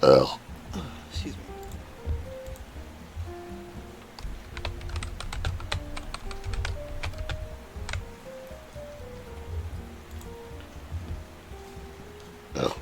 Oh. Excuse me. Oh.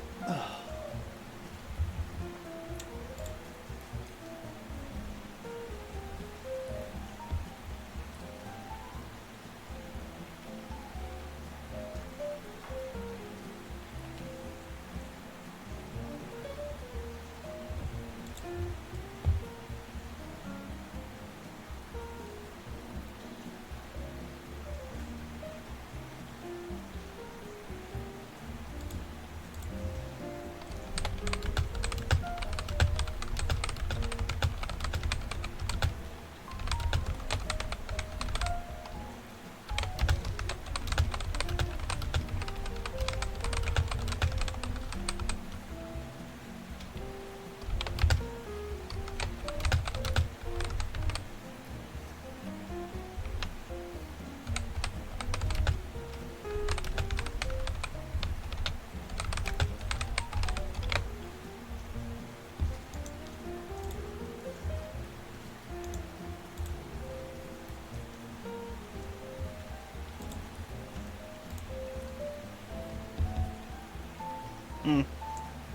Hmm.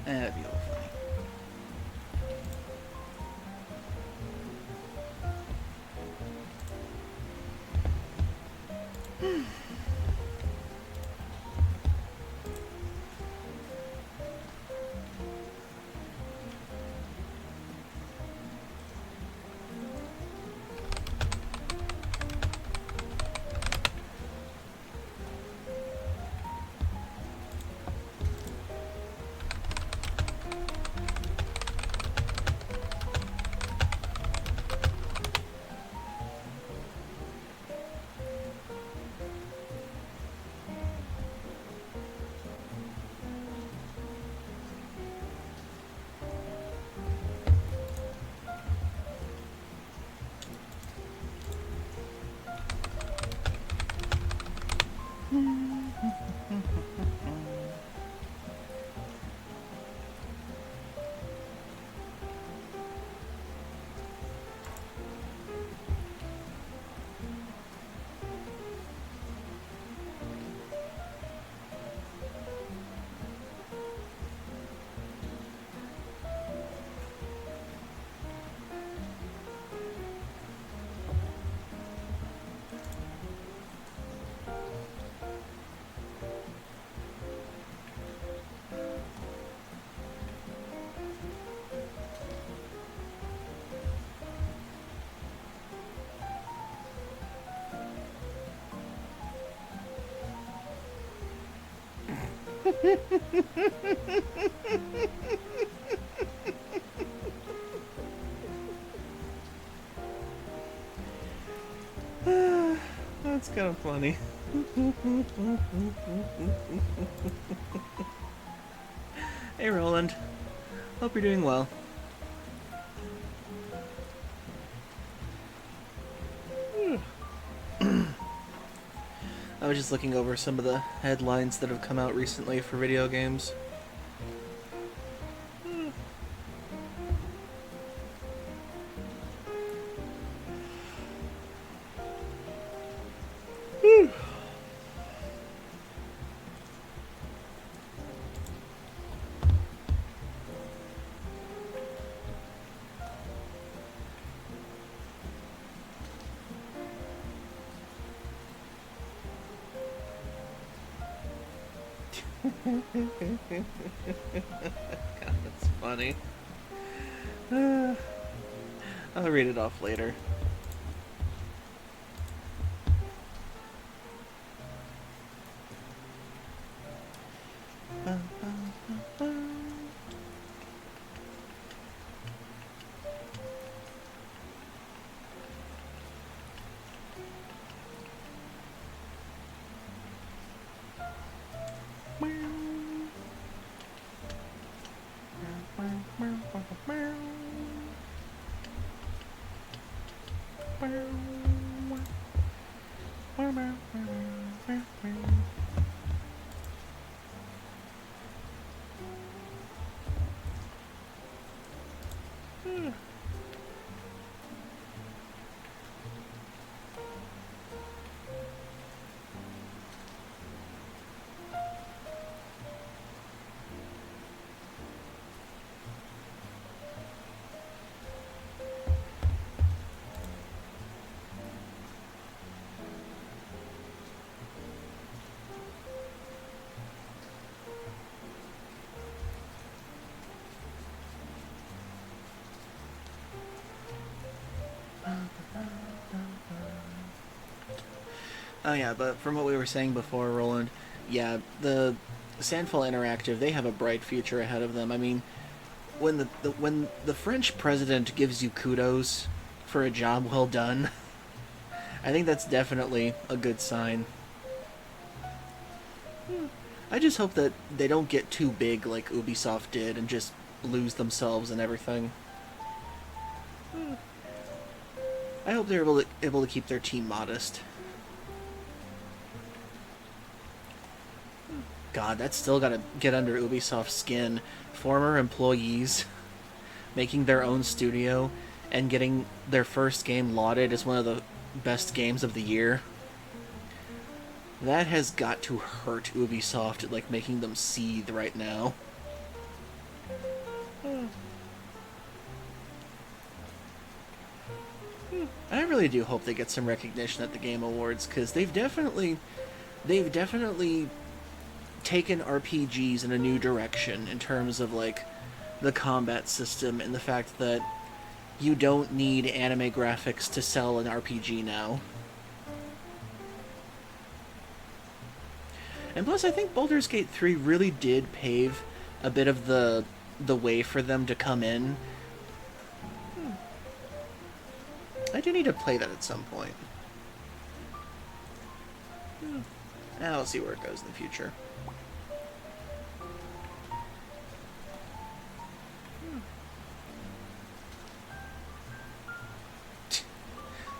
That'd be all funny. That's kind of funny. Hey, Roland. Hope you're doing well. I was just looking over some of the headlines that have come out recently for video games. God, that's funny. I'll read it off later. Oh yeah, but from what we were saying before, Roland, yeah, the Sandfall Interactive, they have a bright future ahead of them. I mean, when when the French president gives you kudos for a job well done, I think that's definitely a good sign. I just hope that they don't get too big like Ubisoft did and just lose themselves and everything. I hope they're able to keep their team modest. God, that's still gotta get under Ubisoft's skin. Former employees making their own studio and getting their first game lauded as one of the best games of the year. That has got to hurt Ubisoft, like making them seethe right now. I really do hope they get some recognition at the Game Awards, because they've definitely taken RPGs in a new direction in terms of like the combat system and the fact that you don't need anime graphics to sell an RPG now. And plus, I think Baldur's Gate 3 really did pave a bit of the way for them to come in. I do need to play that at some point. I'll see where it goes in the future.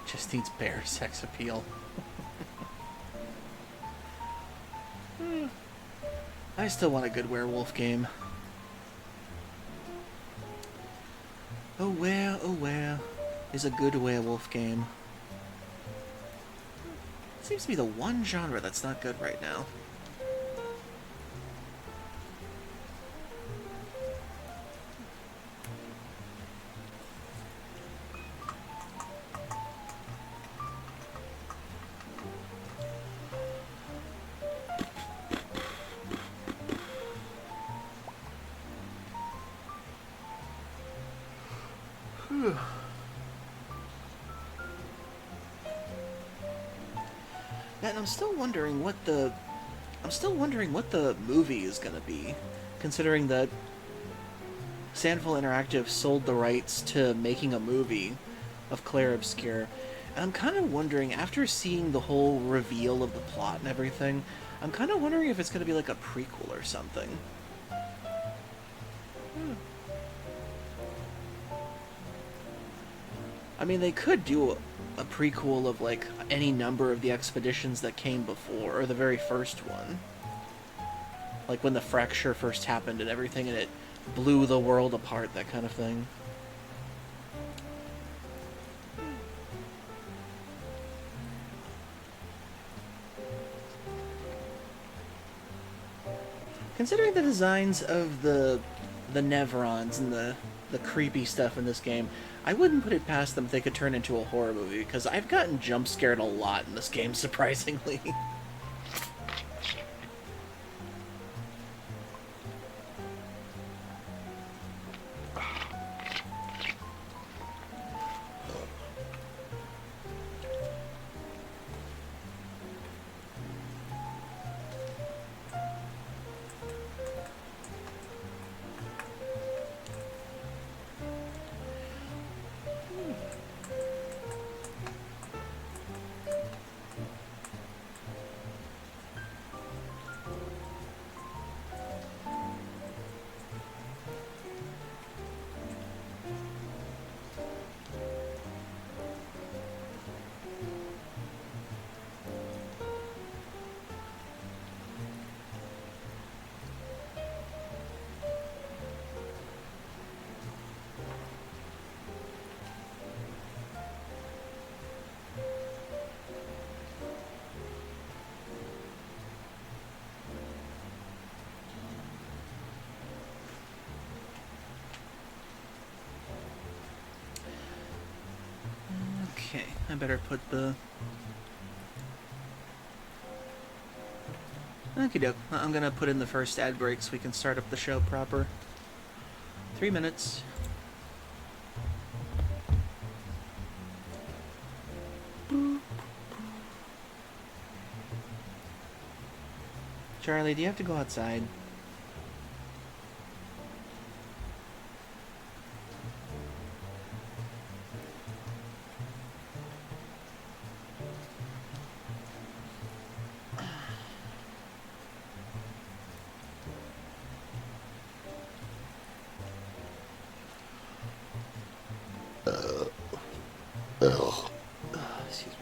Just needs bare sex appeal. I still want a good werewolf game. Oh where is a good werewolf game? Seems to be the one genre that's not good right now. And I'm still wondering what the movie is gonna be, considering that Sandful Interactive sold the rights to making a movie of Clair Obscur. And I'm kind of wondering, after seeing the whole reveal of the plot and everything, I'm kind of wondering if it's gonna be like a prequel or something. I mean, they could do a prequel of like any number of the expeditions that came before, or the very first one. Like when the fracture first happened and everything, and it blew the world apart, that kind of thing. Considering the designs of the Nevrons and the creepy stuff in this game, I wouldn't put it past them if they could turn into a horror movie, because I've gotten jump scared a lot in this game, surprisingly. Okay, I better put the... Okie doke. I'm gonna put in the first ad break so we can start up the show proper. 3 minutes. Charlie, do you have to go outside? Excuse me.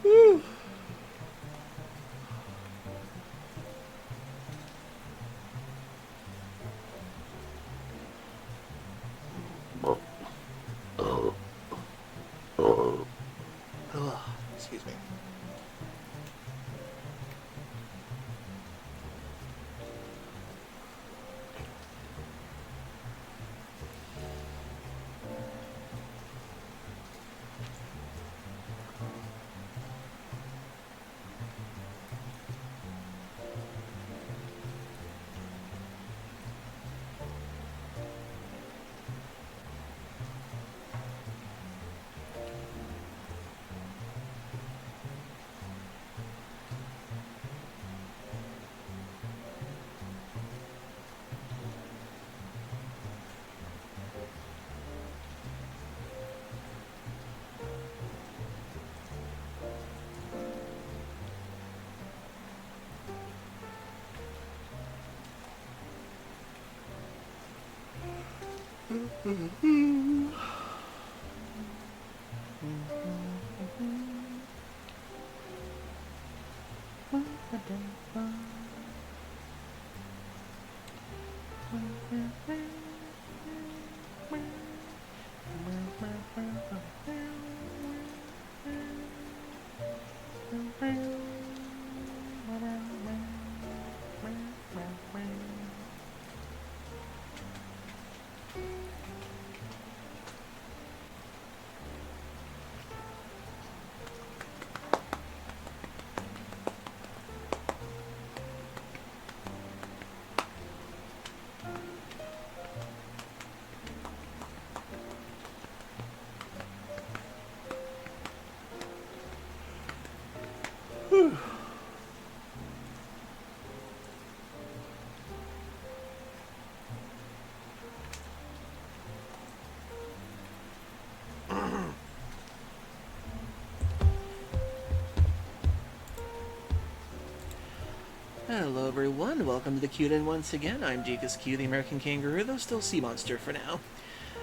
Woo! Ugh, excuse me. Hello everyone, welcome to the Q-Den once again. I'm Deacus Q, the American Kangaroo, though still Sea Monster for now.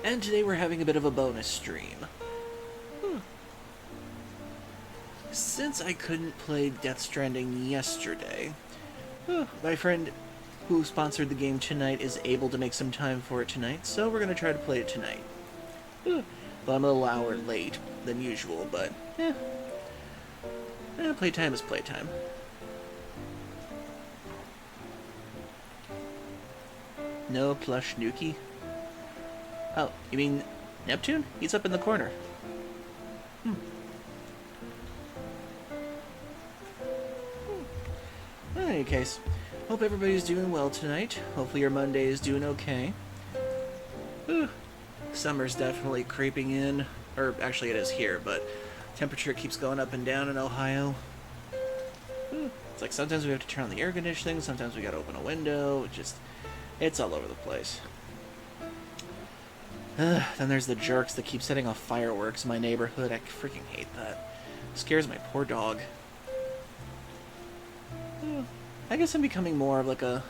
And today we're having a bit of a bonus stream. Since I couldn't play Death Stranding yesterday, my friend who sponsored the game tonight is able to make some time for it tonight, so we're going to try to play it tonight. Well, I'm a little hour late than usual, but playtime is playtime. No plush Nuki? Oh, you mean Neptune? He's up in the corner. In any case, hope everybody's doing well tonight. Hopefully your Monday is doing okay. Summer's definitely creeping in. Or, actually it is here, but temperature keeps going up and down in Ohio. It's like sometimes we have to turn on the air conditioning, sometimes we gotta open a window. It's all over the place. Then there's the jerks that keep setting off fireworks in my neighborhood. I freaking hate that. It scares my poor dog. I guess I'm becoming more of like a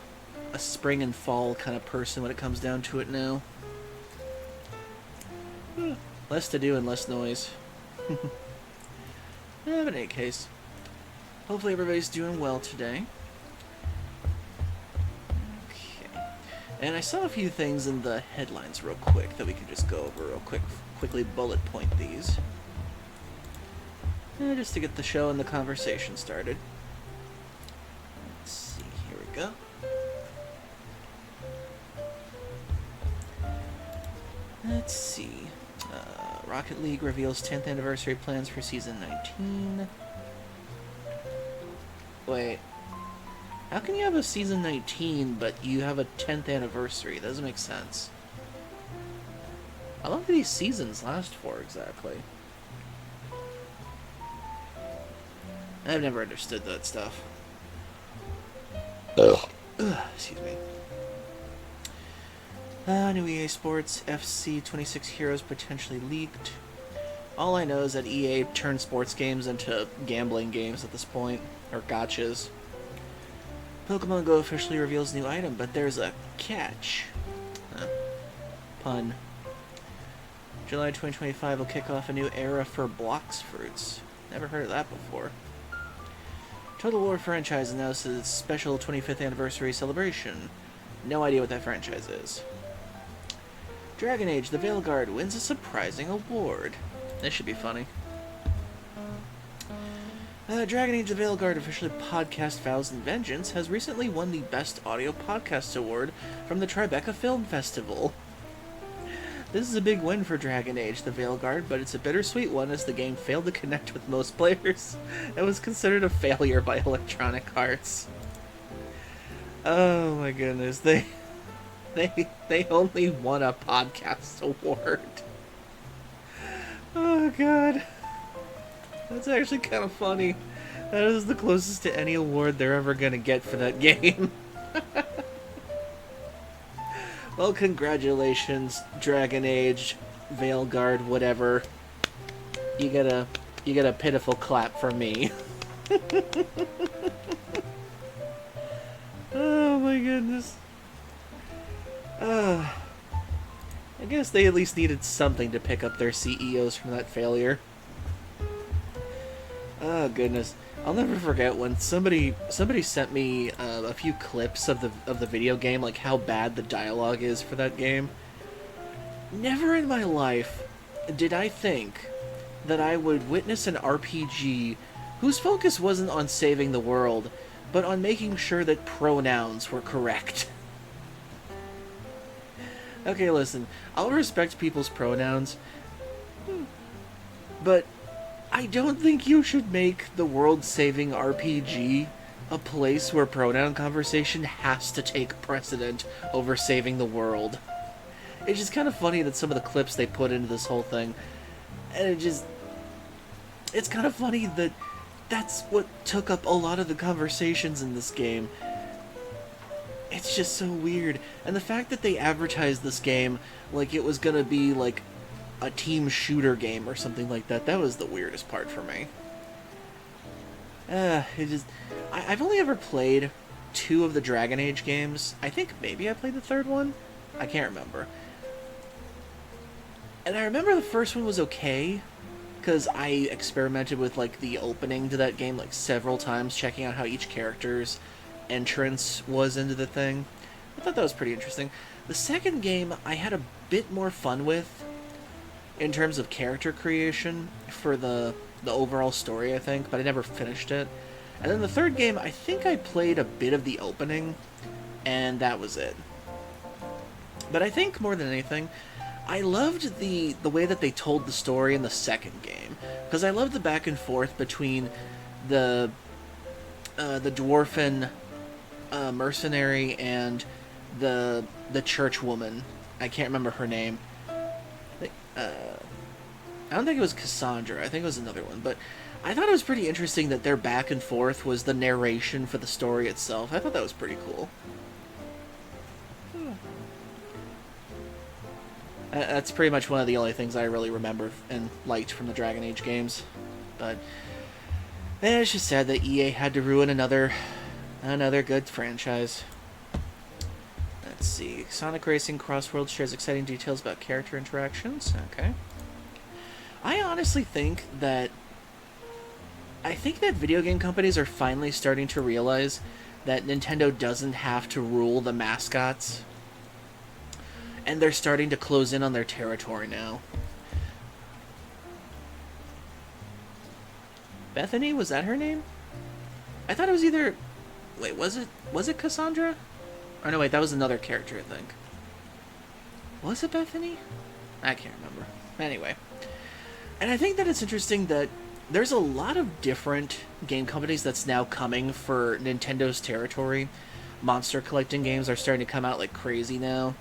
spring and fall kind of person when it comes down to it now. Less to do and less noise. But in any case, hopefully everybody's doing well today. And I saw a few things in the headlines real quick that we can just go over real quickly bullet point these. Just to get the show and the conversation started. Let's see, here we go. Let's see. Rocket League reveals 10th anniversary plans for Season 19. Wait. How can you have a Season 19, but you have a 10th anniversary? That doesn't make sense. How long do these seasons last for, exactly? I've never understood that stuff. Ugh, excuse me. New EA Sports FC 26 Heroes potentially leaked. All I know is that EA turned sports games into gambling games at this point, or gotchas. Pokemon Go officially reveals new item, but there's a catch. Pun. July 2025 will kick off a new era for Blox Fruits. Never heard of that before. Total War franchise announces its special 25th anniversary celebration. No idea what that franchise is. Dragon Age: The Veilguard wins a surprising award. This should be funny. Dragon Age: The Veilguard officially podcast Vows and Vengeance has recently won the Best Audio Podcast Award from the Tribeca Film Festival. This is a big win for Dragon Age: The Veilguard, but it's a bittersweet one as the game failed to connect with most players and was considered a failure by Electronic Arts. Oh my goodness, they only won a podcast award. Oh god. That's actually kind of funny. That is the closest to any award they're ever gonna get for that game. Well, congratulations, Dragon Age, Veilguard, whatever. You get a pitiful clap from me. Oh my goodness. I guess they at least needed something to pick up their CEOs from that failure. Oh goodness, I'll never forget when somebody sent me a few clips of the video game, like how bad the dialogue is for that game. Never in my life did I think that I would witness an RPG whose focus wasn't on saving the world, but on making sure that pronouns were correct. Okay, listen, I'll respect people's pronouns, but I don't think you should make the world-saving RPG a place where pronoun conversation has to take precedent over saving the world. It's just kind of funny that some of the clips they put into this whole thing, and it's kind of funny that that's what took up a lot of the conversations in this game. It's just so weird. And the fact that they advertised this game like it was gonna be like a team shooter game or something like that, that was the weirdest part for me. I've only ever played 2 of the Dragon Age games. I think maybe I played the 3rd one? I can't remember. And I remember the first one was okay, because I experimented with like the opening to that game like several times, checking out how each character's entrance was into the thing. I thought that was pretty interesting. The second game I had a bit more fun with in terms of character creation for the overall story, I think, but I never finished it. And then the third game, I think I played a bit of the opening, and that was it. But I think more than anything, I loved the way that they told the story in the second game, because I loved the back and forth between the dwarfen mercenary and the church woman. I can't remember her name. I don't think it was Cassandra. I think it was another one. But I thought it was pretty interesting that their back and forth was the narration for the story itself. I thought that was pretty cool. That's pretty much one of the only things I really remember and liked from the Dragon Age games. But it's just sad that EA had to ruin another good franchise. Let's see. Sonic Racing Crossworld shares exciting details about character interactions. Okay. I honestly think that video game companies are finally starting to realize that Nintendo doesn't have to rule the mascots. and they're starting to close in on their territory now. Bethany, was that her name? I thought it was either... Wait, was it Cassandra? Or no, wait, that was another character, I think. Was it Bethany? I can't remember. Anyway. And I think that it's interesting that there's a lot of different game companies that's now coming for Nintendo's territory. Monster collecting games are starting to come out like crazy now.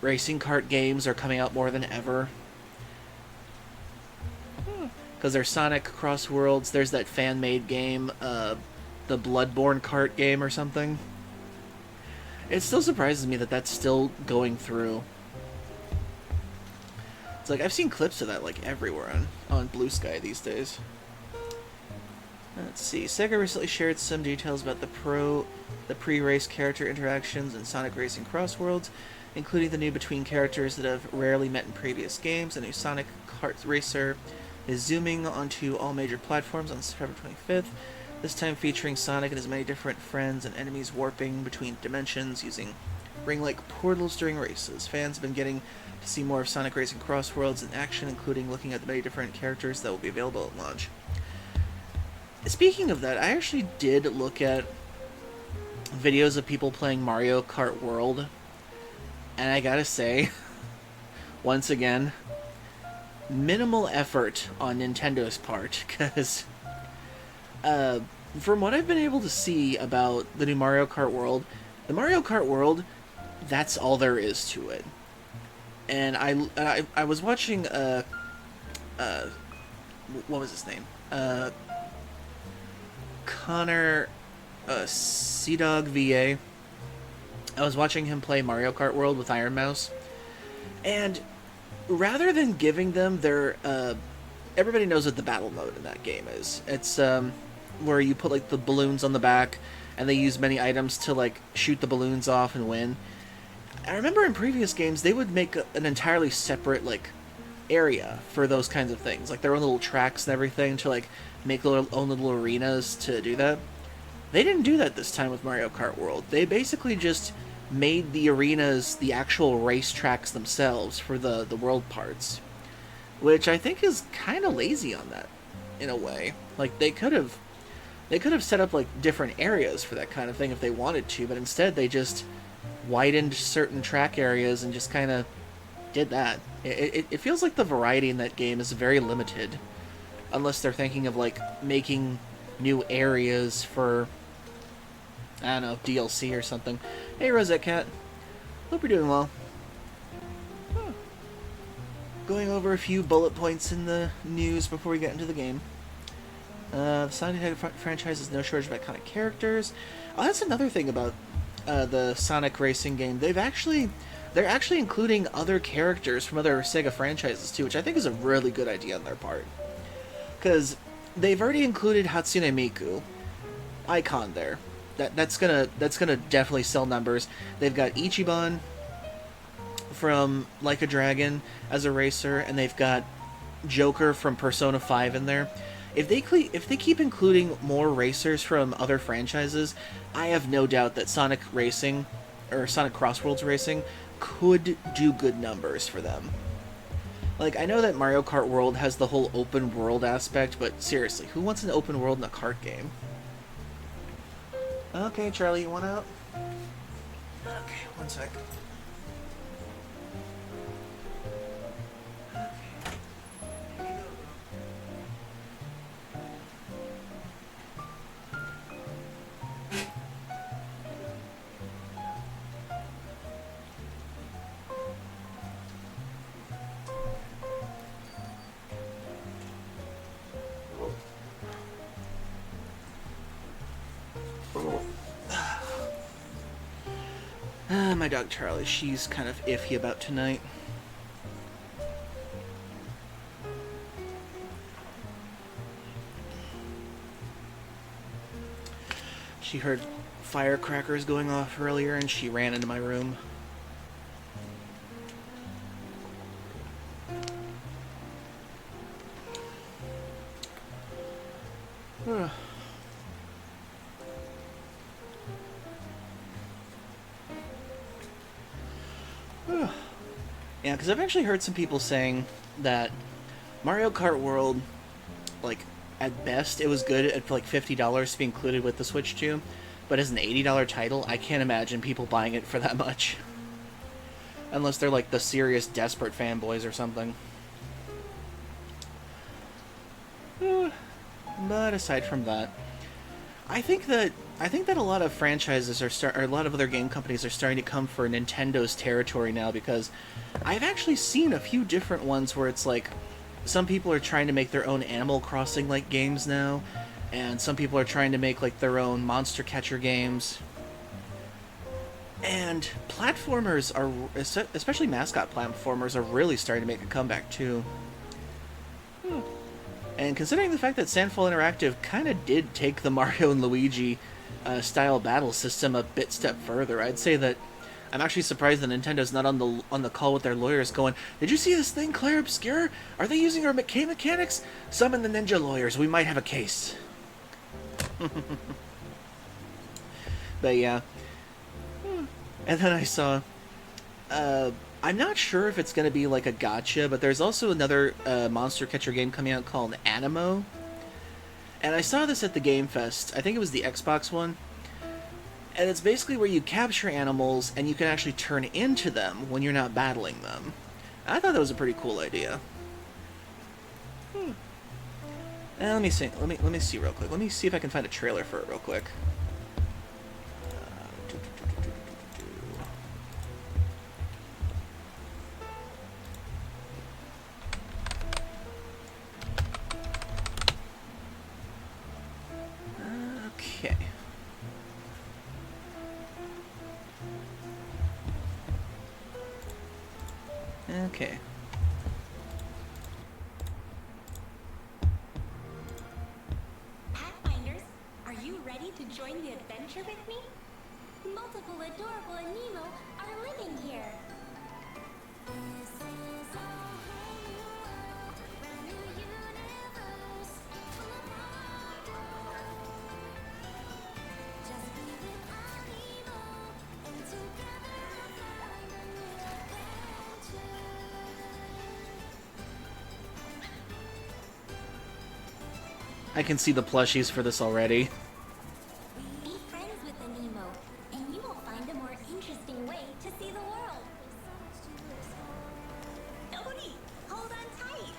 Racing kart games are coming out more than ever. Because there's Sonic Cross Worlds, there's that fan-made game, the Bloodborne kart game or something. It still surprises me that that's still going through. It's like, I've seen clips of that, like, everywhere on Blue Sky these days. Let's see. Sega recently shared some details about the pre-race character interactions in Sonic Racing Cross Worlds, including the new between characters that have rarely met in previous games. A new Sonic Kart Racer is zooming onto all major platforms on September 25th, this time featuring Sonic and his many different friends and enemies warping between dimensions using ring-like portals during races. Fans have been getting to see more of Sonic Racing Cross Worlds in action, including looking at the many different characters that will be available at launch. Speaking of that, I actually did look at videos of people playing Mario Kart World, and I gotta say, once again, minimal effort on Nintendo's part, because from what I've been able to see about the new Mario Kart World, the Mario Kart World, that's all there is to it. And I was watching what was his name? Connor Seadog VA. I was watching him play Mario Kart World with Iron Mouse, and rather than giving them their everybody knows what the battle mode in that game is. It's where you put like the balloons on the back, and they use many items to like shoot the balloons off and win. I remember in previous games they would make an entirely separate like area for those kinds of things, like their own little tracks and everything to like make their own little arenas to do that. They didn't do that this time with Mario Kart World. They basically just made the arenas the actual race tracks themselves for the world parts, which I think is kind of lazy on that in a way. Like they could have set up like different areas for that kind of thing if they wanted to, but instead they just widened certain track areas and just kind of did that. It feels like the variety in that game is very limited, unless they're thinking of like making new areas for, I don't know, DLC or something. Hey Rosette Cat, hope you're doing well. Going over a few bullet points in the news before we get into the game. The Sonic franchise has no shortage of iconic characters. Oh, that's another thing about the Sonic racing game. They're actually including other characters from other Sega franchises too, which I think is a really good idea on their part. Because they've already included Hatsune Miku, icon there. That's gonna definitely sell numbers. They've got Ichiban from Like a Dragon as a racer, and they've got Joker from Persona 5 in there. If they keep including more racers from other franchises, I have no doubt that Sonic Racing, or Sonic Cross Worlds Racing, could do good numbers for them. Like, I know that Mario Kart World has the whole open world aspect, but seriously, who wants an open world in a kart game? Okay, Charlie, you want out? Okay, one sec. My dog Charlie, she's kind of iffy about tonight. She heard firecrackers going off earlier and she ran into my room. Yeah, because I've actually heard some people saying that Mario Kart World, like, at best, it was good at like $50 to be included with the Switch 2, but as an $80 title, I can't imagine people buying it for that much. Unless they're like the serious desperate fanboys or something. But aside from that, I think that a lot of franchises or a lot of other game companies are starting to come for Nintendo's territory now, because I've actually seen a few different ones where it's like some people are trying to make their own Animal Crossing like games now, and some people are trying to make like their own monster catcher games. And platformers are, especially mascot platformers, are really starting to make a comeback too. And considering the fact that Sandfall Interactive kind of did take the Mario and Luigi style battle system a bit step further, I'd say that I'm actually surprised that Nintendo's not on the call with their lawyers going, "Did you see this thing, Claire Obscure? Are they using our game mechanics? Summon the ninja lawyers. We might have a case." But yeah. And then I saw... I'm not sure if it's going to be like a gacha, but there's also another monster catcher game coming out called Animo. And I saw this at the Game Fest. I think it was the Xbox one. And it's basically where you capture animals and you can actually turn into them when you're not battling them. I thought that was a pretty cool idea. Let me see. Let me see real quick. Let me see if I can find a trailer for it real quick. Okay. Okay. Pathfinders, are you ready to join the adventure with me? Multiple adorable Anemo are living here. This is a whole new world, brand new universe, full of wonder. Just be with Anemo, and together we'll find a new adventure. I can see the plushies for this already. Be friends with Anemo, and you will find a more interesting way to see the world. Odie, hold on tight.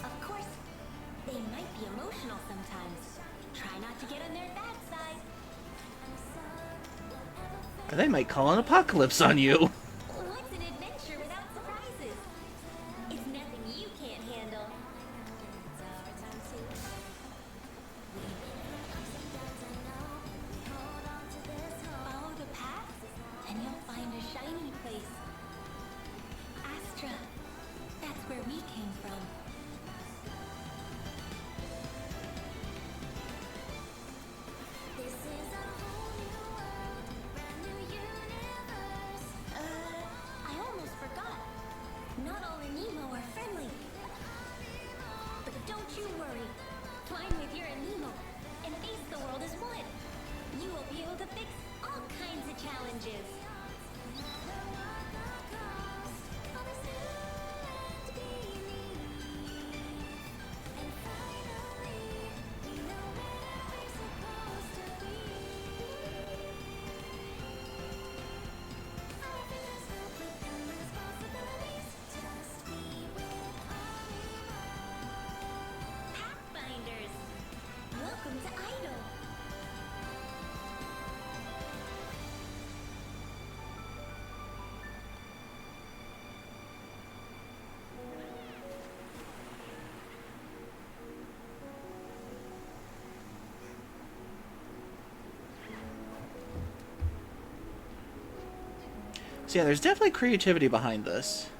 Of course, they might be emotional sometimes. Try not to get on their bad side. They might call an apocalypse on you. What's an adventure without surprises? It's nothing you can't handle. Follow the path, and you'll find a shiny place. Astra, that's where we came from. This is a whole new world, brand new universe. I almost forgot. Not all Anemo are friendly. But don't you worry. Climb with your Anemo and face the world as one. You will be able to fix all kinds of challenges. No matter what the cost, all this new land beneath. And finally, we know where we're supposed to be. Our fingers filled with endless possibilities. Just be with Anemo. Pathfinders, welcome to Idle. So yeah, there's definitely creativity behind this.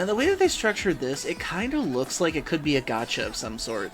And the way that they structured this, it kind of looks like it could be a gacha of some sort.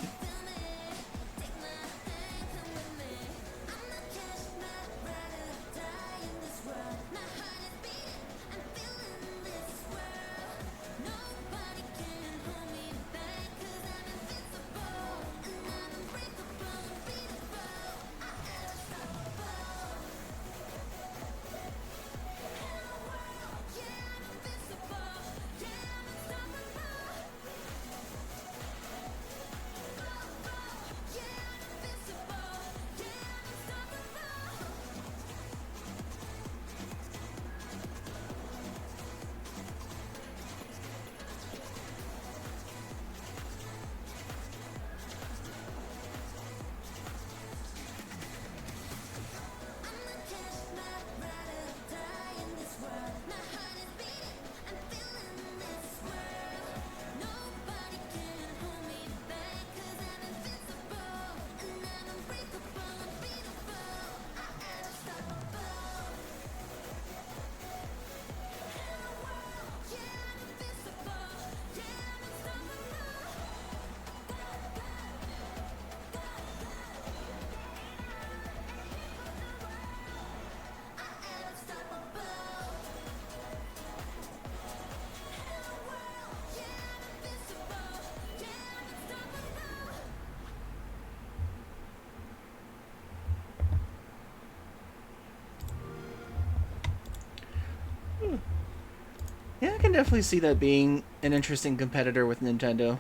Yeah, I can definitely see that being an interesting competitor with Nintendo.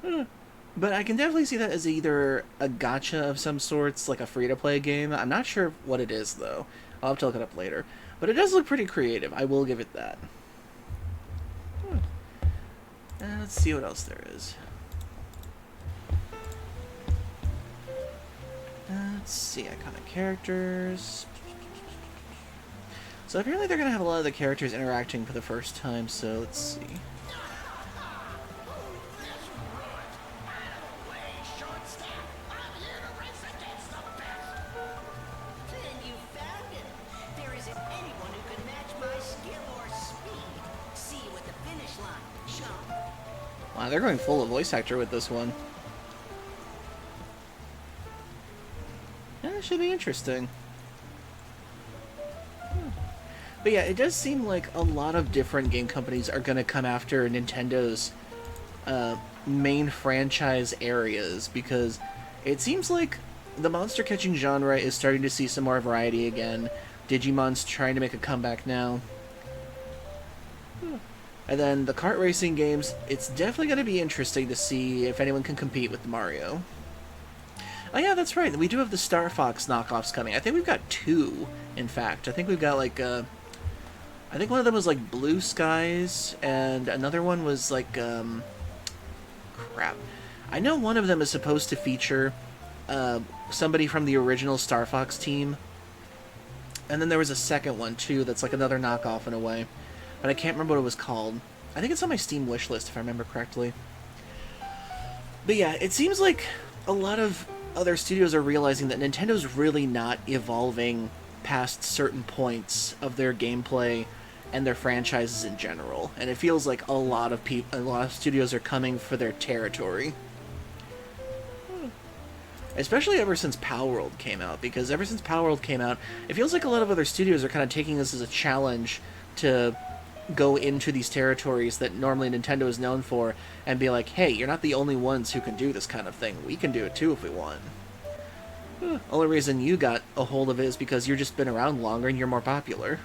But I can definitely see that as either a gacha of some sorts, like a free-to-play game. I'm not sure what it is, though. I'll have to look it up later. But it does look pretty creative. I will give it that. Let's see what else there is. Let's see, iconic characters. So apparently they're going to have a lot of the characters interacting for the first time, so let's see. Wow, they're going full of voice actor with this one. Yeah, it should be interesting. But yeah, it does seem like a lot of different game companies are going to come after Nintendo's main franchise areas, because it seems like the monster catching genre is starting to see some more variety again. Digimon's trying to make a comeback now. And then the kart racing games, it's definitely going to be interesting to see if anyone can compete with Mario. Oh yeah, that's right. We do have the Star Fox knockoffs coming. I think we've got two, in fact. I think we've got like I think one of them was like Blue Skies, and another one was like crap. I know one of them is supposed to feature somebody from the original Star Fox team. And then there was a second one too that's like another knockoff in a way. But I can't remember what it was called. I think it's on my Steam wishlist, if I remember correctly. But yeah, it seems like a lot of other studios are realizing that Nintendo's really not evolving past certain points of their gameplay and their franchises in general. And it feels like a lot of studios are coming for their territory. Especially ever since Palworld came out, because ever since Palworld came out, it feels like a lot of other studios are kind of taking this as a challenge to go into these territories that normally Nintendo is known for and be like, hey, you're not the only ones who can do this kind of thing. We can do it too if we want. Only reason you got a hold of it is because you've just been around longer and you're more popular.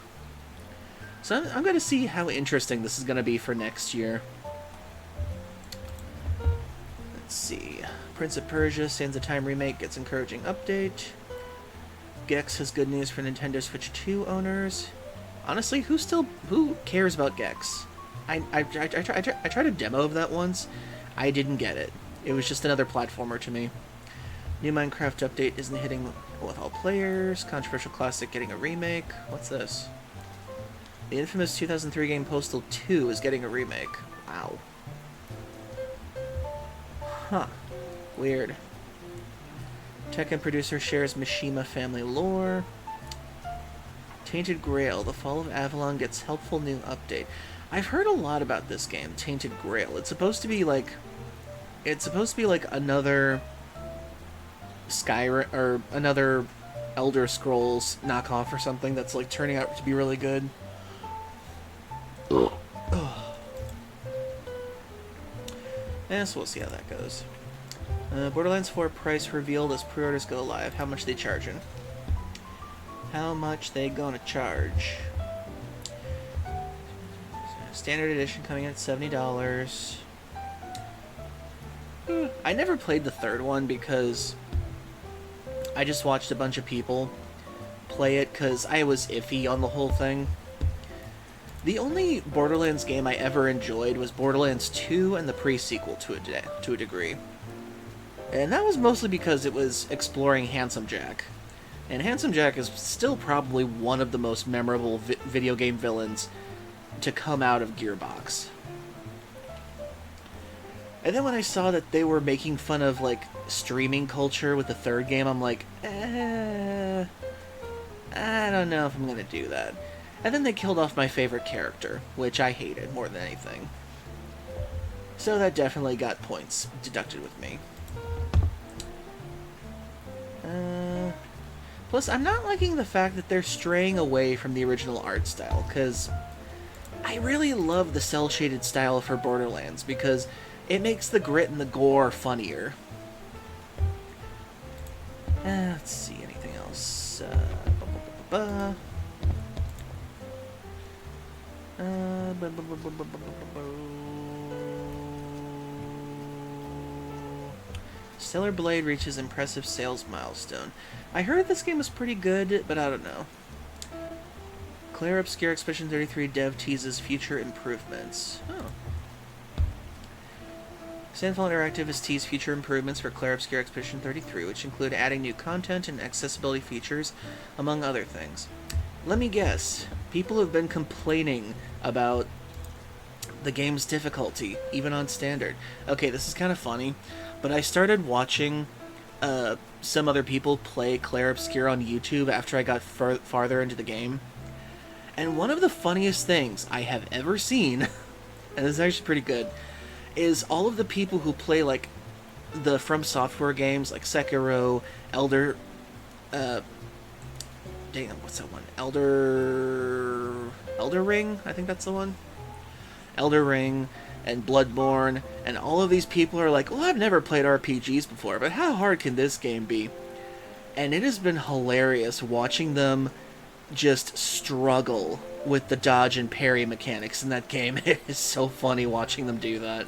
So I'm going to see how interesting this is going to be for next year. Let's see. Prince of Persia Sands of Time remake gets encouraging update. Gex has good news for Nintendo Switch 2 owners. Honestly, who cares about Gex? I tried a demo of that once. I didn't get it. It was just another platformer to me. New Minecraft update isn't hitting with all players. Controversial classic getting a remake. What's this? The infamous 2003 game Postal 2 is getting a remake. Wow. Huh. Weird. Tekken producer shares Mishima family lore. Tainted Grail. The Fall of Avalon gets helpful new update. I've heard a lot about this game, Tainted Grail. It's supposed to be like another Skyrim or another Elder Scrolls knockoff or something that's like turning out to be really good. So we'll see how that goes. Borderlands 4 price revealed as pre-orders go live. How much they charging? How much they gonna charge? Standard edition coming in at $70. I never played the third one because I just watched a bunch of people play it because I was iffy on the whole thing. The only Borderlands game I ever enjoyed was Borderlands 2 and the pre-sequel to a degree. And that was mostly because it was exploring Handsome Jack. And Handsome Jack is still probably one of the most memorable video game villains to come out of Gearbox. And then when I saw that they were making fun of, like, streaming culture with the third game, I'm like, I don't know if I'm gonna do that. And then they killed off my favorite character, which I hated more than anything. So that definitely got points deducted with me. Plus, I'm not liking the fact that they're straying away from the original art style, because I really love the cel-shaded style for Borderlands, because it makes the grit and the gore funnier. Let's see, anything else? Stellar Blade reaches impressive sales milestone. I heard this game was pretty good, but I don't know. Claire Obscure Expedition 33 dev teases future improvements. Oh. Sandfall Interactive has teased future improvements for Claire Obscure Expedition 33, which include adding new content and accessibility features, among other things. Let me guess. People have been complaining about the game's difficulty, even on standard. Okay, this is kind of funny, but I started watching some other people play Claire Obscure on YouTube after I got farther into the game. And one of the funniest things I have ever seen, and this is actually pretty good, is all of the people who play, like, the From Software games, like Sekiro, Elder... Dang, what's that one? Elder Ring? I think that's the one. Elder Ring and Bloodborne, and all of these people are like, well, I've never played RPGs before, but how hard can this game be? And it has been hilarious watching them just struggle with the dodge and parry mechanics in that game. It is so funny watching them do that.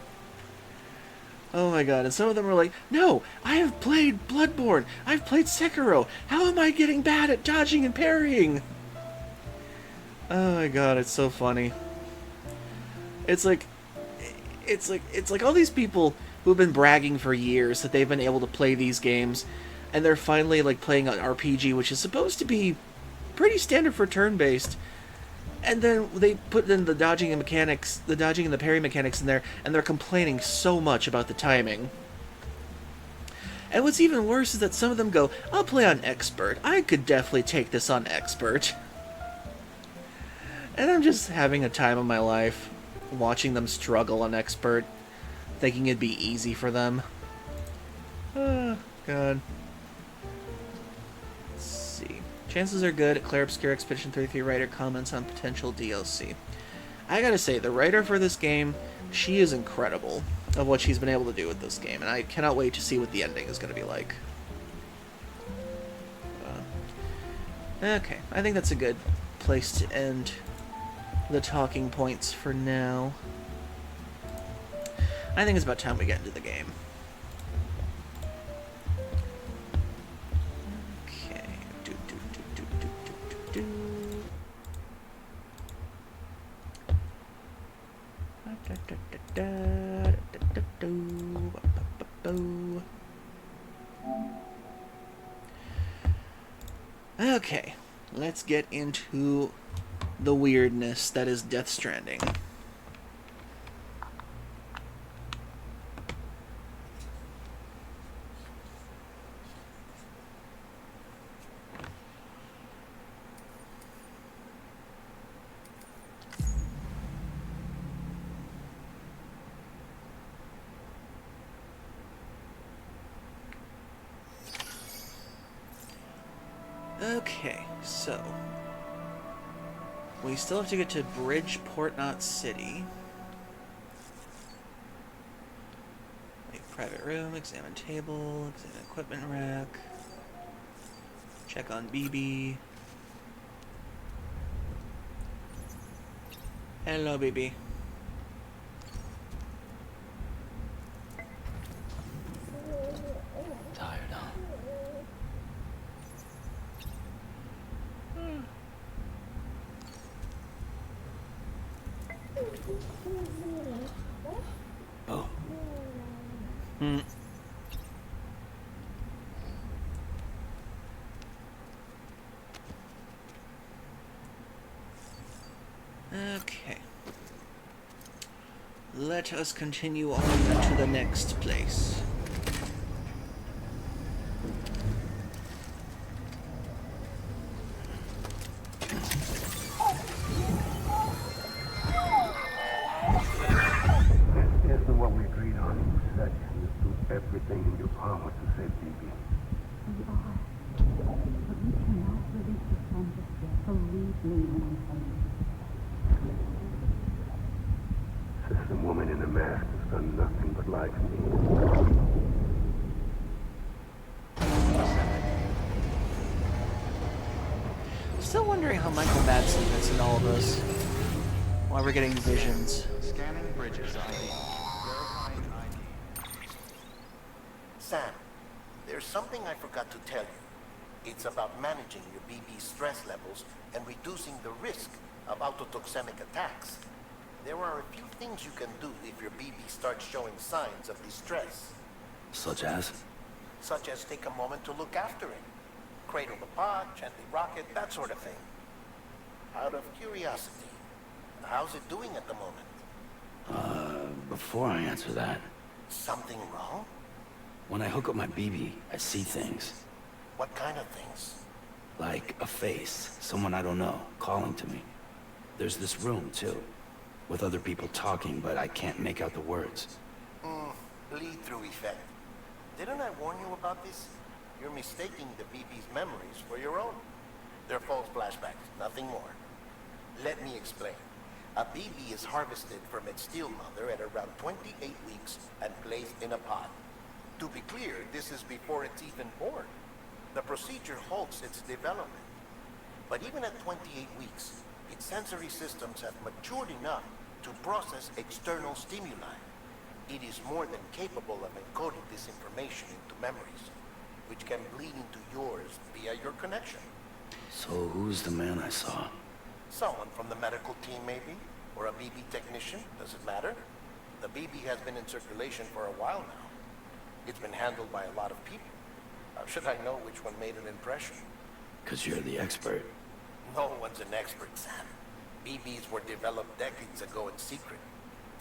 Oh my god, and some of them are like, no, I have played Bloodborne, I've played Sekiro, how am I getting bad at dodging and parrying? Oh my god, it's so funny. It's like all these people who've been bragging for years that they've been able to play these games, and they're finally like playing an RPG, which is supposed to be pretty standard for turn-based, and then they put in the dodging and mechanics, the dodging and the parry mechanics in there, and they're complaining so much about the timing. And what's even worse is that some of them go, I'll play on Expert. I could definitely take this on Expert. And I'm just having a time of my life watching them struggle on Expert, thinking it'd be easy for them. Oh, God. Let's see. Chances are good. Claire Obscure Expedition 33 writer comments on potential DLC. I gotta say, the writer for this game, she is incredible of what she's been able to do with this game, and I cannot wait to see what the ending is going to be like. Okay, I think that's a good place to end the talking points for now. I think it's about time we get into the game. Okay. Okay, let's get into the weirdness that is Death Stranding. Okay, so we still have to get to Bridgeport, not City. Like private room, examine table, examine equipment rack, check on BB. Hello, BB. Tired, huh? Oh, Hmm. Okay. Let us continue on to the next place. Isn't what we agreed on. You said you'll do everything in your power to save BB. We are. But we cannot release the son just yet. Believe me when I tell you. System woman in the mask has done nothing but lie to me. Still wondering how Michael Madsen fits in all of this. Why we're getting visions. Scanning Bridges ID. Verifying ID. Sam, there's something I forgot to tell you. It's about managing your BB stress levels and reducing the risk of autotoxemic attacks. There are a few things you can do if your BB starts showing signs of distress, such as? such as take a moment to look after it. Cradle the pod, gently rock it, that sort of thing. Out of curiosity, how's it doing at the moment? Before I answer that, Something wrong? when I hook up my BB, I see things. What kind of things? Like a face, someone I don't know, calling to me. There's this room, too, with other people talking, but I can't make out the words. Bleed-through effect. Didn't I warn you about this? You're mistaking the BB's memories for your own. They're false flashbacks, nothing more. Let me explain. A BB is harvested from its steel mother at around 28 weeks and placed in a pod. To be clear, this is before it's even born. The procedure halts its development. But even at 28 weeks, its sensory systems have matured enough to process external stimuli. It is more than capable of encoding this information into memories, which can bleed into yours via your connection. So who's the man I saw? Someone from the medical team, maybe? Or a BB technician? Does it matter? The BB has been in circulation for a while now. It's been handled by a lot of people. How should I know which one made an impression? 'Cause you're the expert. No one's an expert, Sam. BBs were developed decades ago in secret.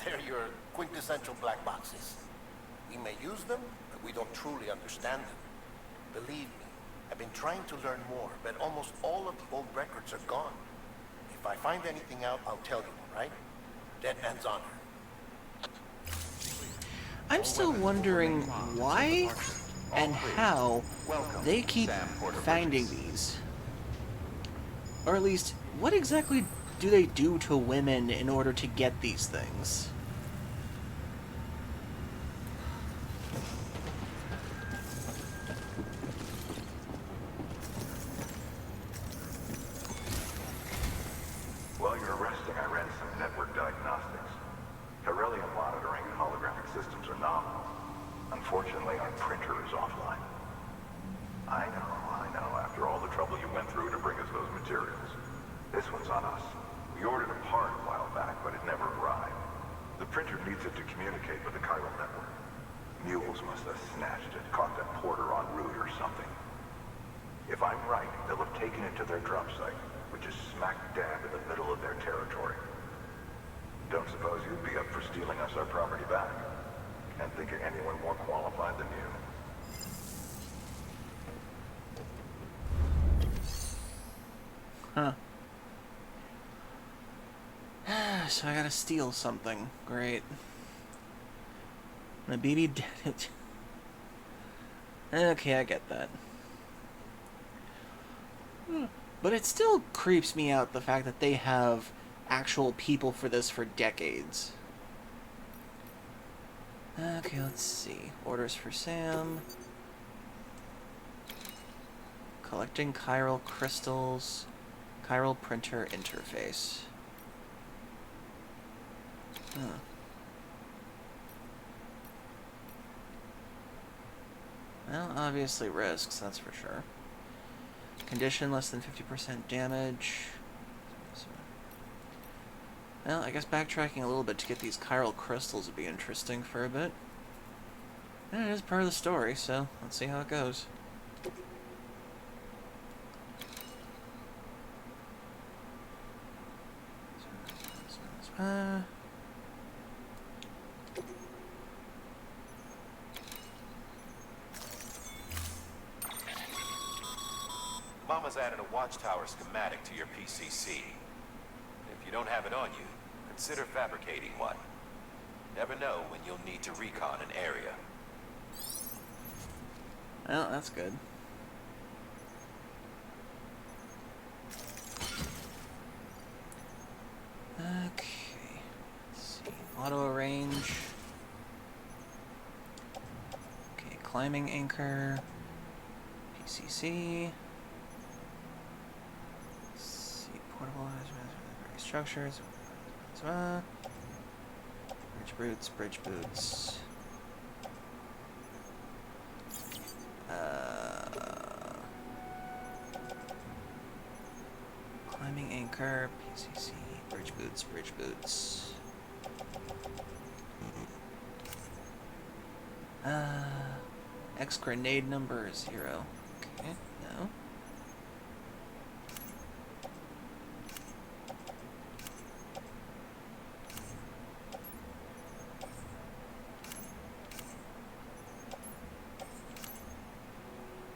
They're your quintessential black boxes. We may use them, but we don't truly understand them. Believe me, I've been trying to learn more, but almost all of the old records are gone. If I find anything out, I'll tell you, all right? Dead man's honor. I'm still wondering why and how they keep finding these. Or at least, what exactly do they do to women in order to get these things? While you're resting, I ran some network diagnostics. Beryllium monitoring and holographic systems are nominal. Unfortunately, our printer is offline. I know. After all the trouble you went through to bring us those materials. This one's on us. We ordered a part a while back, but it never arrived. The printer needs it to communicate with the chiral network. Mules must have snatched it, caught that porter en route or something. If I'm right, they'll have taken it to their drop site, which is smack dab in the middle of their territory. Don't suppose you'd be up for stealing us our property back? Can't think of anyone more qualified than you. Huh. So I gotta steal something. Great. The BB dead. Okay, I get that. But it still creeps me out the fact that they have actual people for this for decades. Okay, let's see. Orders for Sam. Collecting chiral crystals. Chiral printer interface. Huh. Well, obviously risks, that's for sure. Condition less than 50% damage. Well, I guess backtracking a little bit to get these chiral crystals would be interesting for a bit. And it is part of the story, so let's see how it goes. Mama's added a watchtower schematic to your PCC. If you don't have it on you, consider fabricating one. Never know when you'll need to recon an area. Well, that's good. Okay. Let's see. Auto arrange. Okay, climbing anchor. PCC. Let's see. Portable structures. Bridge boots. Climbing anchor, PCC, bridge boots. X grenade number 0. Okay, no.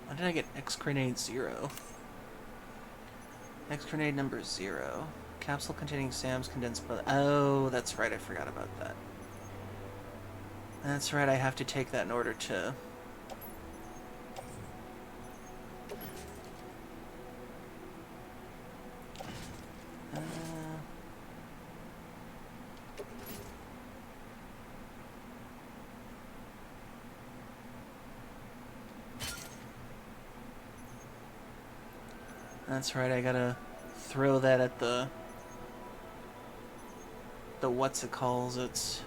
Why did I get X grenade 0? X grenade number 0. Capsule containing Sam's condensed blood. Oh, that's right, I forgot about that. That's right, I have to take that in order to... That's right, I gotta throw that at the what's it calls, it's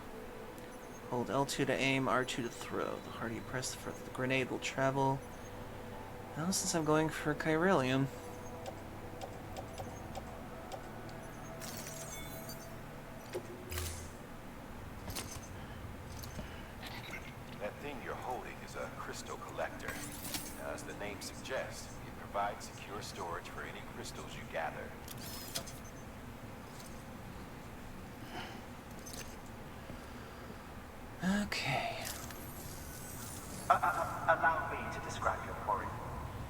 hold L2 to aim, R2 to throw. The harder you press, the further the grenade will travel. Well, since I'm going for chiralium. That thing you're holding is a crystal collector. As the name suggests, it provides secure storage for any crystals you gather. Okay. Allow me to describe your quarry.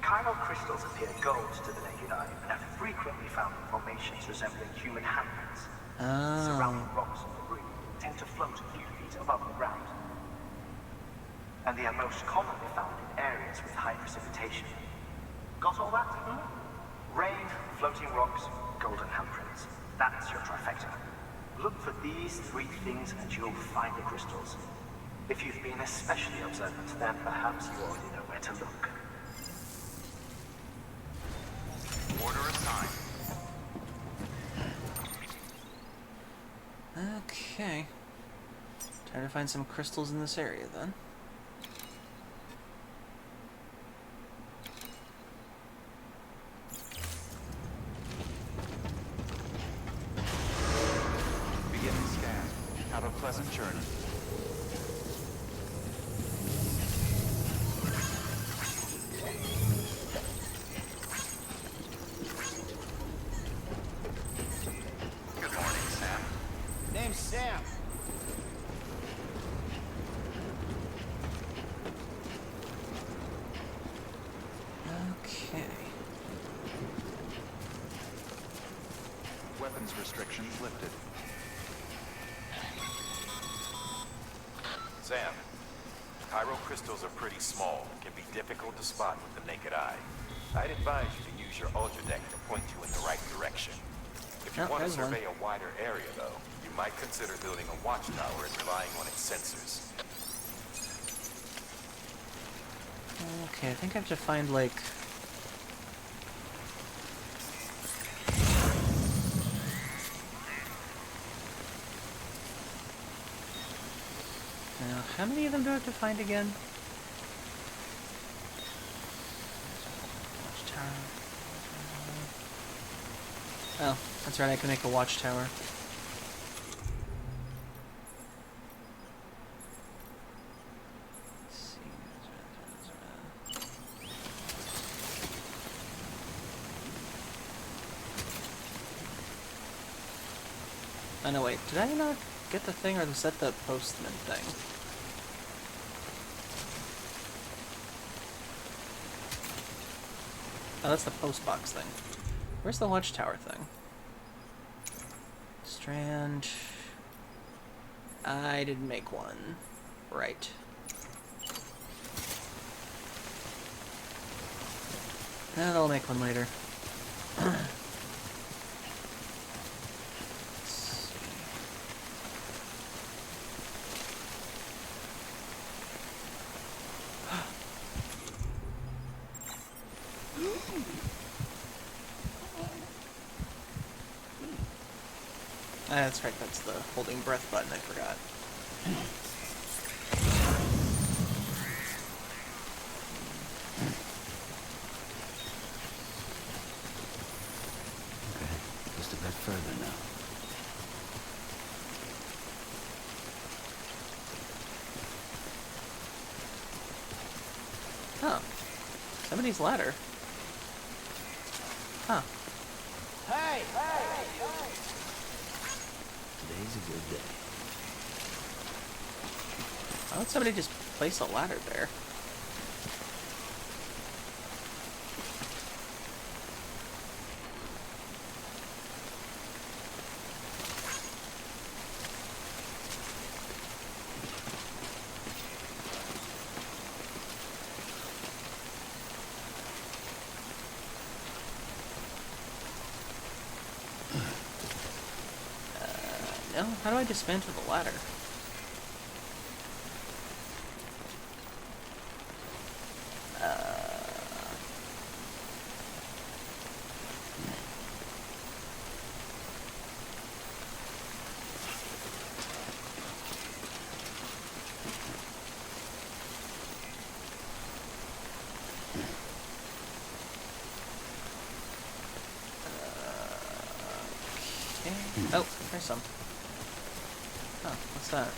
Chiral crystals appear gold to the naked eye and are frequently found in formations resembling human handprints. Surrounding rocks and debris tend to float a few feet above the ground. And they are most commonly found in areas with high precipitation. Got all that? Rain, floating rocks, golden handprints. That's your trifecta. Look for these 3 things and you'll find the crystals. If you've been especially observant, then perhaps you already know where to look. Order assigned. Okay. Time to find some crystals in this area then. Beginning scan. Have a pleasant journey. Good morning, Sam. Name's Sam. Okay. Weapons restrictions lifted. Sam, chiral crystals are pretty small and can be difficult to spot with the naked eye. I'd advise you to use your ultra deck to point If you Oh, want to there's one. survey a wider area, though, you might consider building a watchtower and relying on its sensors. Okay, I think I have to find, like... Now, how many of them do I have to find again? Watchtower. Oh, that's right, I can make a watchtower. Let's see. Oh no, wait, did I not get the thing, or was that the postman thing? Oh, that's the postbox thing. Where's the watchtower thing? Strand... I didn't make one. Right. I'll make one later. That's right, that's the holding breath button, I forgot. Okay, just a bit further now. Huh. Somebody's ladder. Huh. Today's a good day. Why would somebody just place a ladder there? No? How do I dismantle the ladder? Okay. Oh, there's some. Oh, what's that?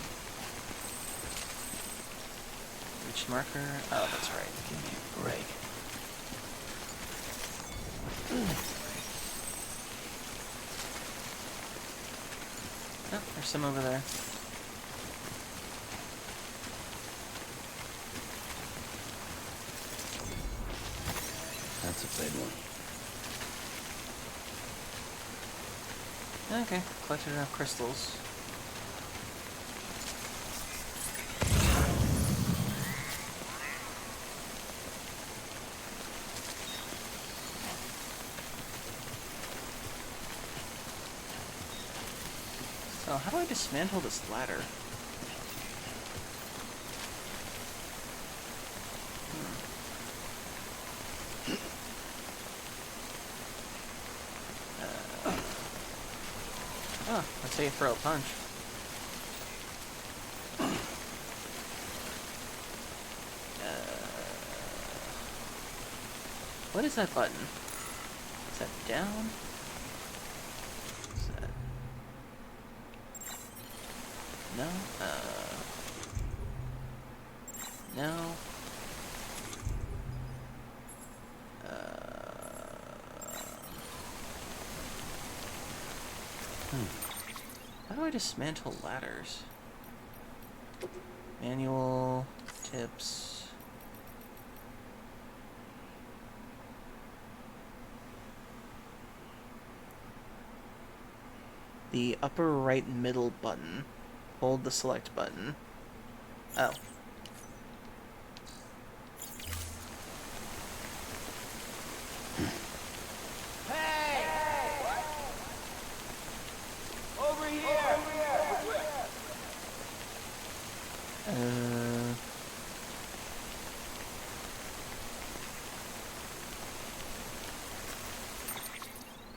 Reach marker. Oh, that's right. Give me a break. Oh, there's some over there. That's a big one. Okay, collected enough crystals. So, how do I dismantle this ladder? Oh, that's how you throw a punch. What is that button? Is that down? Is that... No? No? How do I dismantle ladders? Manual, tips. The upper right middle button. Hold the select button. Oh.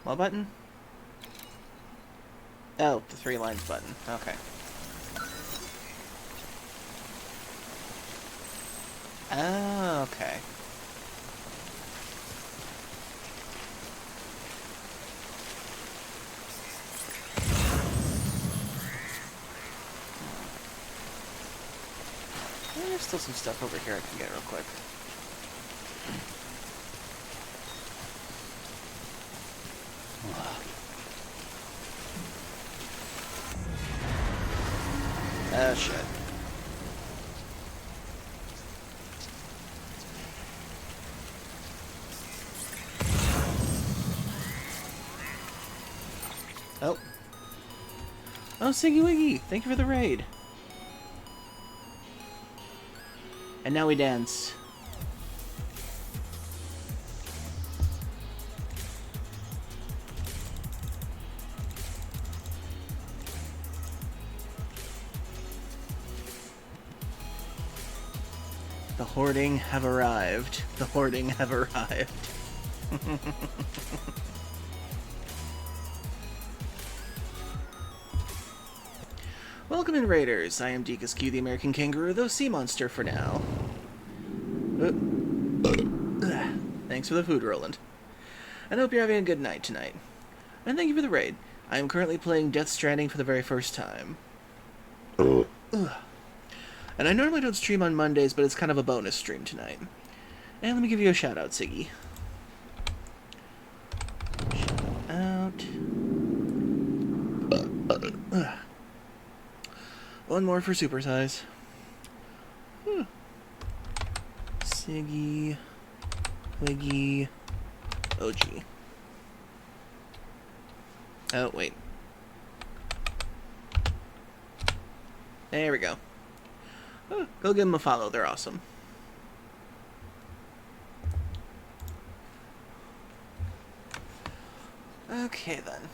What button? Oh, the 3 lines button. Okay. Oh, okay. There's still some stuff over here I can get real quick. Oh, shit. Oh. Oh, Siggy Wiggy! Thank you for the raid. And now we dance. The hoarding have arrived. The hoarding have arrived. Welcome in, Raiders. I am Deacus Q, the American Kangaroo, though sea monster for now. Thanks for the food, Roland. And I hope you're having a good night tonight. And thank you for the raid. I am currently playing Death Stranding for the very first time. And I normally don't stream on Mondays, but it's kind of a bonus stream tonight. And let me give you a shout out, Siggy. Shout out. One more for supersize. Siggy, Wiggy, OG. Oh, wait. There we go. Go give them a follow, they're awesome. Okay, then.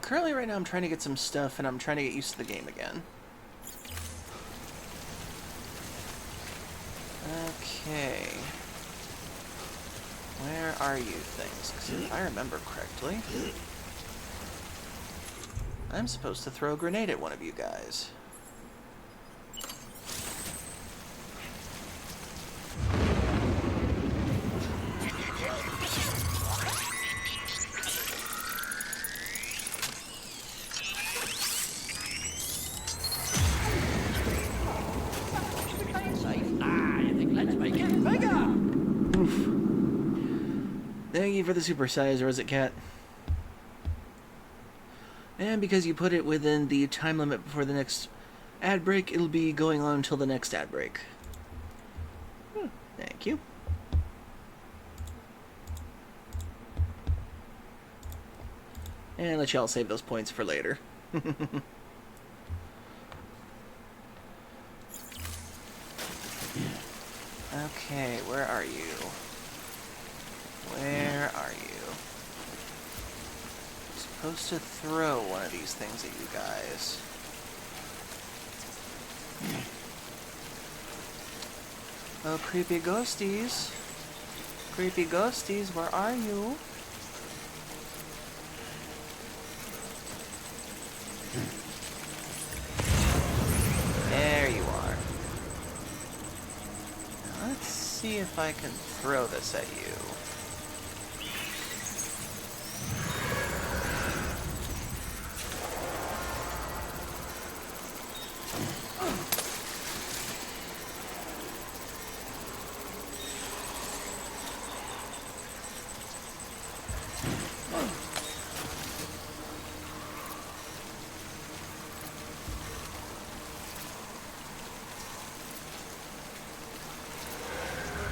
Currently, right now, I'm trying to get some stuff, and I'm trying to get used to the game again. Okay. Where are you things? Because if I remember correctly, I'm supposed to throw a grenade at one of you guys. Thank you for the supersize, or is it cat? And because you put it within the time limit before the next ad break, it'll be going on until the next ad break. Thank you. And let y'all save those points for later. Okay, where are you? Where are you? I'm supposed to throw one of these things at you guys. Oh, creepy ghosties. Creepy ghosties, where are you? There you are. Now let's see if I can throw this at you.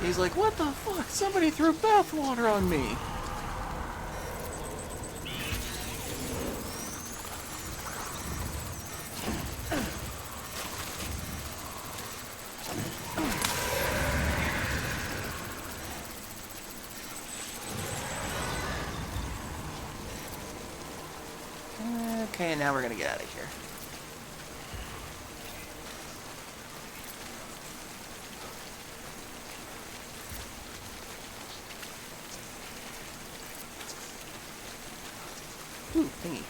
He's like, what the fuck? Somebody threw bathwater on me! Okay, now we're gonna get out of here. Ooh, thingy.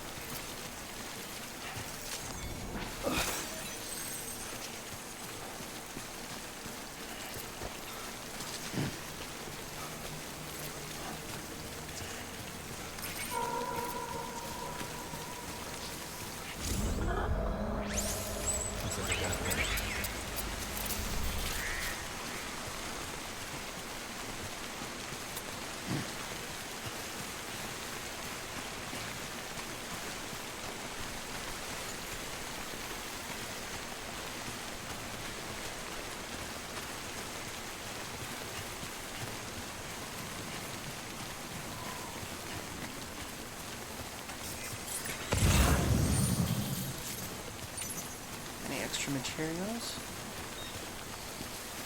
Any extra materials?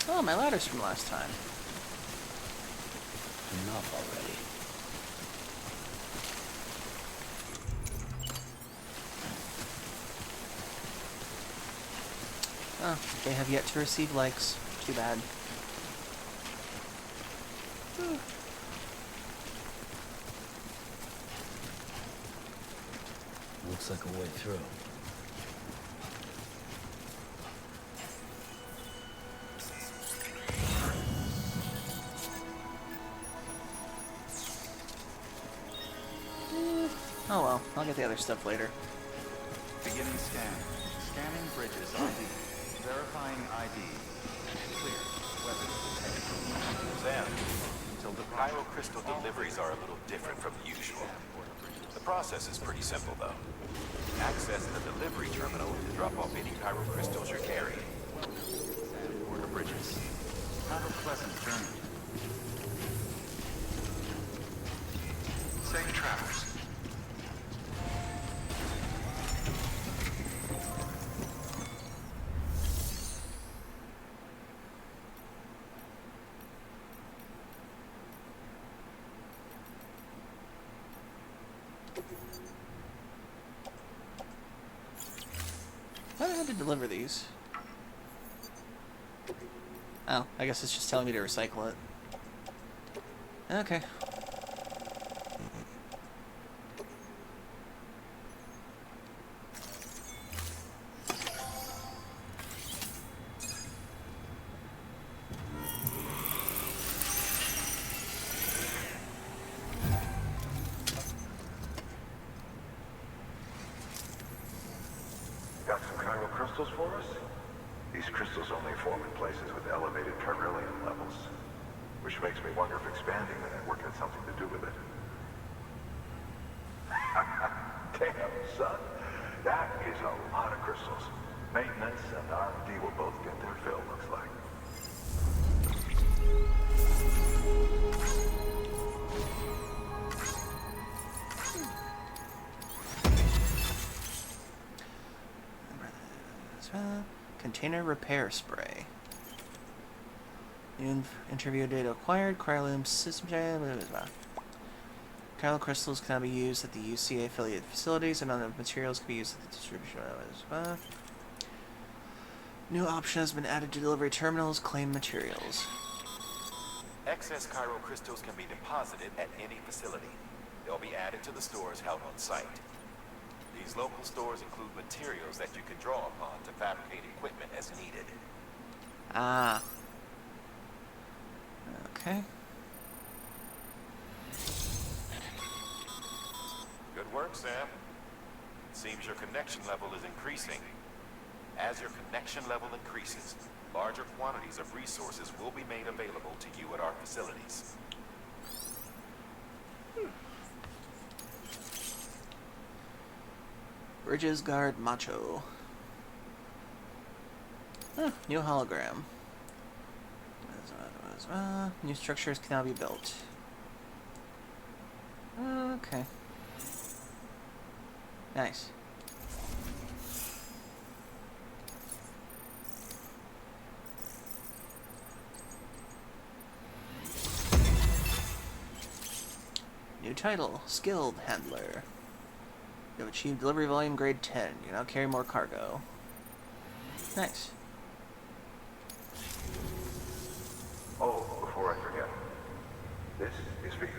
Oh, my ladder's from last time. Enough already. Oh, they have yet to receive likes. Too bad. Looks like a way through. Oh well, I'll get the other stuff later. Beginning scan. Scanning bridges ID. Verifying ID. Clear. Weapons detected. Sam, the pyro crystal deliveries are a little different from the usual. The process is pretty simple, though. Access the delivery terminal to drop off any pyro crystals you're carrying. Border bridges. Have a pleasant journey. Safe travels. Why do I have to deliver these? Oh, I guess it's just telling me to recycle it. Okay. Got some chiral crystals for us? These crystals only form in places with elevated Carillion levels, which makes me wonder if expanding the network had something to do with it. Damn, son. That is a lot of crystals. Maintenance and R&D will both get their fill, looks like. Container repair spray. New interview data acquired. Cryolim system. Chiral crystals cannot be used at the UCA affiliate facilities, and other materials can be used at the distribution. New option has been added to delivery terminals. Claim materials. Excess chiral crystals can be deposited at any facility. They'll be added to the stores held on site. These local stores include materials that you can draw upon to fabricate equipment as needed. Ah. Okay. Good work, Sam. It seems your connection level is increasing. As your connection level increases, larger quantities of resources will be made available to you at our facilities. Bridges guard macho. New hologram. New structures can now be built. Okay. Nice. New title, Skilled Handler. You have achieved delivery volume grade 10. You now carry more cargo. Nice. Oh, before I forget, this is for you.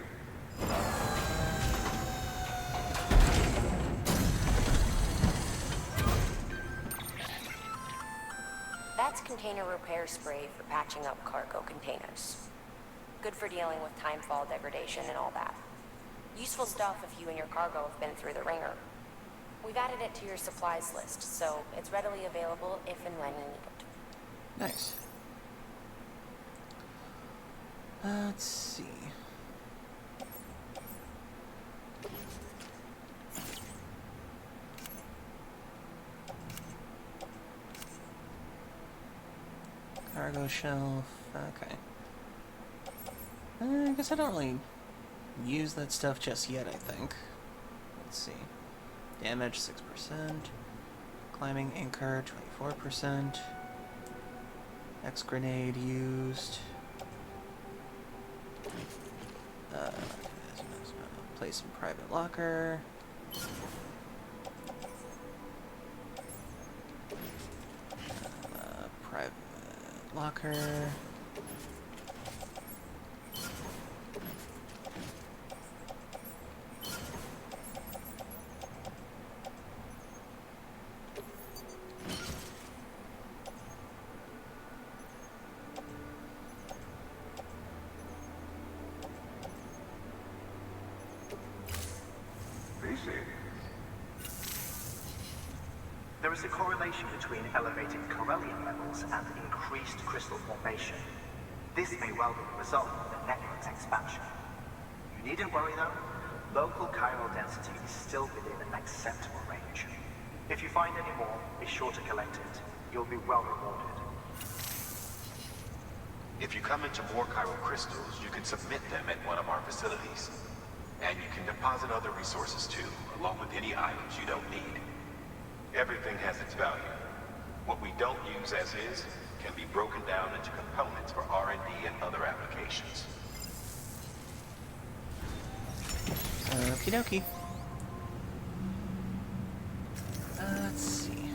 container repair spray for patching up cargo containers. Good for dealing with timefall degradation and all that. Useful stuff if you and your cargo have been through the ringer. We've added it to your supplies list, so it's readily available if and when you need it. Nice. Let's see. Cargo shelf. Okay. I guess I don't really use that stuff just yet, I think. Let's see. Damage, 6%. Climbing anchor, 24%. X grenade used. Place in private locker. Private locker. There is a correlation between elevated Corellian levels and increased crystal formation. This may well be the result of the network's expansion. You needn't worry though. Local chiral density is still within an acceptable range. If you find any more, be sure to collect it. You'll be well rewarded. If you come into more chiral crystals, you can submit them at one of our facilities. And you can deposit other resources too, along with any items you don't need. Everything has its value. What we don't use as is can be broken down into components for R&D and other applications. Okie dokie. Let's see.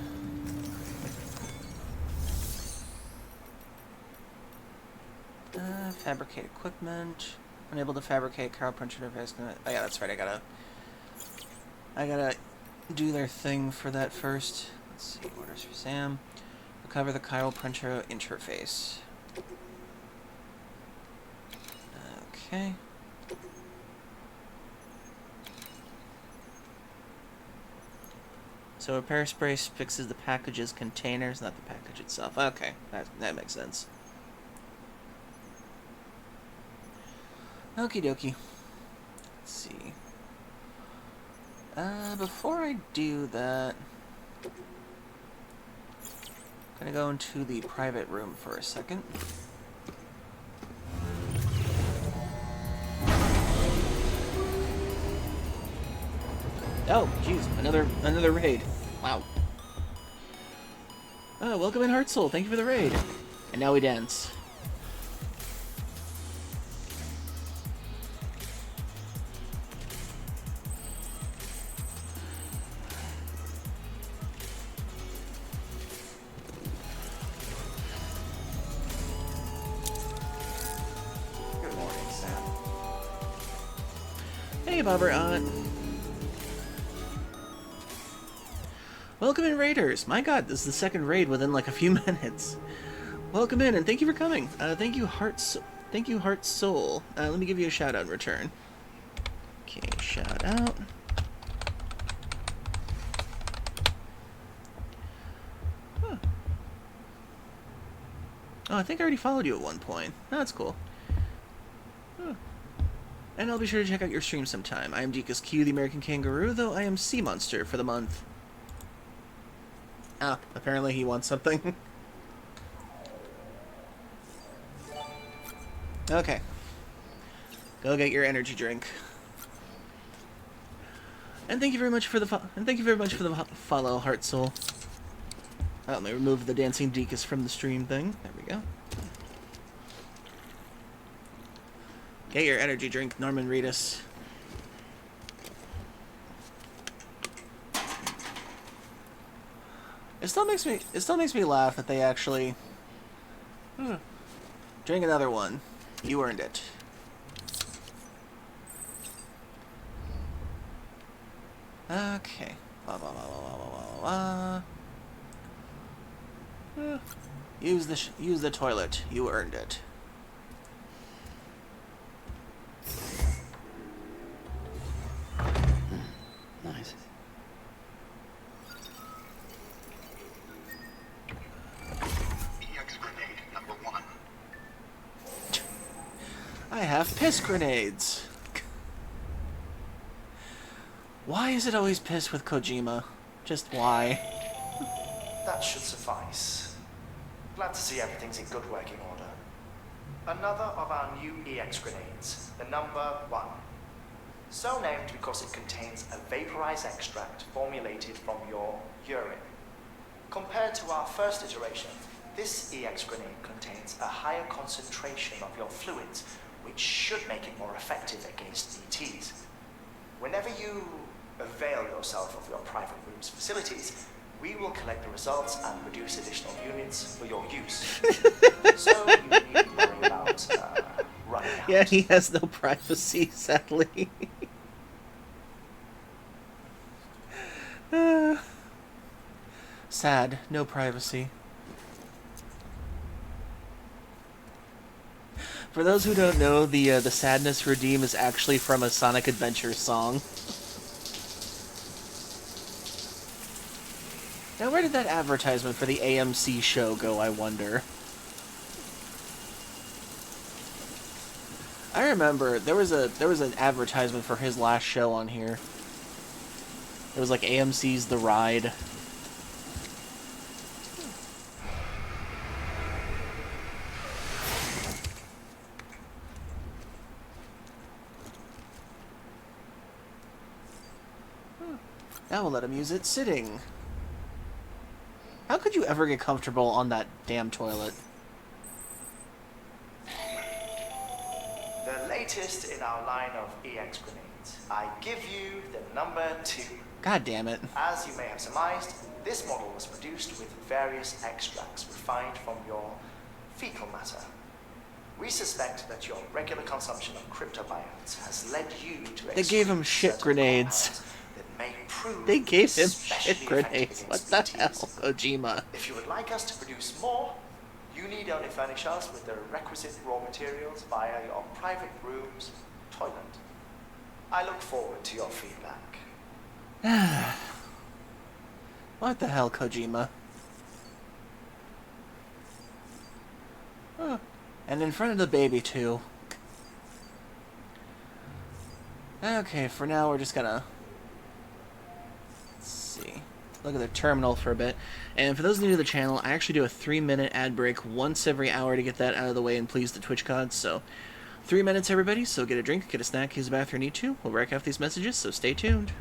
Fabricate equipment. Unable to fabricate chiral printer interface. Oh yeah, that's right. I gotta do their thing for that first. Let's see. Orders for Sam. Recover the chiral printer interface. Okay. So repair spray fixes the package's containers, not the package itself. Okay, that makes sense. Okie dokie. Let's see. Before I do that, I'm gonna go into the private room for a second. Oh, jeez, another raid. Wow. Oh, welcome in, Heart Soul. Thank you for the raid. And now we dance. Good morning, Sam. Hey, Bobber Aunt. Welcome in, Raiders! My god, this is the second raid within like a few minutes. Welcome in, and thank you for coming. Thank you, Heart Soul. Let me give you a shout out in return. Okay, shout out. Huh. Oh, I think I already followed you at one point. Oh, that's cool. Huh. And I'll be sure to check out your stream sometime. I am Dekus Q, the American Kangaroo, though I am Sea Monster for the month. Ah, apparently he wants something. Okay. Go get your energy drink. And thank you very much for the follow, Heart Soul. Let me remove the dancing Dekus from the stream thing. There we go. Get your energy drink, Norman Reedus. It still makes me laugh that they actually drink another one. You earned it. Okay. Blah, blah, blah, blah, blah, blah, blah. Use the toilet. You earned it. Nice. EX grenade number 1. I have piss grenades. Why is it always piss with Kojima? Just why? That should suffice. Glad to see everything's in good working order. Another of our new EX grenades, the number 1. So named because it contains a vaporized extract formulated from your urine. Compared to our first iteration, this EX grenade contains a higher concentration of your fluids, which should make it more effective against ETs. Whenever you avail yourself of your private room's facilities, we will collect the results and produce additional units for your use. So you needn't worry about running out. Yeah, he has no privacy, sadly. Sad, no privacy. For those who don't know, the Sadness Redeem is actually from a Sonic Adventure song. Now, where did that advertisement for the AMC show go, I wonder? I remember there was an advertisement for his last show on here. It was like AMC's The Ride. Now we'll let him use it sitting. How could you ever get comfortable on that damn toilet? The latest in our line of EX grenades. I give you the number 2. God damn it. As you may have surmised, this model was produced with various extracts refined from your fecal matter. We suspect that your regular consumption of cryptobiotes has led you to They gave him excrete shit certain grenades. compounds that may prove They gave him especially shit grenades. effective What against the hell, ETs. Kojima? If you would like us to produce more, you need only furnish us with the requisite raw materials via your private room's toilet. I look forward to your feedback. What the hell, Kojima? Huh. And in front of the baby, too. Okay, for now we're just gonna... Let's see. Look at the terminal for a bit. And for those new to the channel, I actually do a 3-minute ad break once every hour to get that out of the way and please the Twitch gods, so... 3 minutes, everybody, so get a drink, get a snack, use the bathroom, need to. We'll wreck off these messages, so stay tuned.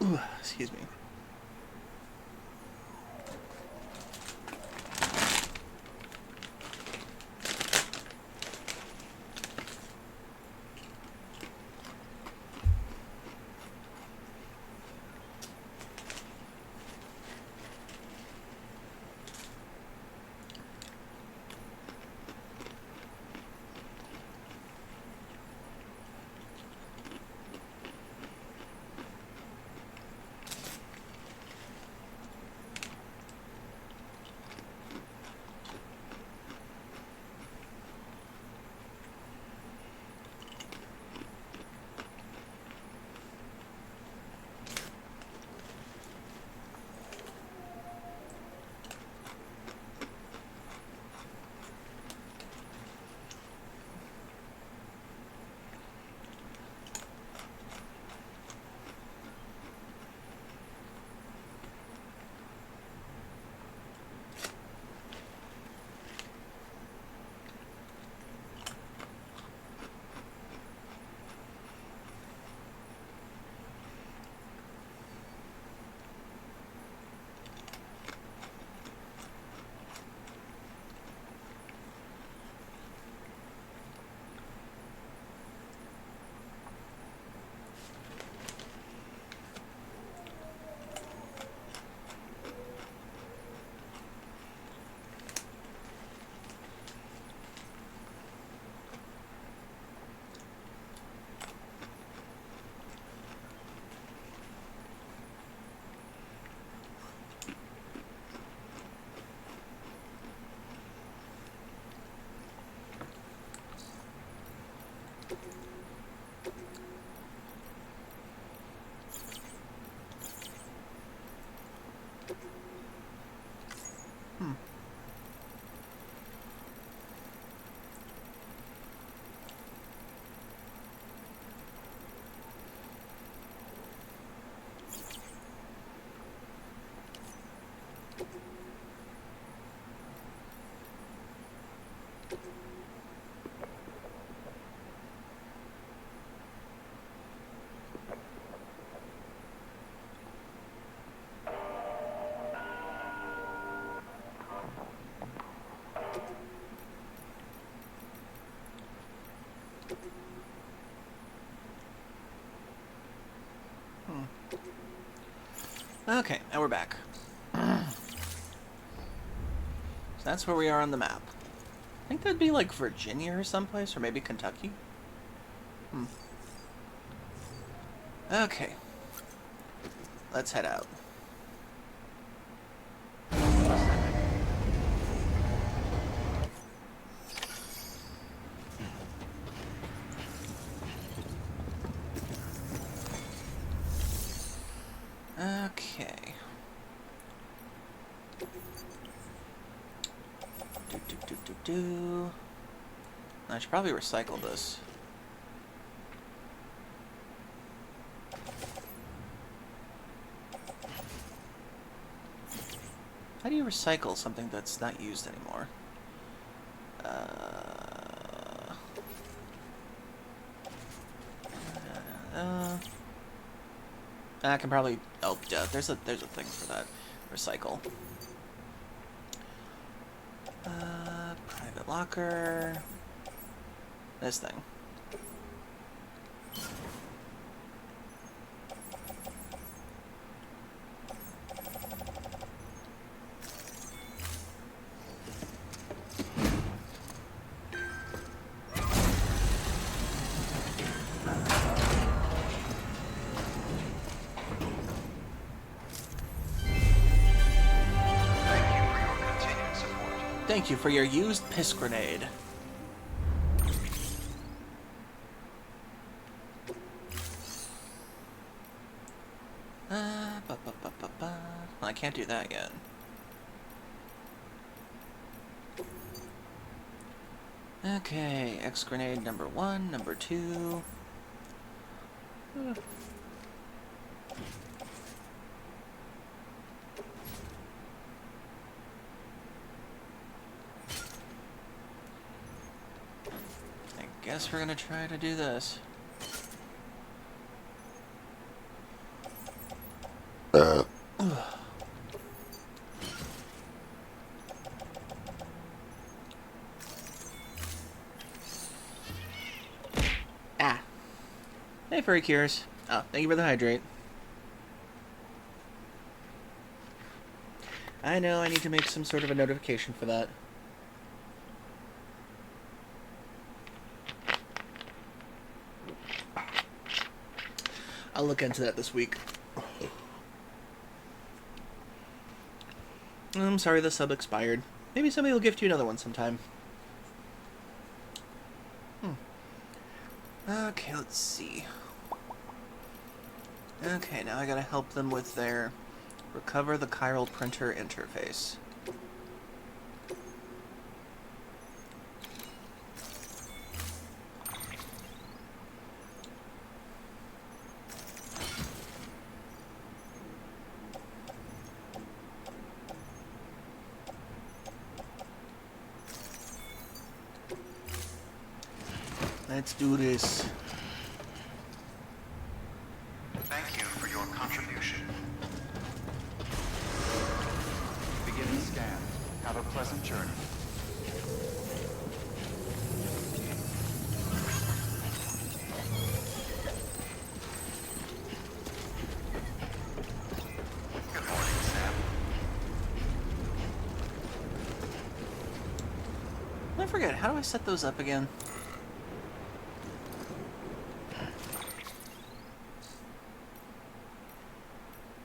Ooh, excuse me. Okay, and we're back. So that's where we are on the map. I think that'd be like Virginia or someplace, or maybe Kentucky. Okay. Let's head out. Okay. I should probably recycle this. How do you recycle something that's not used anymore? I can probably... Oh, yeah, there's a thing for that. Recycle. Private locker. This thing. Thank you for your used piss grenade. I can't do that yet. Okay, X grenade number 1, number 2. I guess we're gonna try to do this. Ah. Hey, Furry Cures. Oh, thank you for the hydrate. I know I need to make some sort of a notification for that. I'll look into that this week. I'm sorry the sub expired. Maybe somebody will gift you another one sometime. Okay, let's see. Okay, now I gotta help them with their recover the chiral printer interface. Let's do this. Thank you for your contribution. Beginning scan. Have a pleasant journey. Good morning, Sam. I forget, how do I set those up again?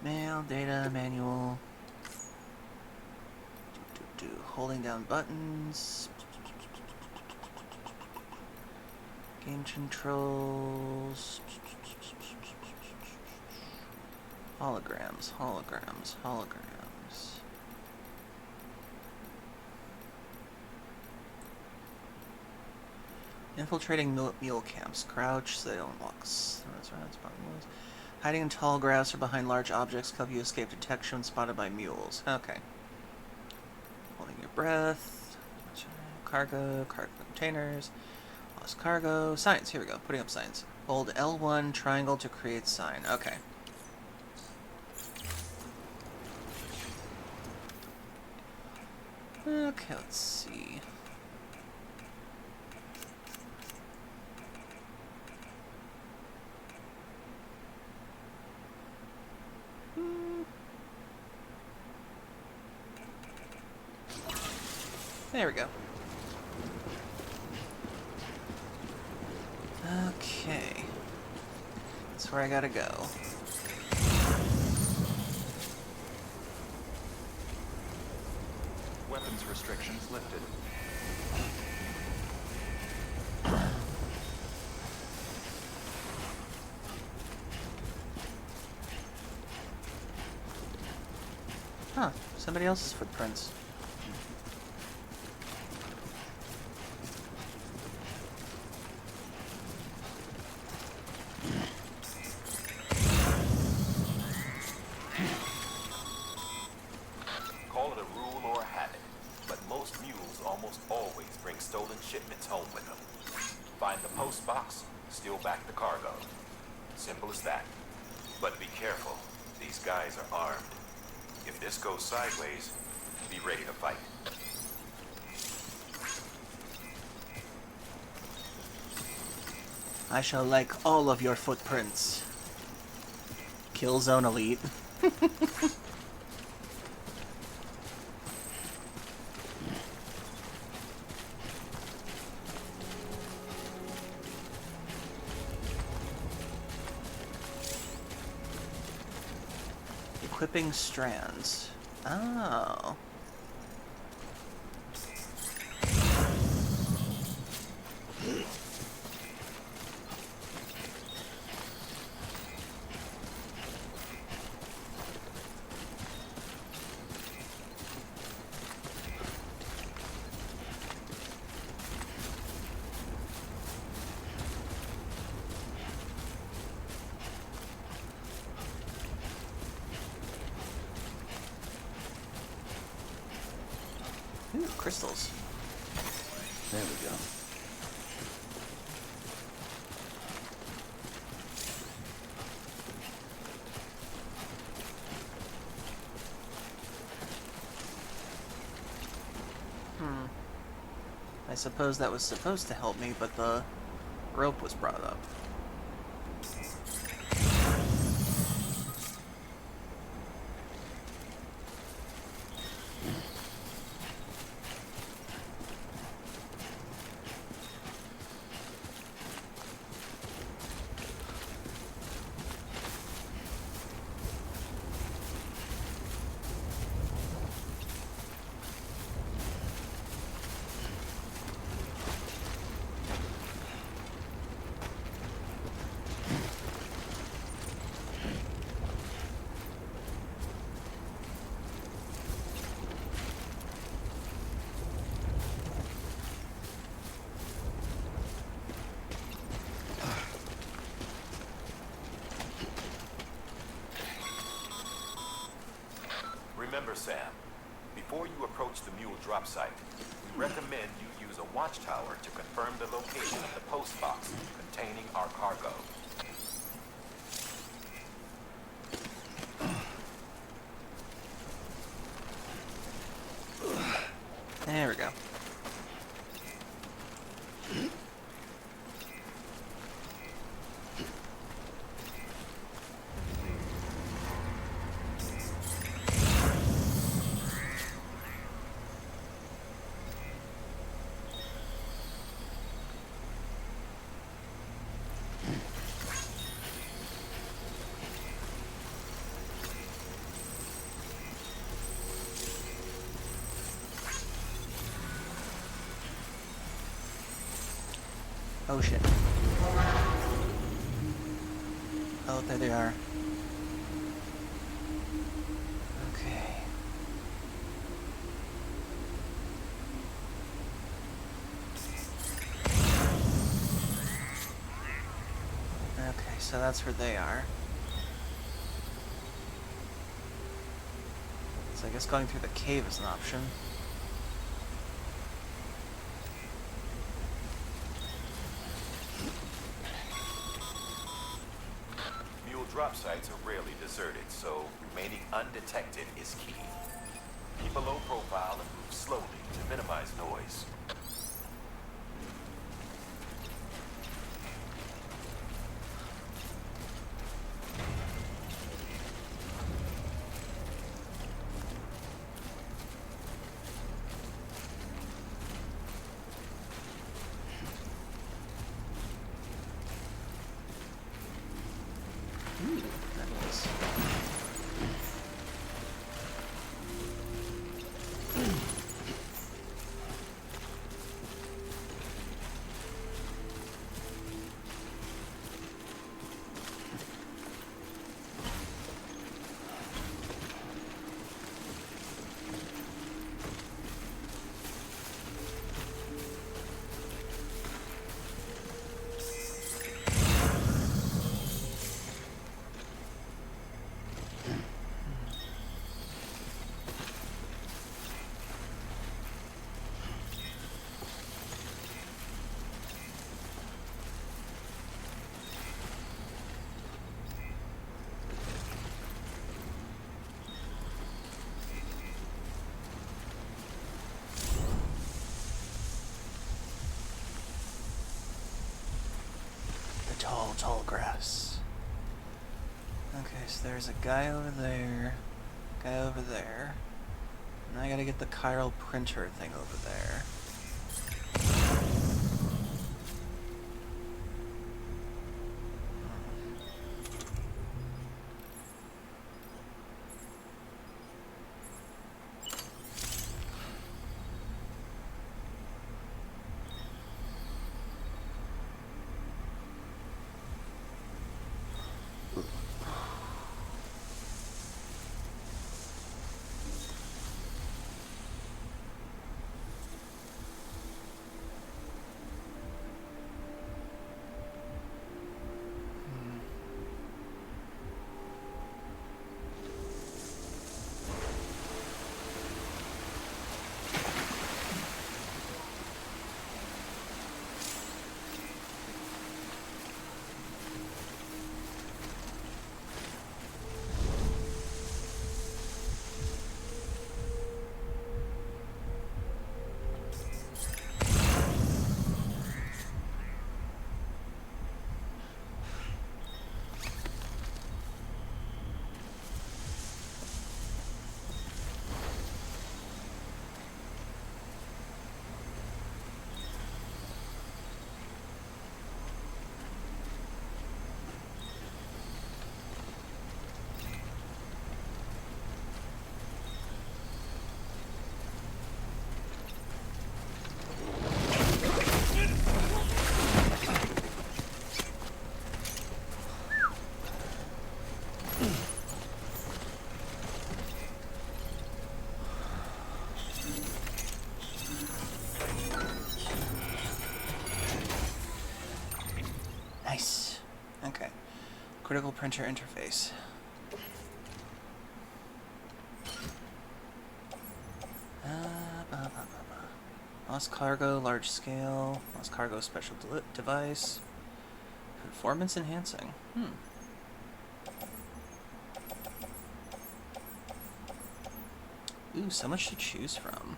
Mail, data, manual. Holding down buttons. Game controls. Holograms, holograms, holograms. Infiltrating mule camps. Crouch so they don't walk. Hiding in tall grass or behind large objects help you escape detection when spotted by mules. Okay. Holding your breath. Cargo containers. Lost cargo. Signs. Here we go. Putting up signs. Hold L1 triangle to create sign. Okay. Okay, let's see. There we go. Okay. That's where I gotta go. Weapons restrictions lifted. Huh. Somebody else's footprints. Call it a rule or a habit, but most mules almost always bring stolen shipments home with them. Find the post box, steal back the cargo. Simple as that. But be careful. These guys are armed. If this goes sideways, be ready to fight. I shall like all of your footprints. Killzone Elite. Equipping strands. Oh. Ooh, crystals. There we go. I suppose that was supposed to help me, but the rope was brought up. Remember, Sam, before you approach the mule drop site, we recommend you use a watchtower to confirm the location of the post box containing our cargo. There we go. Oh shit. Oh, there they are. Okay. Okay, so that's where they are. So I guess going through the cave is an option. Drop sites are rarely deserted, so remaining undetected is key. Keep a low profile and move slowly to minimize noise. tall grass. Okay, so there's a guy over there, guy over there. And I gotta get the chiral printer thing over there. Nice. Okay. Critical printer interface. Lost cargo, large scale. Lost cargo, special device. Performance enhancing. Ooh, so much to choose from.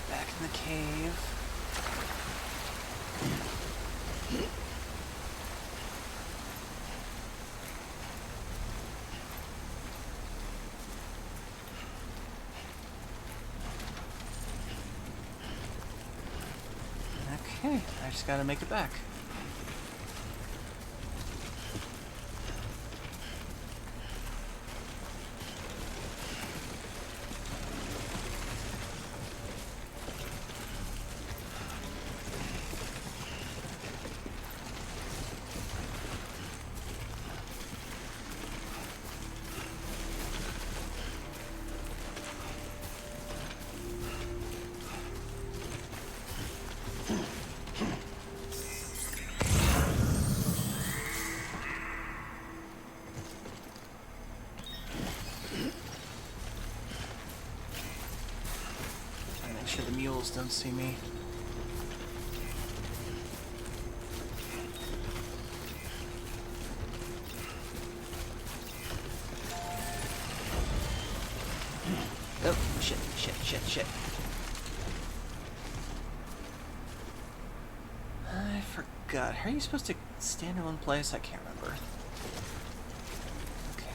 Back in the cave. Okay, I just gotta make it back. Make sure the mules don't see me. Oh, shit. I forgot. How are you supposed to stand in one place? I can't remember. Okay.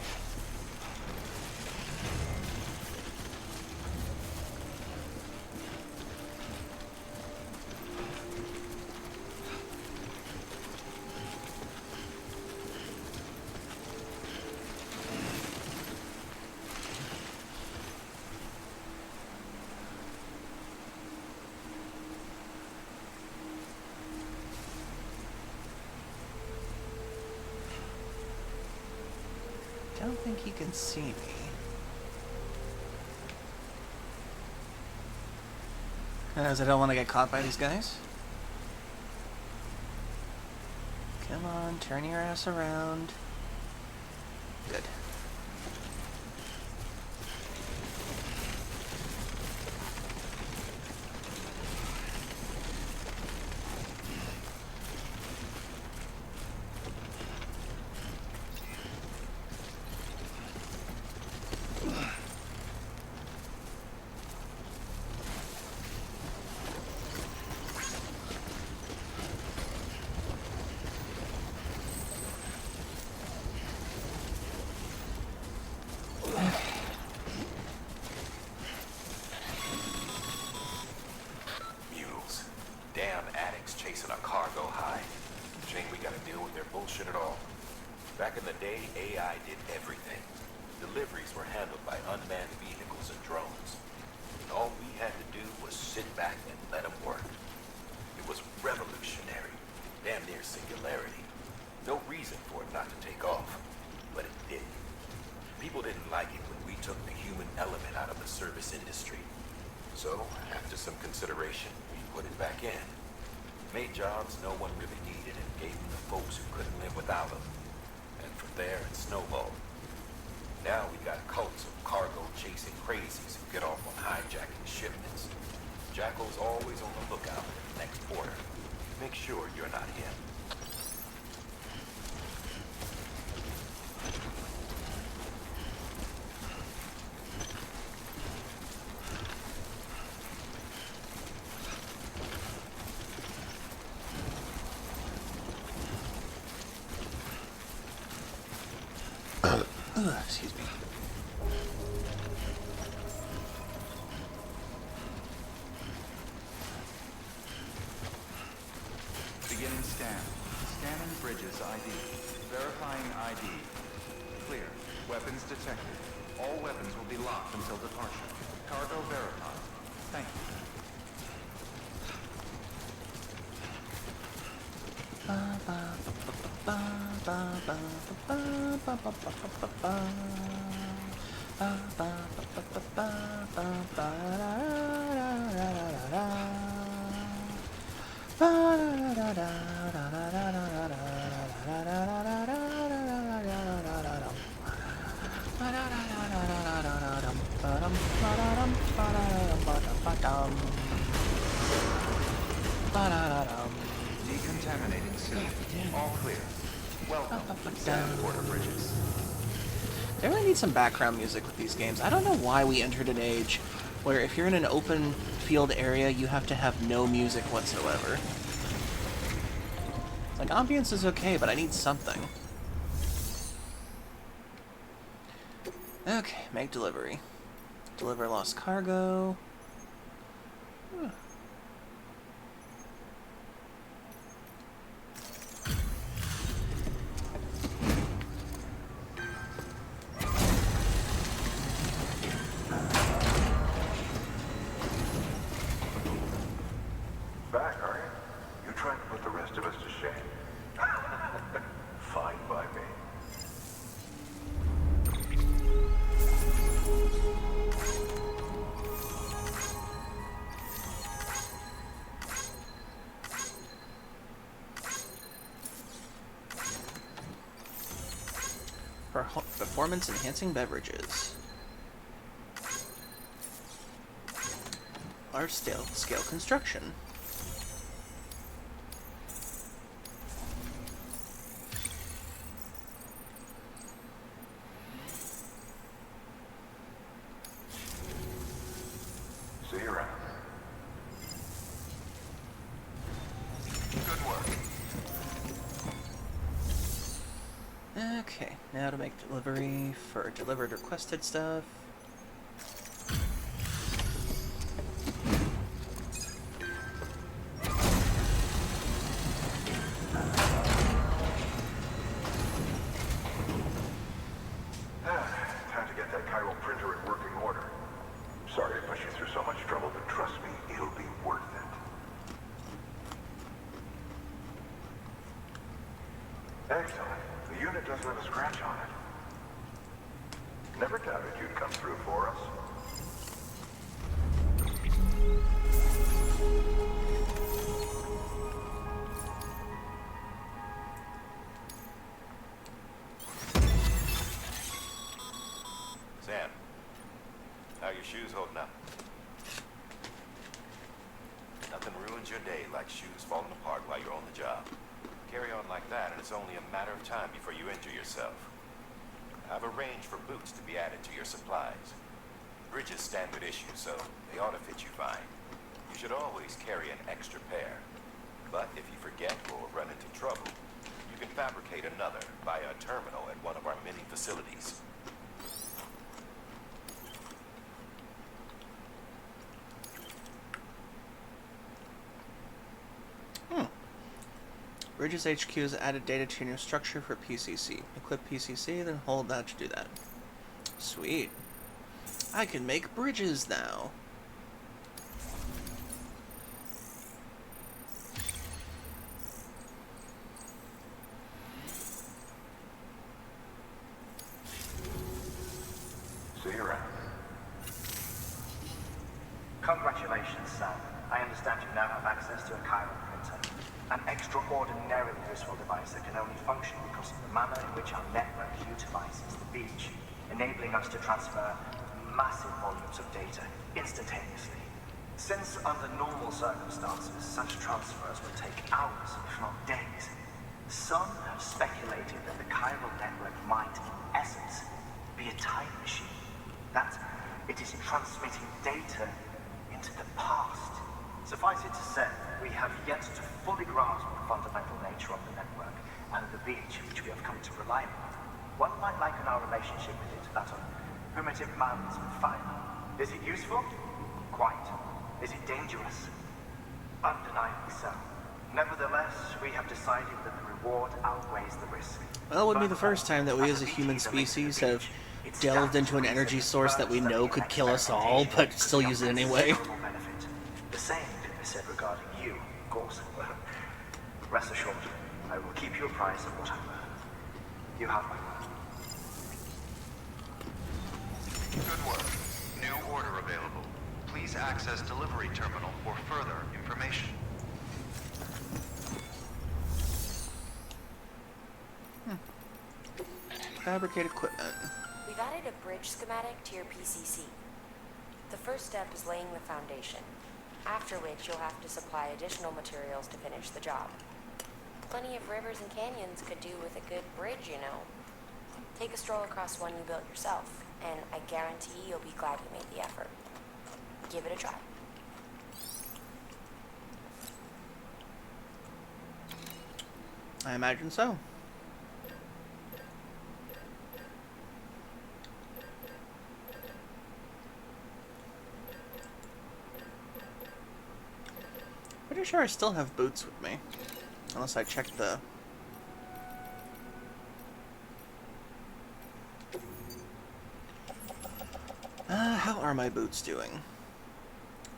don't think he can see me. As I don't want to get caught by these guys. Come on, turn your ass around. Good. Bullshit at all. Back in the day, AI did everything. Deliveries were handled by unmanned vehicles and drones. And all we had to do was sit back and let them work. It was revolutionary, damn near singularity. No reason for it not to take off, but it did. People didn't like it when we took the human element out of the service industry. So, after some consideration, we put it back in. Made jobs no one really needed and gave them to folks who couldn't live without them. And from there, it snowballed. Now we got cults of cargo-chasing crazies who get off on hijacking shipments. Jackal's always on the lookout at the next border. Make sure you're not him. Excuse me. Beginning scan. Scanning bridges ID. Verifying ID. Clear. Weapons detected. All weapons will be locked until departure. Cargo verified. Thank you. Decontaminating soon. All clear. Welcome to Sand Border Bridges. I really need some background music with these games. I don't know why we entered an age where if you're in an open field area, you have to have no music whatsoever. It's like, ambience is okay, but I need something. Okay, make delivery. Deliver lost cargo. Back, are you? You tried to put the rest of us to shame. Fine by me. Performance-enhancing beverages. Large-scale construction. See you around. Good work. Okay, now to make delivery for delivered requested stuff. Time to get that chiral printer in working order. Sorry to put you through so much trouble, but trust me, it'll be worth it. Excellent. The unit doesn't have a scratch on it. Never doubted you'd come through for us. Sam, how are your shoes holding up? Nothing ruins your day like shoes falling apart while you're on the job. Carry on like that, and it's only a matter of time before you injure yourself. I've arranged for boots to be added to your supplies. Bridges standard issue, so they ought to fit you fine. You should always carry an extra pair. But if you forget or run into trouble, you can fabricate another via a terminal at one of our many facilities. Bridges HQ has added data to your new structure for PCC. Equip PCC, then hold that to do that. Sweet. I can make bridges now. See you around. Congratulations, Sam. I understand you now have access to a chiral printer. An extraordinarily useful device that can only function because of the manner in which our network utilizes the beach, enabling us to transfer massive volumes of data instantaneously. Since under normal circumstances, such transfers would take hours, if not days, some have speculated that the chiral network might, in essence, be a time machine. That it is transmitting data into the past. Suffice it to say, we have yet to fully grasp the fundamental nature of the network and the beach which we have come to rely on. One might liken our relationship with it to that of primitive mans with fire. Is it useful? Quite. Is it dangerous? Undeniably so. Nevertheless, we have decided that the reward outweighs the risk. Well, it would be the first time that we as a human species have delved into an energy source that we know could kill us all, but still use it anyway. The same can be said regarding you, of course. Rest assured, I will keep you apprised of what I learn. You have my word. Good work. New order available. Please access delivery terminal for further information. Fabricate equipment. We've added a bridge schematic to your PCC. The first step is laying the foundation, after which you'll have to supply additional materials to finish the job. Plenty of rivers and canyons could do with a good bridge, you know. Take a stroll across one you built yourself, and I guarantee you'll be glad you made the effort. Give it a try. I imagine so. Pretty sure I still have boots with me. Unless I check the... how are my boots doing?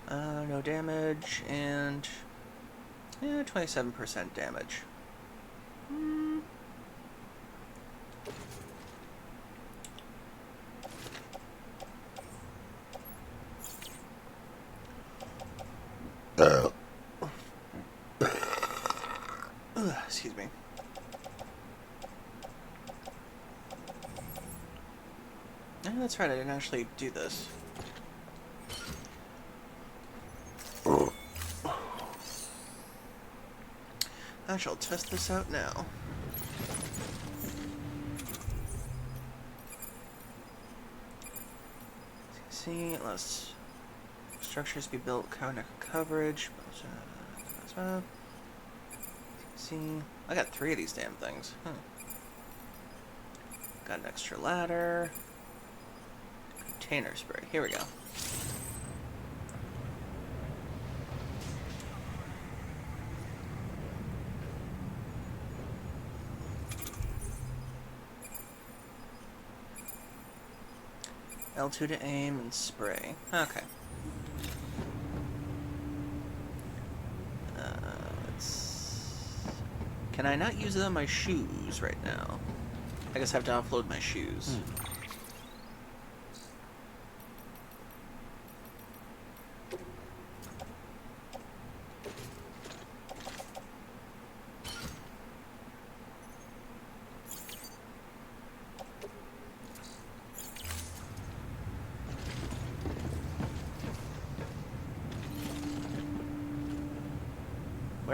No damage, and... yeah, 27% damage. Excuse me. Oh, that's right, I didn't actually do this. I shall test this out now. See, let's... structures be built, coverage. See, I got 3 of these damn things. Got an extra ladder. Container spray. Here we go. L2 to aim and spray. Okay. Can I not use it on my shoes right now? I guess I have to offload my shoes.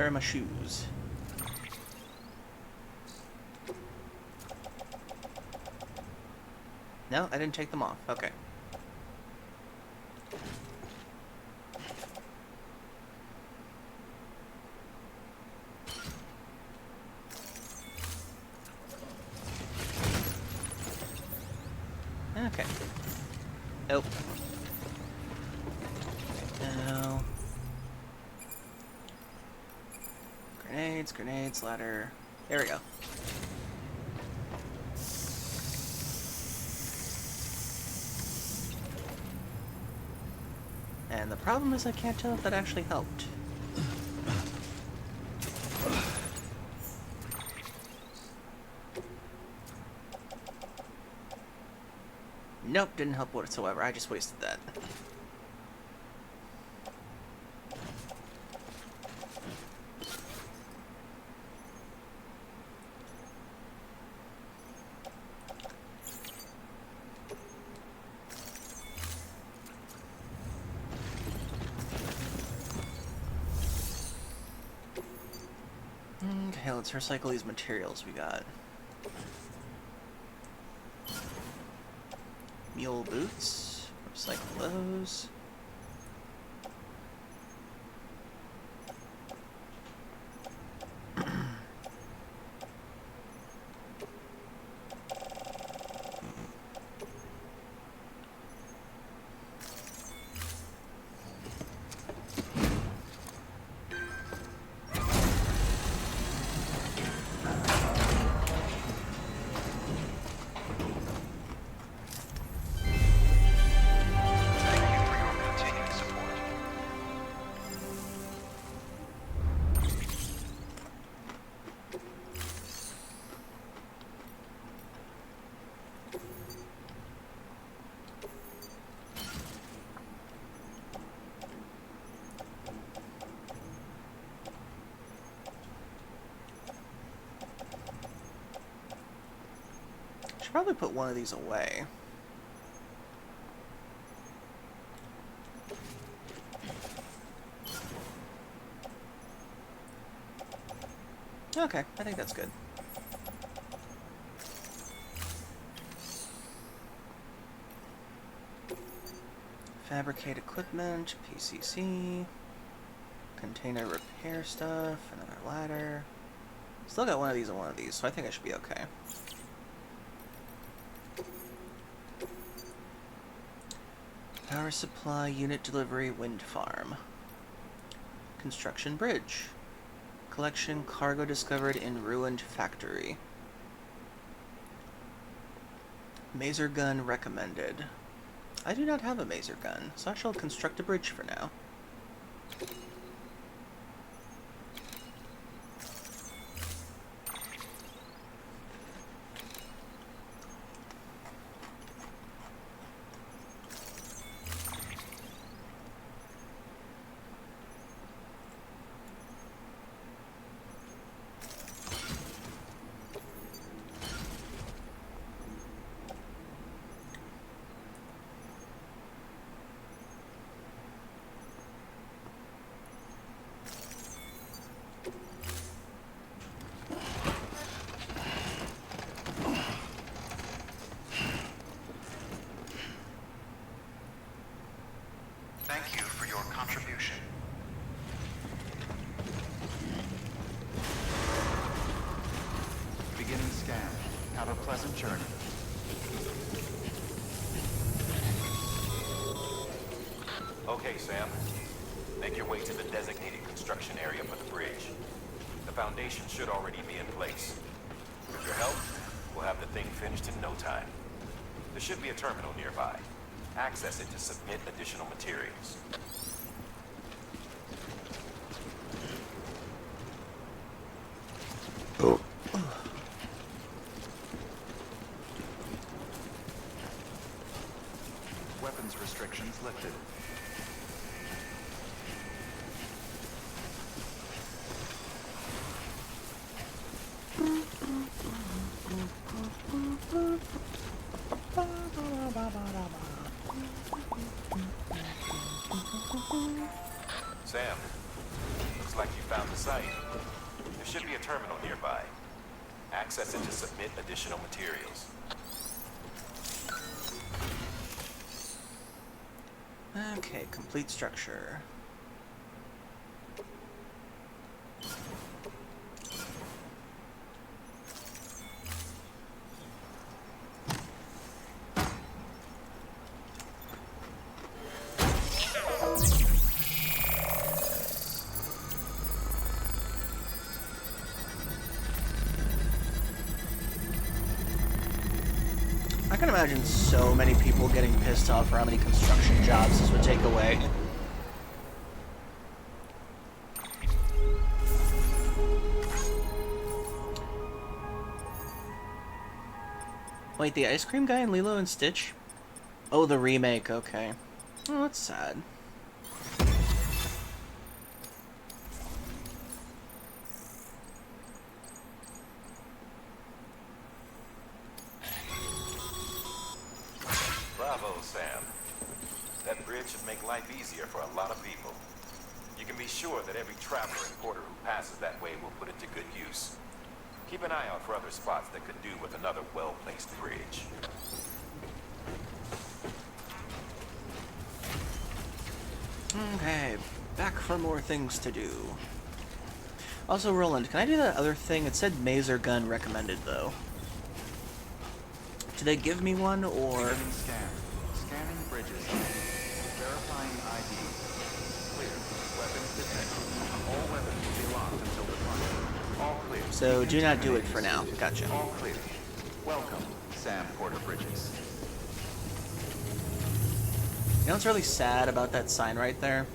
Where are my shoes? No, I didn't take them off. Okay. Okay. Nope. No. Grenades, grenades, ladder. There we go. And the problem is I can't tell if that actually helped. Nope, didn't help whatsoever. I just wasted that. Okay, let's recycle these materials we got. Mule boots. Recycle those. Should probably put one of these away. Okay, I think that's good. Fabricate equipment, PCC, container repair stuff, another ladder. Still got one of these and one of these, so I think I should be okay. Power supply, unit delivery, wind farm. Construction bridge. Collection, cargo discovered in ruined factory. Maser gun recommended. I do not have a maser gun, so I shall construct a bridge for now. Thank you for your contribution. Beginning scan. Have a pleasant journey. Okay, Sam. Make your way to the designated construction area for the bridge. The foundation should already be in place. With your help, we'll have the thing finished in no time. There should be a terminal nearby. Access it to submit additional materials. Oh. Weapons restrictions lifted. Sam, looks like you found the site. There should be a terminal nearby. Access it to submit additional materials. Okay, complete structure. I can imagine so many people getting pissed off for how many construction jobs this would take away. Wait, the ice cream guy in Lilo and Stitch? Oh, the remake, okay. Oh, that's sad. Bravo, Sam. That bridge should make life easier for a lot of people. You can be sure that every traveler and porter who passes that way will put it to good use. Keep an eye out for other spots that could do with another well-placed bridge. Okay, back for more things to do. Also, Roland, can I do that other thing? It said Maser gun recommended, though. Did they give me one, or...? Beginning scan. Scanning bridges. Verifying ID. Clear. Weapons detected. All weapons will be locked until departure. All clear. So, do not do it for now. Gotcha. All clear. Welcome, Sam Porter Bridges. You know what's really sad about that sign right there?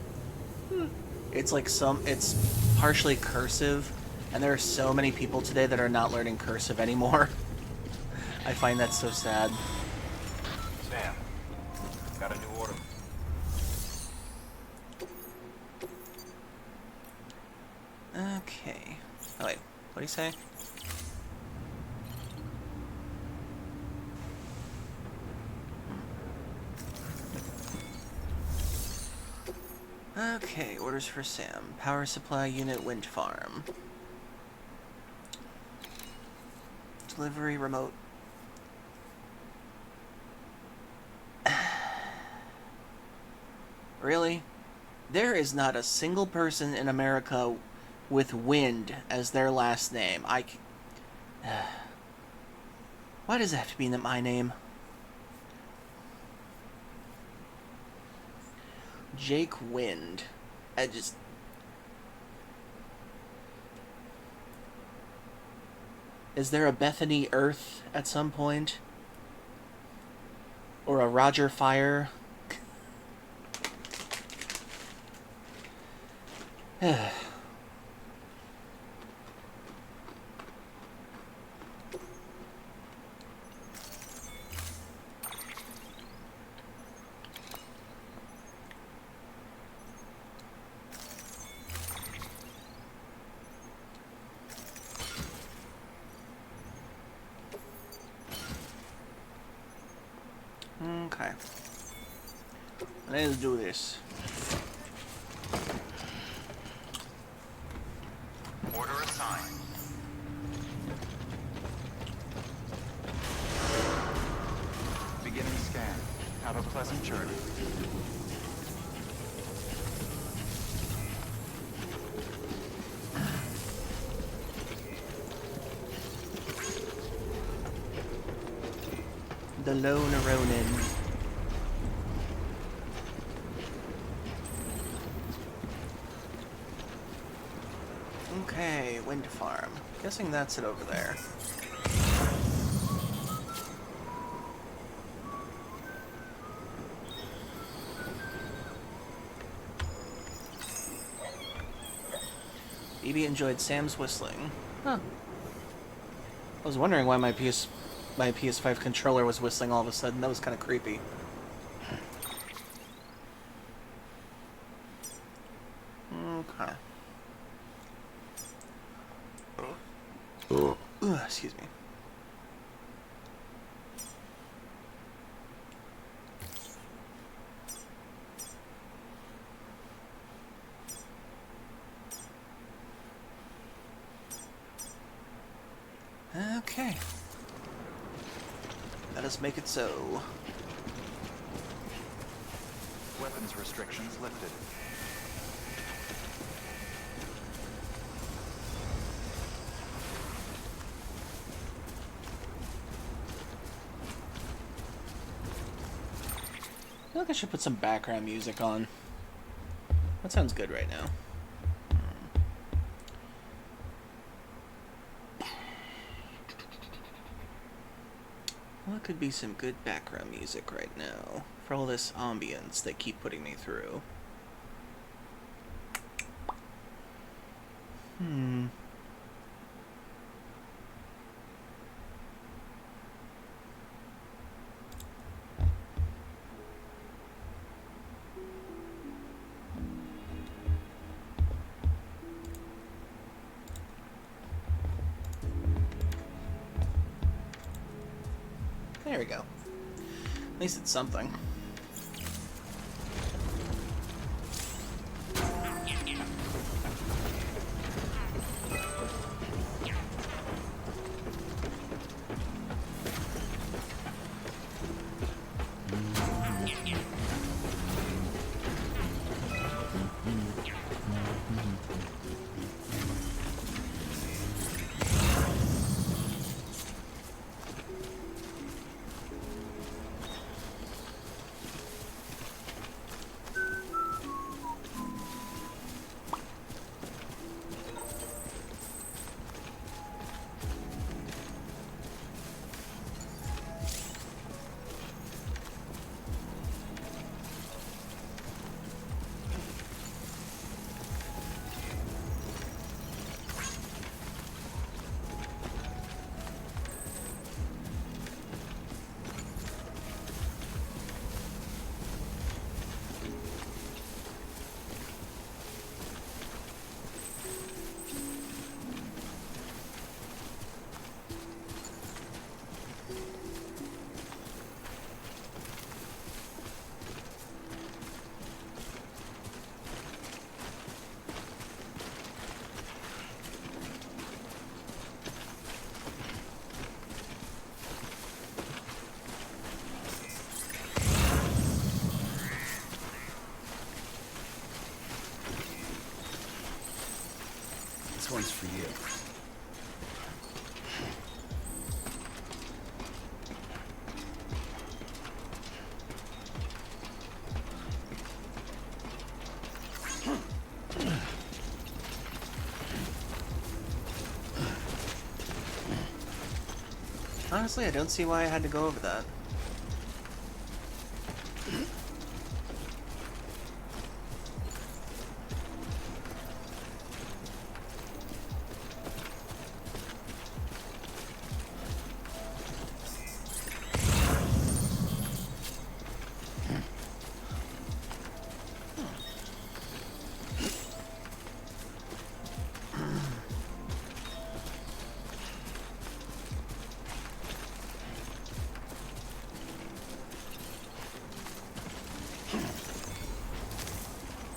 It's like it's partially cursive, and there are so many people today that are not learning cursive anymore. I find that so sad. Sam, got a new order. Okay. Oh wait, what do you say? Okay, orders for Sam. Power supply unit, wind farm. Delivery remote. Really? There is not a single person in America with wind as their last name. Why does it have to be my name? Jake Wind. Is there a Bethany Earth at some point? Or a Roger Fire? Okay. Let's do this. Order assigned. Beginning scan. Have a pleasant journey. The Lone Ronin. Okay, wind farm. Guessing that's it over there. BB enjoyed Sam's whistling. Huh. I was wondering why my PS5 controller was whistling all of a sudden. That was kind of creepy. Okay. Excuse me. Let us make it so. Weapons restrictions lifted. I feel like I should put some background music on. That sounds good right now. What could be some good background music right now for all this ambience they keep putting me through? There we go. At least it's something. This one's for you. Honestly, I don't see why I had to go over that.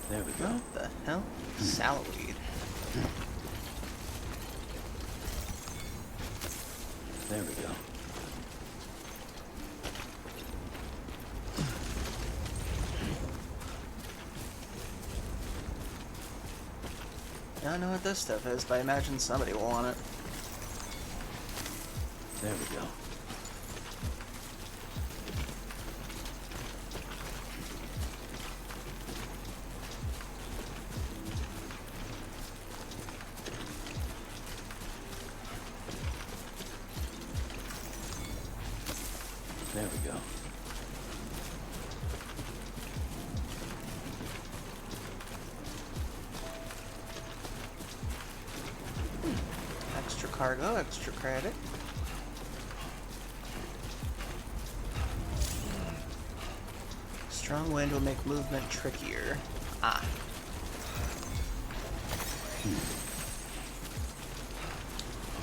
There we go. What the hell? Salweed. There we go. I don't know what this stuff is, but I imagine somebody will want it. There we go. There we go. Extra cargo, extra credit. Strong wind will make movement trickier. Ah.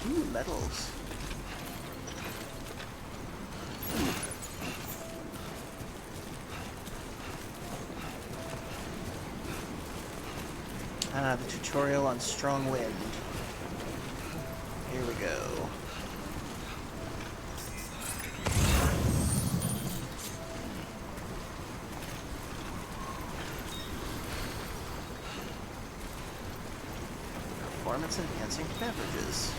Ooh, metals. Ah, the tutorial on strong wind. Here we go. performance-enhancing beverages.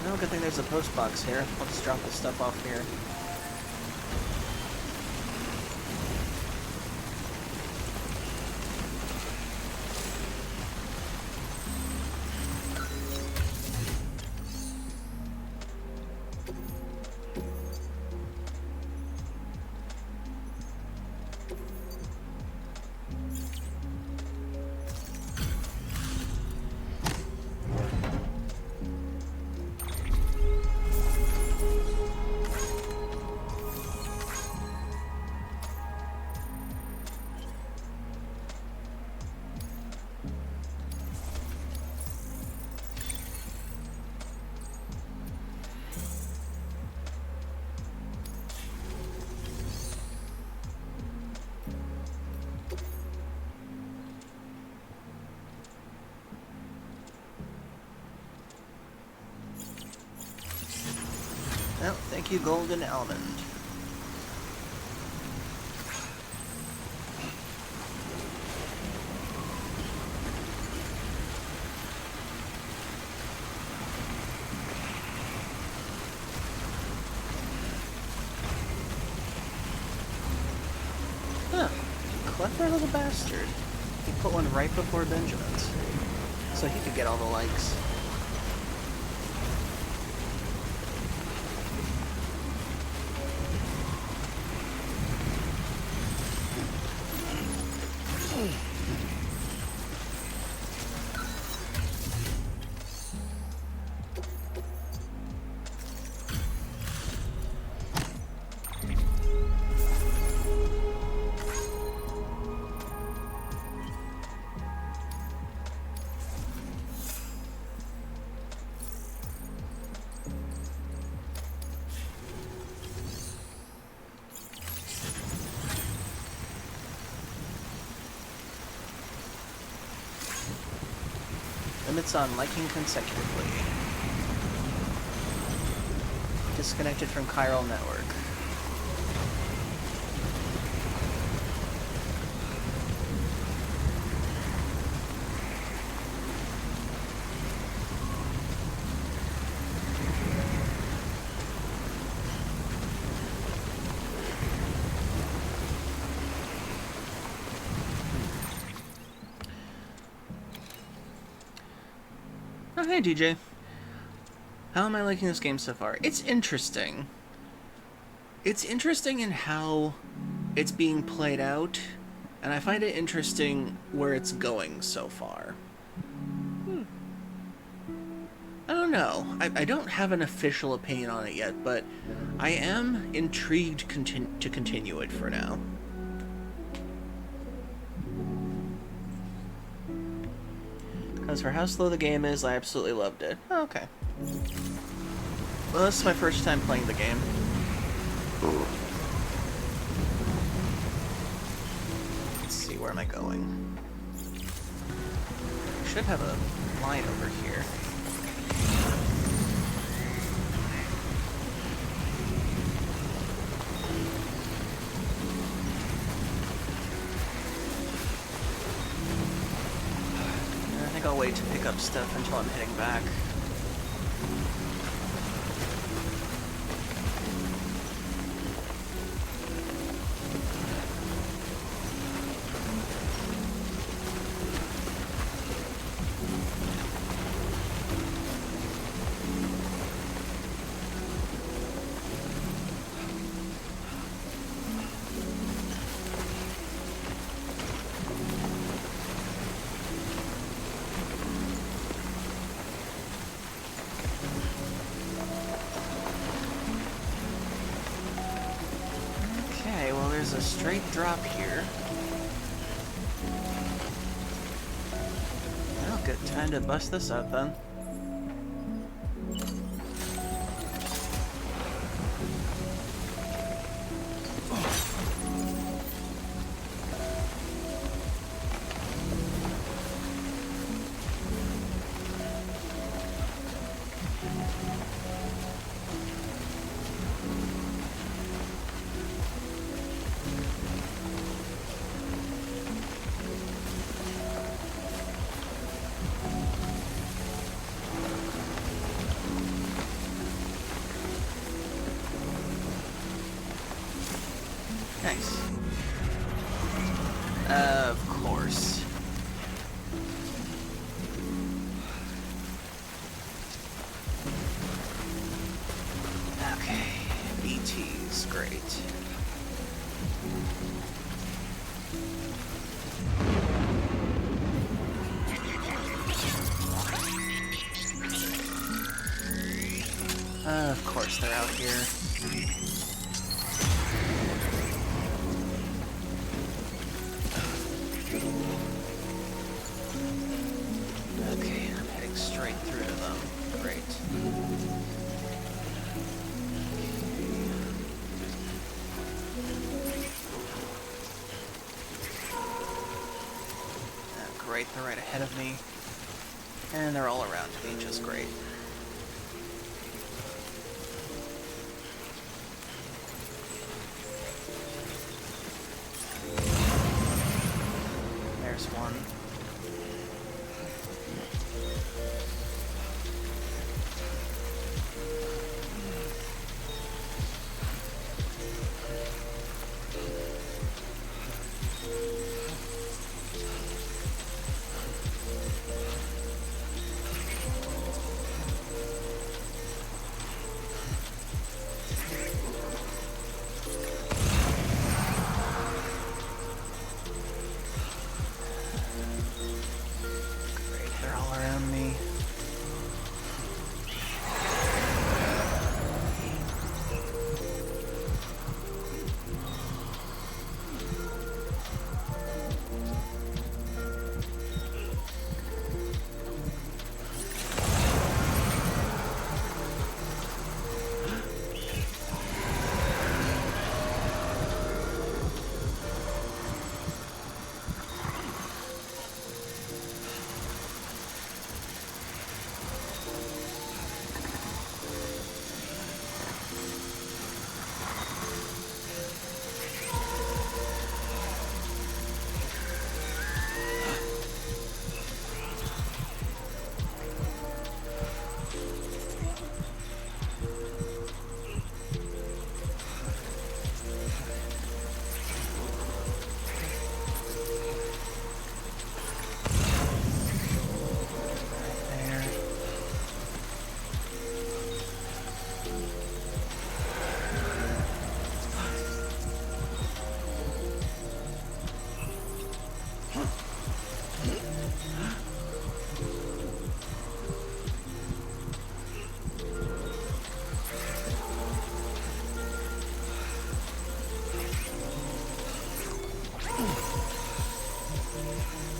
No, good thing there's a post box here. I'll just drop this stuff off here. Well, thank you, Golden Almond. Huh. Clever little bastard. He put one right before Benjamin's, so he could get all the likes. Limits on liking consecutively. Disconnected from chiral network. Oh, hey, DJ. How am I liking this game so far? It's interesting. It's interesting in how it's being played out, and I find it interesting where it's going so far. I don't know. I don't have an official opinion on it yet, but I am intrigued to continue it for now. Because for how slow the game is, I absolutely loved it. Oh, okay. Well, this is my first time playing the game. Let's see, where am I going? I should have a line over here. I'll wait to pick up stuff until I'm heading back. There's a straight drop here. Well, good time to bust this up then. Nice. Of course. Okay, BT's great. Of course they're out here. Okay, I'm heading straight through to them. Great. Great, they're right ahead of me. And they're all around me, just great. There's one. They're all around me.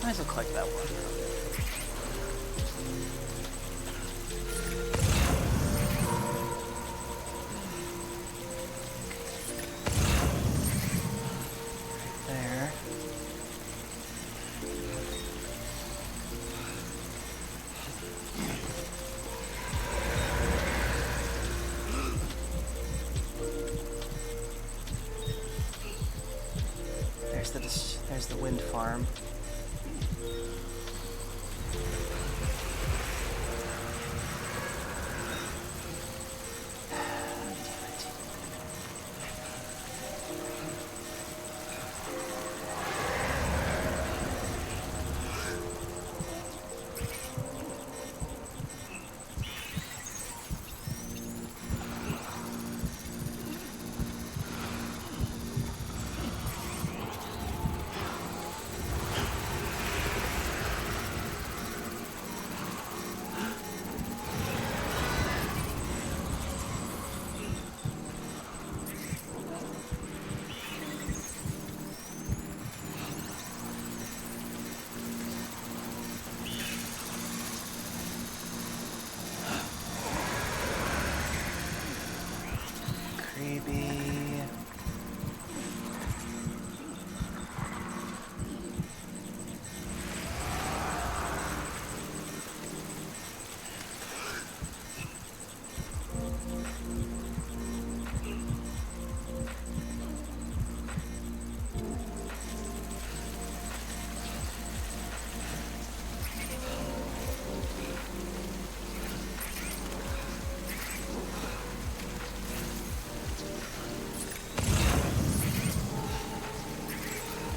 Might as well collect that one. There. There's the wind farm.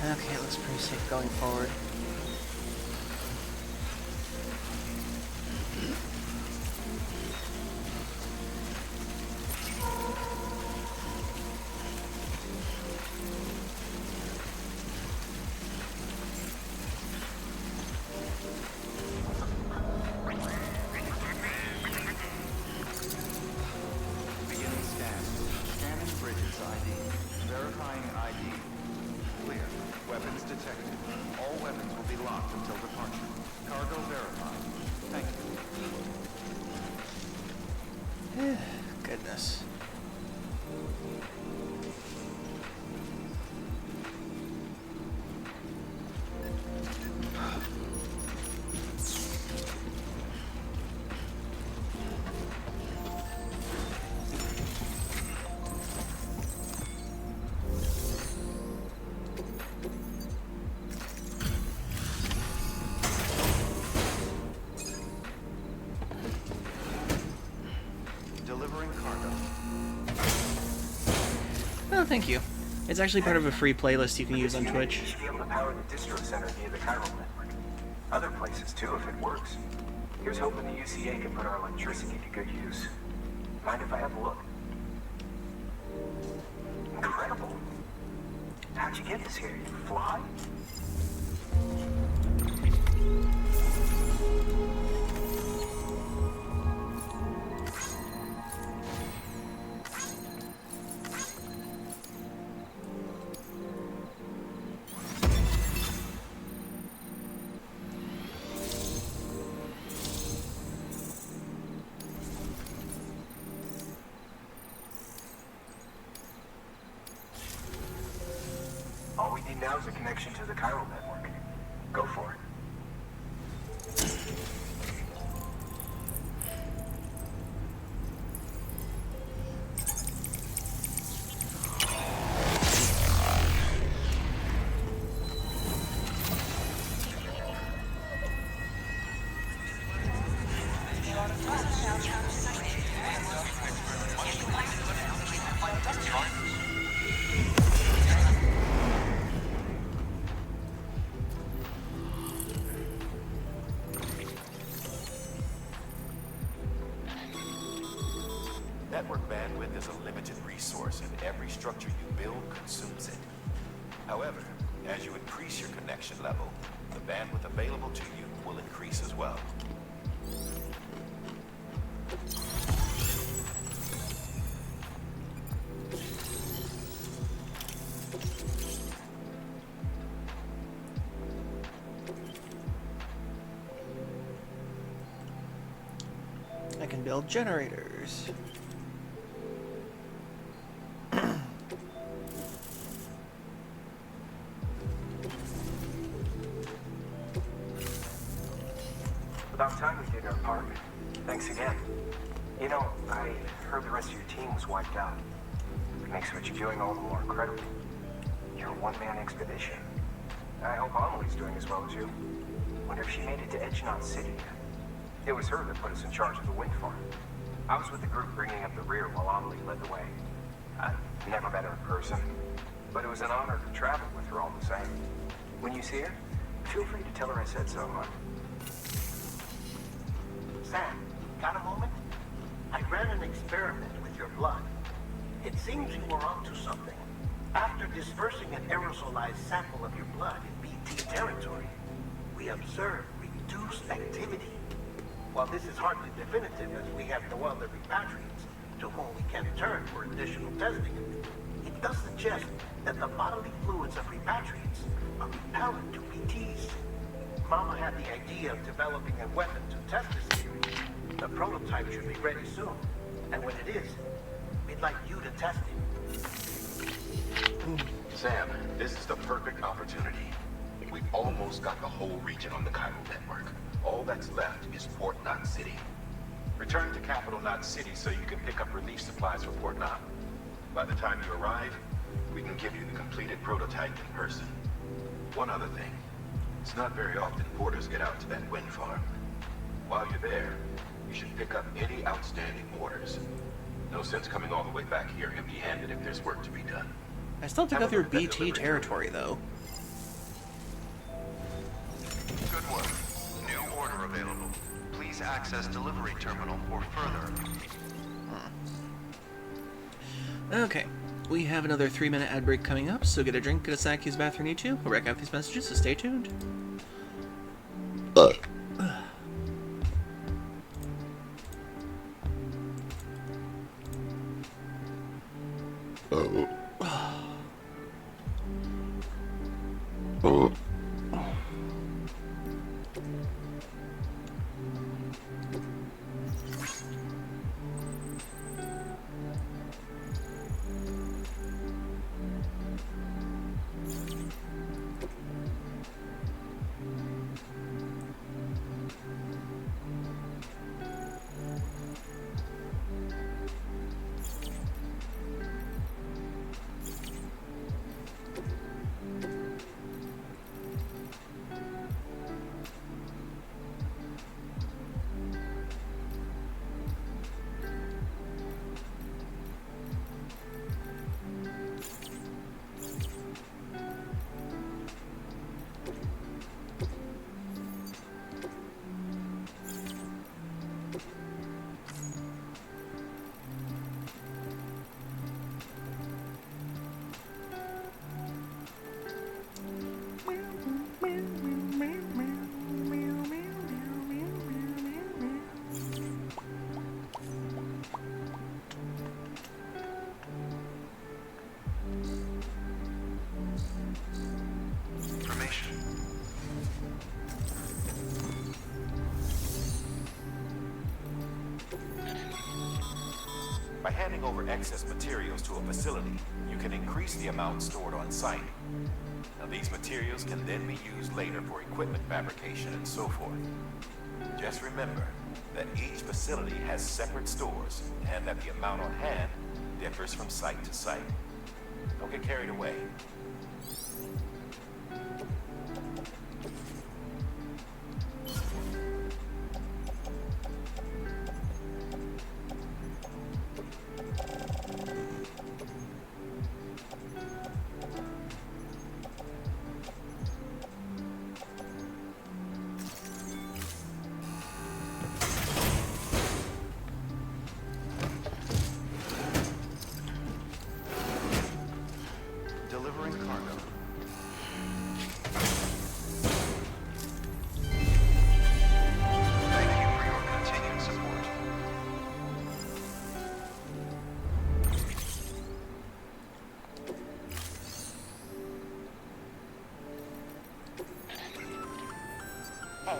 Okay, looks pretty safe going forward. Beginning scan. Scanning bridges ID. Verifying ID. Clear. Weapons detected. All weapons will be locked until departure. Cargo verified. Thank you. Goodness. Delivering cargo. Oh, thank you. It's actually part of a free playlist you can use on Twitch. You should be able to power the distro center via the chiral network. Other places too, if it works. Here's hoping the UCA can put our electricity to good use. Mind if I have a look? Incredible. How'd you get this here? You fly? All we need now is a connection to the chiral network. Go for it. Network bandwidth is a limited resource, and every structure you build consumes it. However, as you increase your connection level, the bandwidth available to you will increase as well. I can build generators. About time we did our part. Thanks again. You know, I heard the rest of your team was wiped out. It makes what you're doing all the more incredible. You're a one-man expedition. I hope Amelie's doing as well as you. Wonder if she made it to Edgenot City. It was her that put us in charge of the wind farm. I was with the group bringing up the rear while Amelie led the way. I've never met her in person, but it was an honor to travel with her all the same. When you see her, feel free to tell her I said so, huh? Sam, got a moment? I ran an experiment with your blood. It seems you were onto something. After dispersing an aerosolized sample of your blood in BT territory, we observed reduced activity. While this is hardly definitive, as we have no other repatriates to whom we can turn for additional testing, it does suggest that the bodily fluids of repatriates are repellent to BTs. Mama had the idea of developing a weapon to test this theory. The prototype should be ready soon, and when it is, we'd like you to test it. Sam, this is the perfect opportunity. We've almost got the whole region on the chiral network. All that's left is Port Knot City. Return to Capital Knot City so you can pick up relief supplies for Port Knot. By the time you arrive, we can give you the completed prototype in person. One other thing. It's not very often porters get out to that wind farm. While you're there, you should pick up any outstanding orders. No sense coming all the way back here empty-handed if there's work to be done. I still have to go through BT territory, though. available. Please access delivery terminal or further. Okay. We have another 3-minute ad break coming up, so get a drink, get a snack, use the bathroom you need to. We'll wreck out these messages, so stay tuned. By handing over excess materials to a facility, you can increase the amount stored on site. Now, these materials can then be used later for equipment fabrication and so forth. Just remember that each facility has separate stores and that the amount on hand differs from site to site. Don't get carried away. Delivering cargo. Thank you for your continued support. Hey,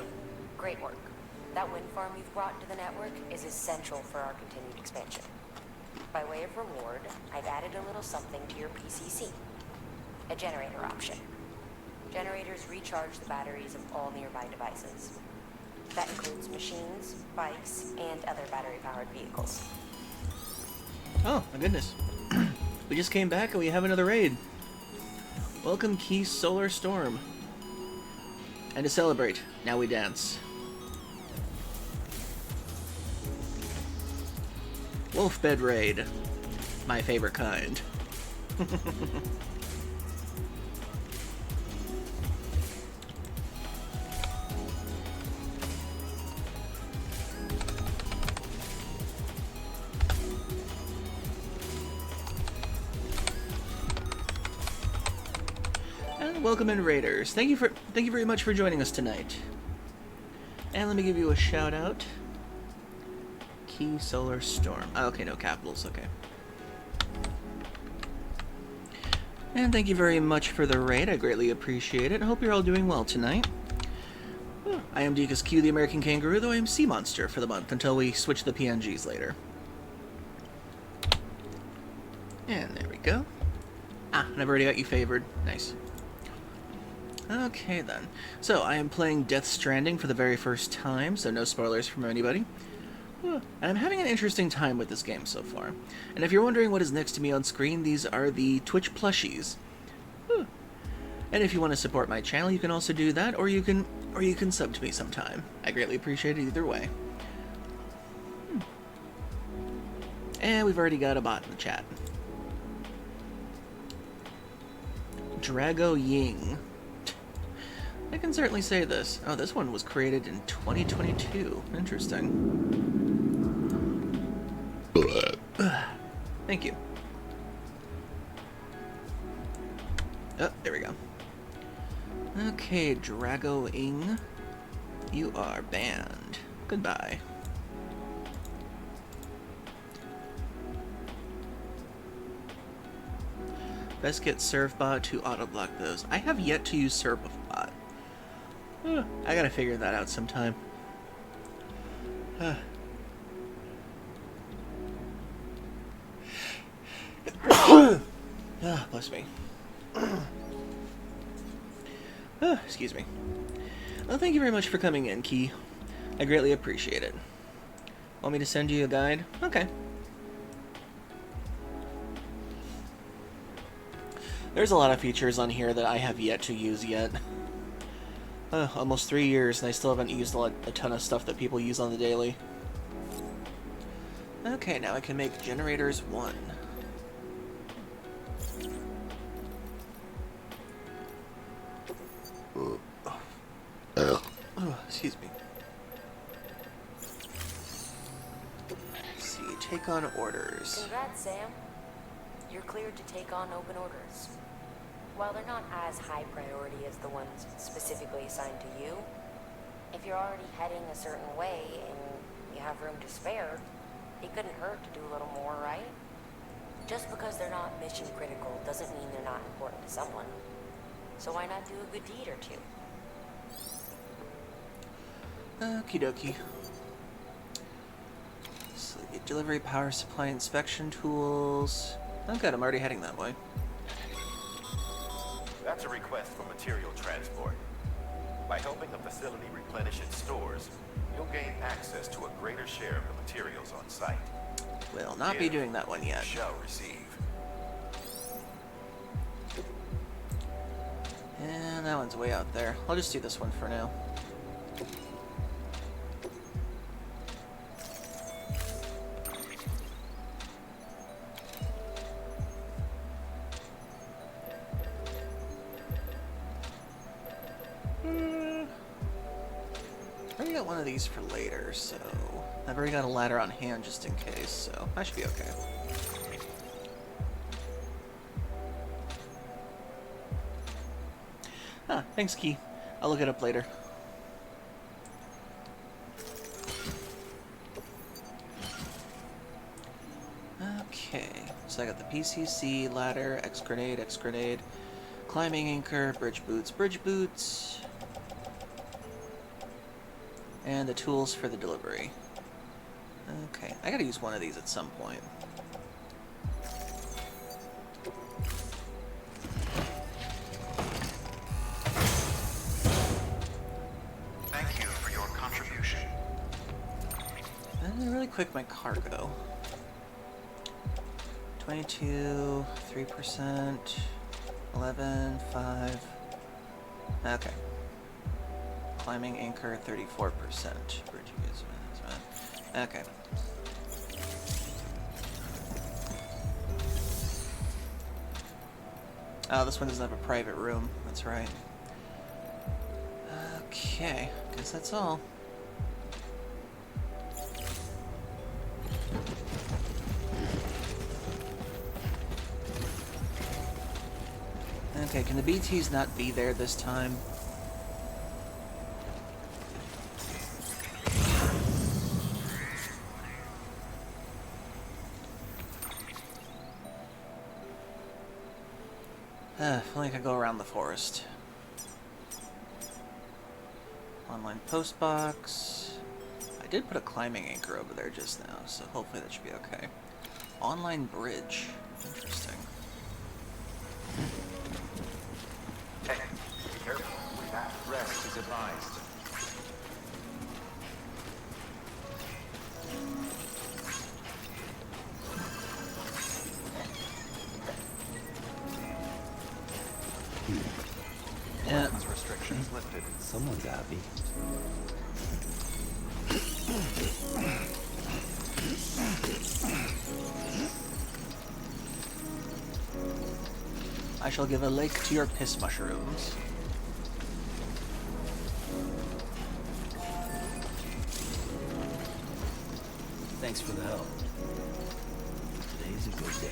great work. That wind farm you've brought into the network is essential for our continued expansion. By way of reward, I've added a little something to your PCC. A generator option. Generators recharge the batteries of all nearby devices. That includes machines, bikes, and other battery-powered vehicles. Oh, my goodness. We just came back and we have another raid. Welcome, Key Solar Storm. And to celebrate, now we dance. Wolf Bed Raid. My favorite kind. And welcome in, Raiders. Thank you very much for joining us tonight. And let me give you a shout out. Key Solar Storm. Oh, okay, no capitals, okay. And thank you very much for the raid. I greatly appreciate it. I hope you're all doing well tonight. I am Deacus Q, the American Kangaroo, though I am Sea Monster for the month until we switch the PNGs later. And there we go. Ah, and I've already got you favored. Nice. Okay, then. So, I am playing Death Stranding for the very first time, so no spoilers from anybody. And I'm having an interesting time with this game so far. And if you're wondering what is next to me on screen, these are the Twitch plushies. And if you want to support my channel, you can also do that, or you can sub to me sometime. I greatly appreciate it either way. And we've already got a bot in the chat. Drago Ying. I can certainly say this. Oh, this one was created in 2022. Interesting. Thank you. Oh, there we go. Okay, Drago-ing. You are banned. Goodbye. Best get ServeBot to auto-block those. I have yet to use ServeBot. I gotta figure that out sometime. Bless me. Excuse me. Well, thank you very much for coming in, Key. I greatly appreciate it. Want me to send you a guide? Okay. There's a lot of features on here that I have yet to use yet. Almost 3 years, and I still haven't used a ton of stuff that people use on the daily. Okay, now I can make generators 1. Oh, excuse me. Let's see, take on orders. Congrats, Sam. You're cleared to take on open orders. While they're not as high priority as the ones specifically assigned to you, if you're already heading a certain way and you have room to spare, it couldn't hurt to do a little more, right? Just because they're not mission critical doesn't mean they're not important to someone. So why not do a good deed or two? Okie dokie. So, delivery, power supply, inspection tools. Oh good, I'm already heading that way. That's a request for material transport. By helping the facility replenish its stores, you'll gain access to a greater share of the materials on site. Will not be doing that one yet. You shall receive. And that one's way out there. I'll just do this one for now. I already got one of these for later, so I've already got a ladder on hand just in case, so I should be okay. Ah, thanks, Key. I'll look it up later. Okay, so I got the PCC, ladder, X-grenade, climbing anchor, bridge boots, and the tools for the delivery. Okay, I gotta use one of these at some point. Thank you for your contribution. And really quick, my cargo. 22, 3%, 11, 5. Okay. Climbing anchor, 34%. Okay. Oh, this one doesn't have a private room. That's right. Okay, guess that's all. Okay, can the BTs not be there this time? If only I could go around the forest. Online post box. I did put a climbing anchor over there just now, so hopefully that should be okay. Online bridge. Interesting. Hey, be careful. Rest is advised. Yeah. Restrictions lifted. Someone got me. I shall give a lake to your piss mushrooms. Thanks for the help. Today's a good day.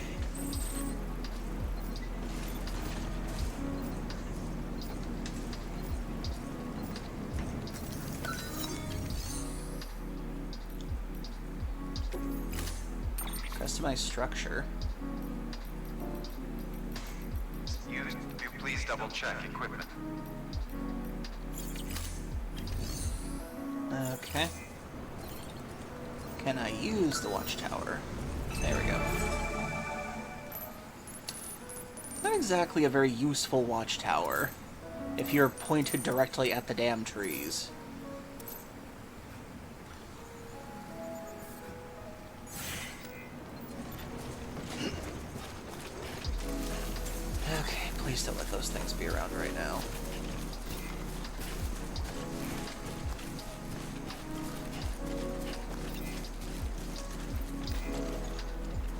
Customize structure. You please double check equipment. Okay. Can I use the watchtower? There we go. Not exactly a very useful watchtower if you're pointed directly at the damn trees. Okay, please don't let those things be around right now.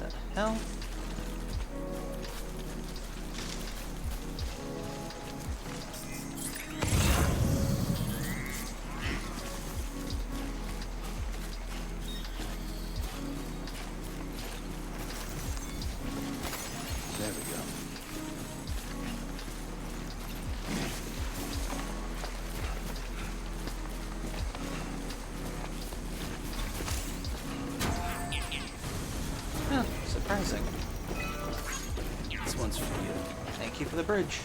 The hell? There we go. Huh, surprising. This one's for you. Thank you for the bridge.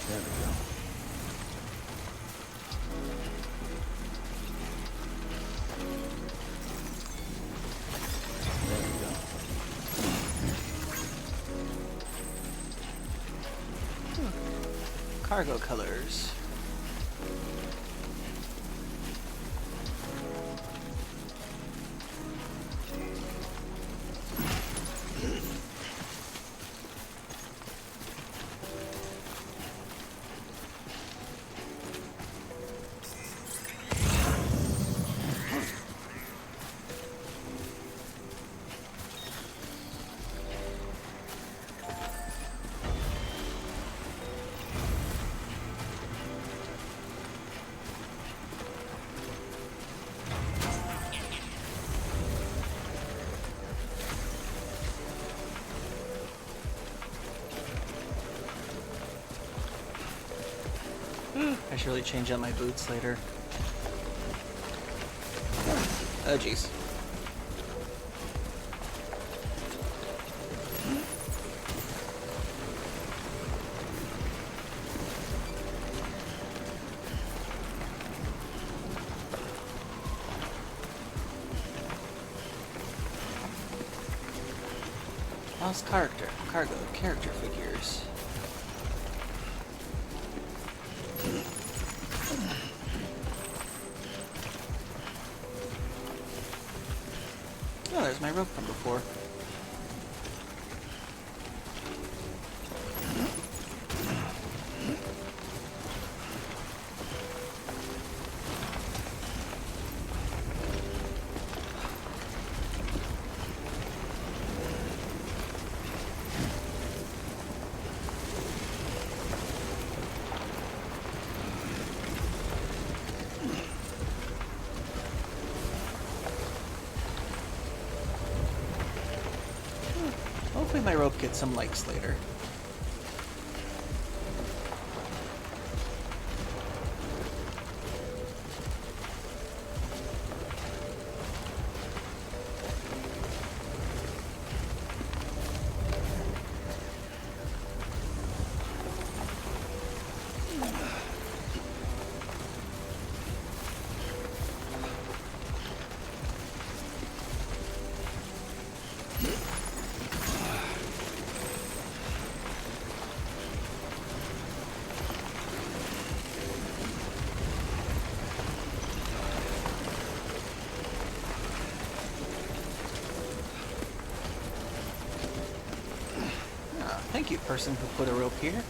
There we go. There we go. Cargo colors. I should really change out my boots later. Oh, jeez. Lost character figures. Oh, there's my rope from before. Hopefully my rope gets some likes later. Thank you, person who put a rope here.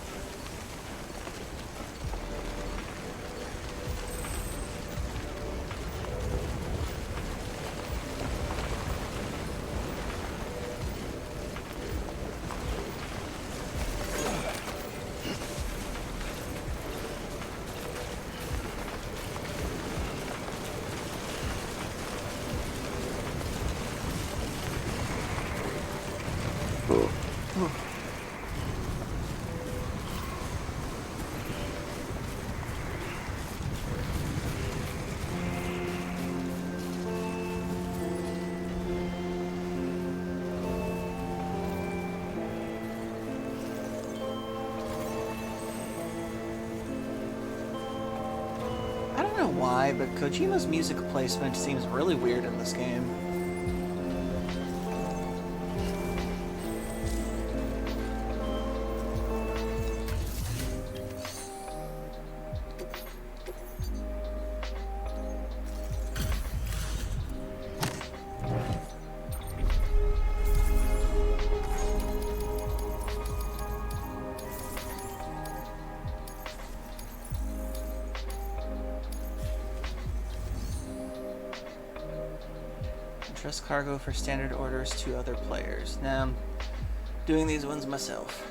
I don't know why, but Kojima's music placement seems really weird in this game. Entrust cargo for standard orders to other players. Now, I'm doing these ones myself.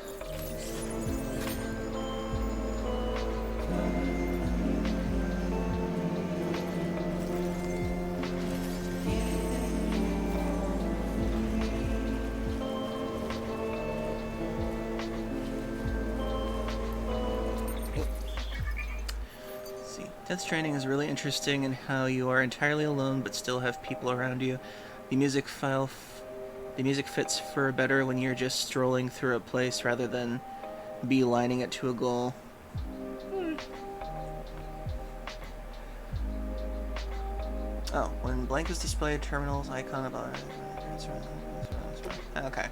Death Stranding is really interesting in how you are entirely alone but still have people around you. The music fits for better when you're just strolling through a place rather than beelining it to a goal. Oh, when blank is displayed, terminals icon about okay.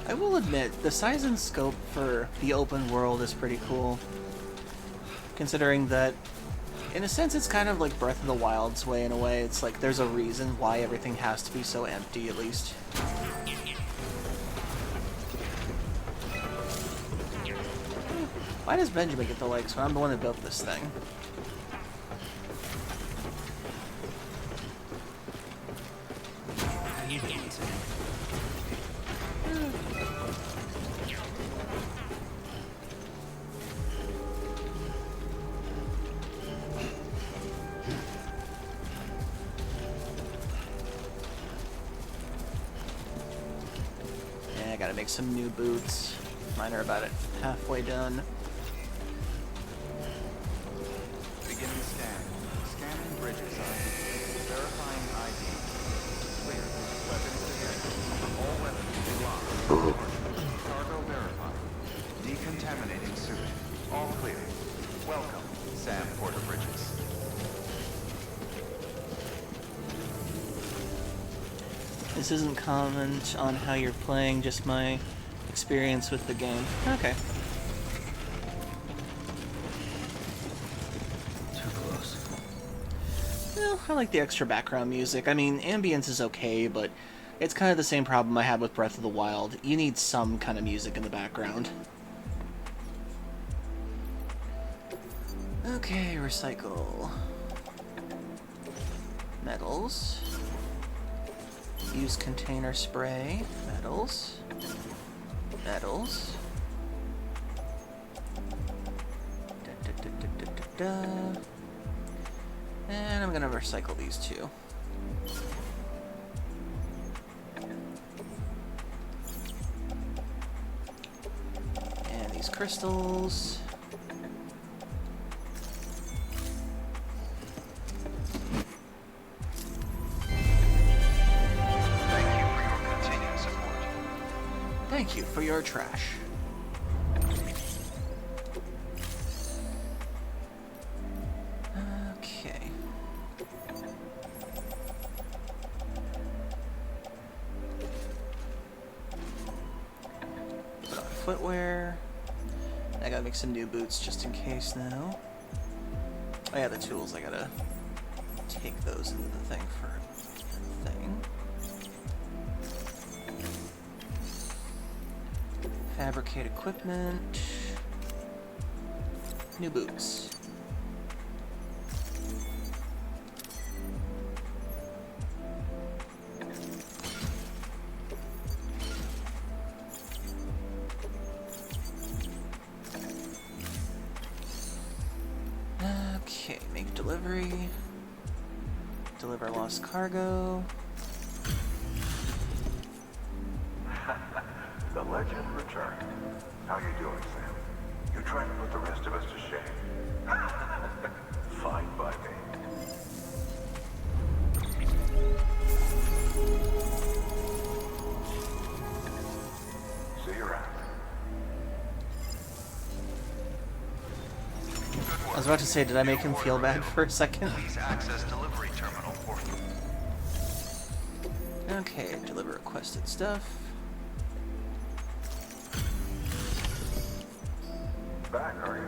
I will admit, the size and scope for the open world is pretty cool. Considering that, in a sense, it's kind of like Breath of the Wild's way in a way. It's like there's a reason why everything has to be so empty, at least. Why does Benjamin get the legs when I'm the one that built this thing? How you doing, Sam? Yeah, I gotta make some new boots. Mine are about halfway done. Beginning scan. Scanning bridges ID. Verifying ID. Clear. Weapons detected. All weapons will be locked. Cargo verified. Decontaminating suit. All clear. Welcome, Sam Porter Bridges. This isn't comment on how you're playing, just my experience with the game. Okay. Too close. Well, I like the extra background music. I mean, ambience is okay, but it's kind of the same problem I had with Breath of the Wild. You need some kind of music in the background. Okay, recycle. Metals. Use container spray. Metals. Metals. And I'm gonna recycle these two. And these crystals. Thank you for your trash. Okay. Put on footwear. I gotta make some new boots just in case now. Oh yeah, the tools. I gotta take those into the thing for the thing. Fabricate equipment. New boots. Okay, make delivery. Deliver lost cargo. The legend returned. How you doing, Sam? You trying to put the rest of us to shame? Fine by me. See you around. I was about to say, did I make him feel bad for a second? Please access delivery terminal for Okay, deliver requested stuff. Back, are you?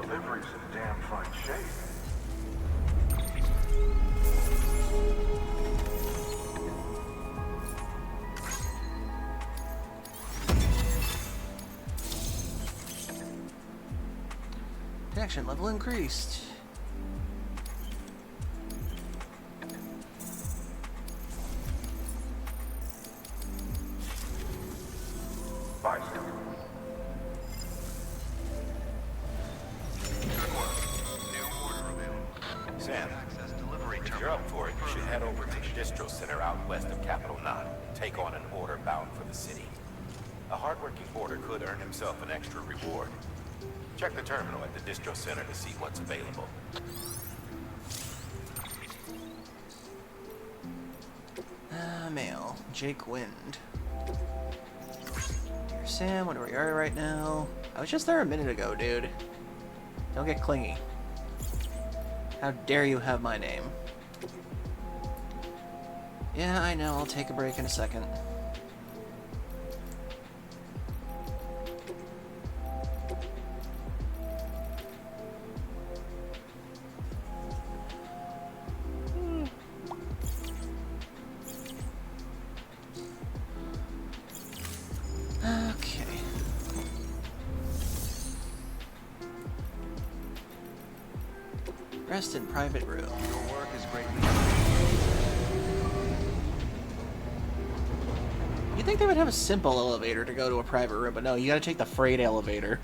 Delivery's in damn fine shape. Connection level increased. Bye, Sam. Sam, if you're up for it, you should head over to the distro center out west of Capital Knot and take on an order bound for the city. A hardworking porter could earn himself an extra reward. Check the terminal at the distro center to see what's available. Mail. Jake Wind. Dear Sam, wonder where you are right now. I was just there a minute ago, dude. Don't get clingy. How dare you have my name? Yeah, I know. I'll take a break in a second. Okay. Rest in private room. Your work is greatly. You'd think they would have a simple elevator to go to a private room, but no, you gotta take the freight elevator.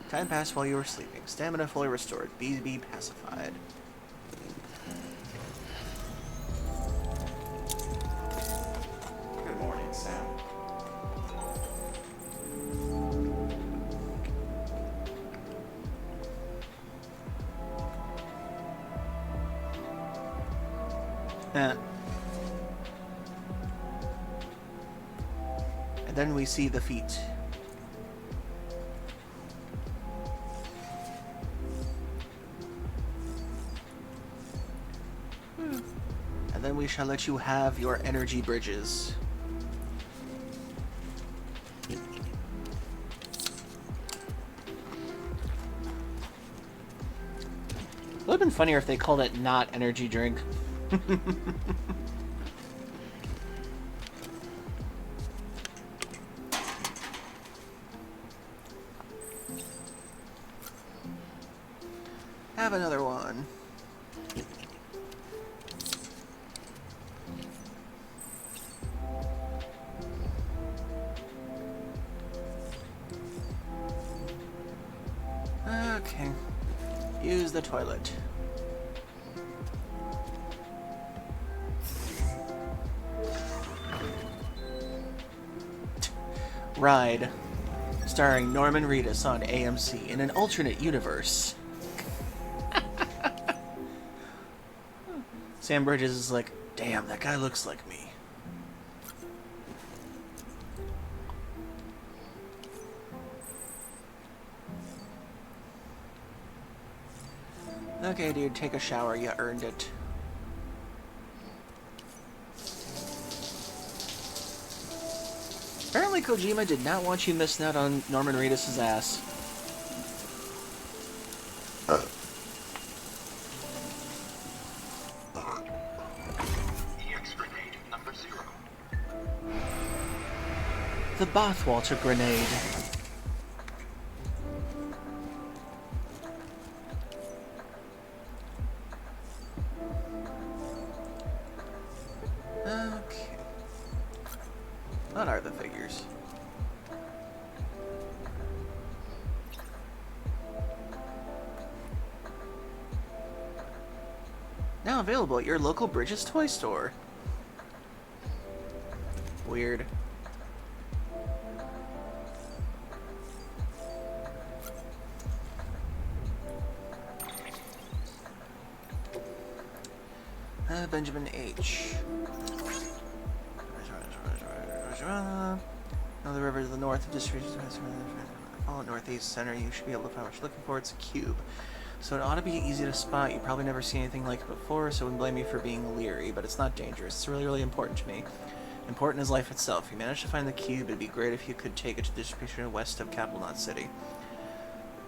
Time passed while you were sleeping. Stamina fully restored. BB pacified. Good morning, Sam. And then we see the feet. And then we shall let you have your energy bridges. It would have been funnier if they called it not energy drink. Have another one. Okay. Use the toilet. Ride. Starring Norman Reedus on AMC in an alternate universe. Sam Bridges is like, damn, that guy looks like me. Okay, dude, take a shower. You earned it. Apparently Kojima did not want you missing out on Norman Reedus' ass. EX grenade number 0. The Bathwater Grenade. Okay. What are the figures? Now available at your local Bridges toy store. Weird. Benjamin H. Now the river to the north of district. Follow northeast center. You should be able to find what you're looking for. It's a cube. So it ought to be easy to spot. You probably never seen anything like it before, so I wouldn't blame you for being leery, but it's not dangerous. It's really, really important to me. Important as life itself. If you manage to find the cube, it'd be great if you could take it to the distribution west of Capital Knot City.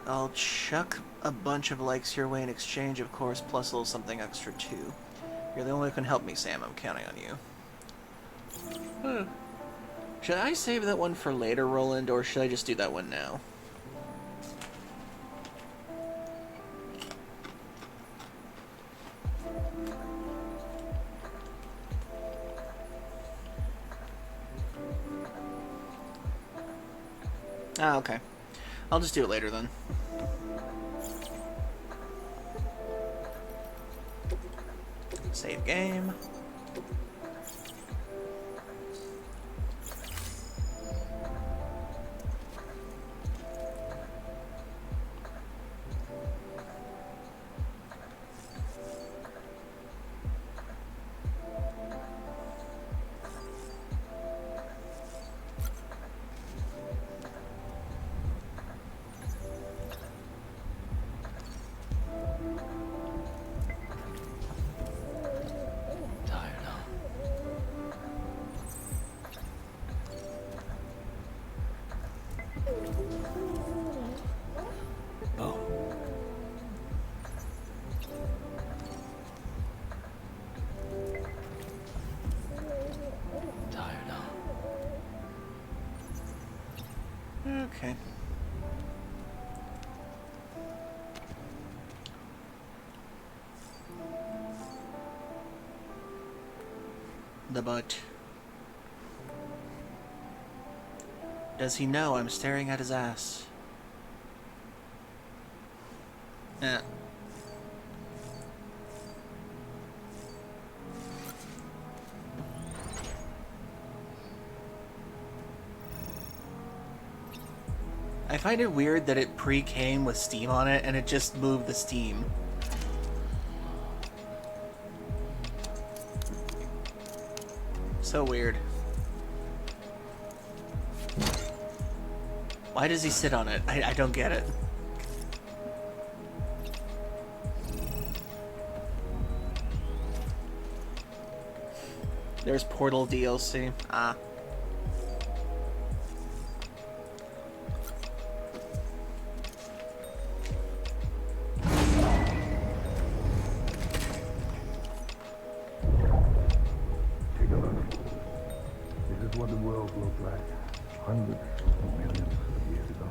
I'll chuck a bunch of likes your way in exchange, of course, plus a little something extra, too. You're the only one who can help me, Sam. I'm counting on you. Should I save that one for later, Roland, or should I just do that one now? Ah, okay. I'll just do it later then. Save game. the butt. Does he know I'm staring at his ass? Eh. I find it weird that it pre-came with Steam on it and it just moved the Steam. So weird. Why does he sit on it? I don't get it. There's Portal DLC. Ah. Take a look. This is what the world looked like hundreds of millions of years ago.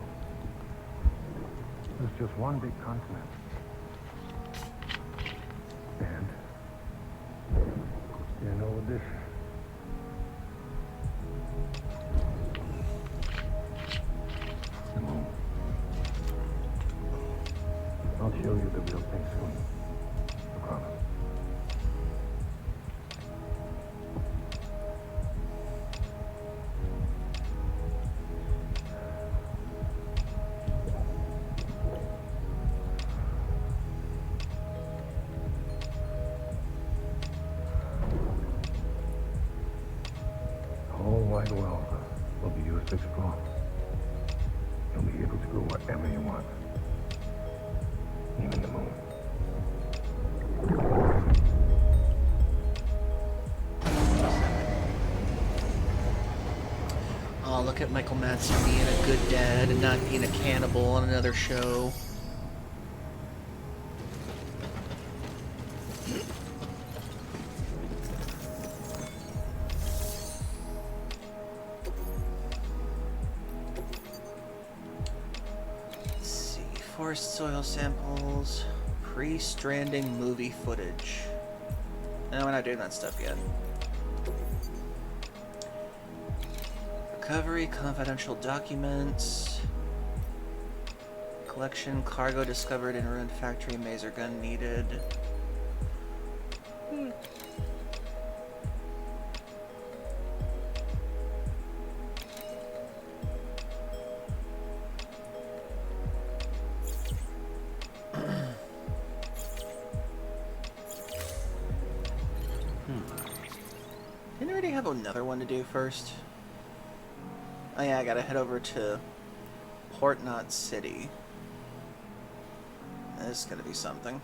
It was just one big continent. And you know what this? The moon. I'll show you the real thing soon. I promise. The whole wide world will be yours to explore. You'll be able to go wherever you want. Even the moon. Oh, look at Michael Madsen being a good dad and not being a cannibal on another show. Let's see. Forest soil samples. Pre-Stranding movie footage. No, we're not doing that stuff yet. Recovery, confidential documents. Collection, cargo discovered in ruined factory, maser gun needed. Didn't I already have another one to do first? Oh yeah, I gotta head over to Port Knot City. This is gonna be something.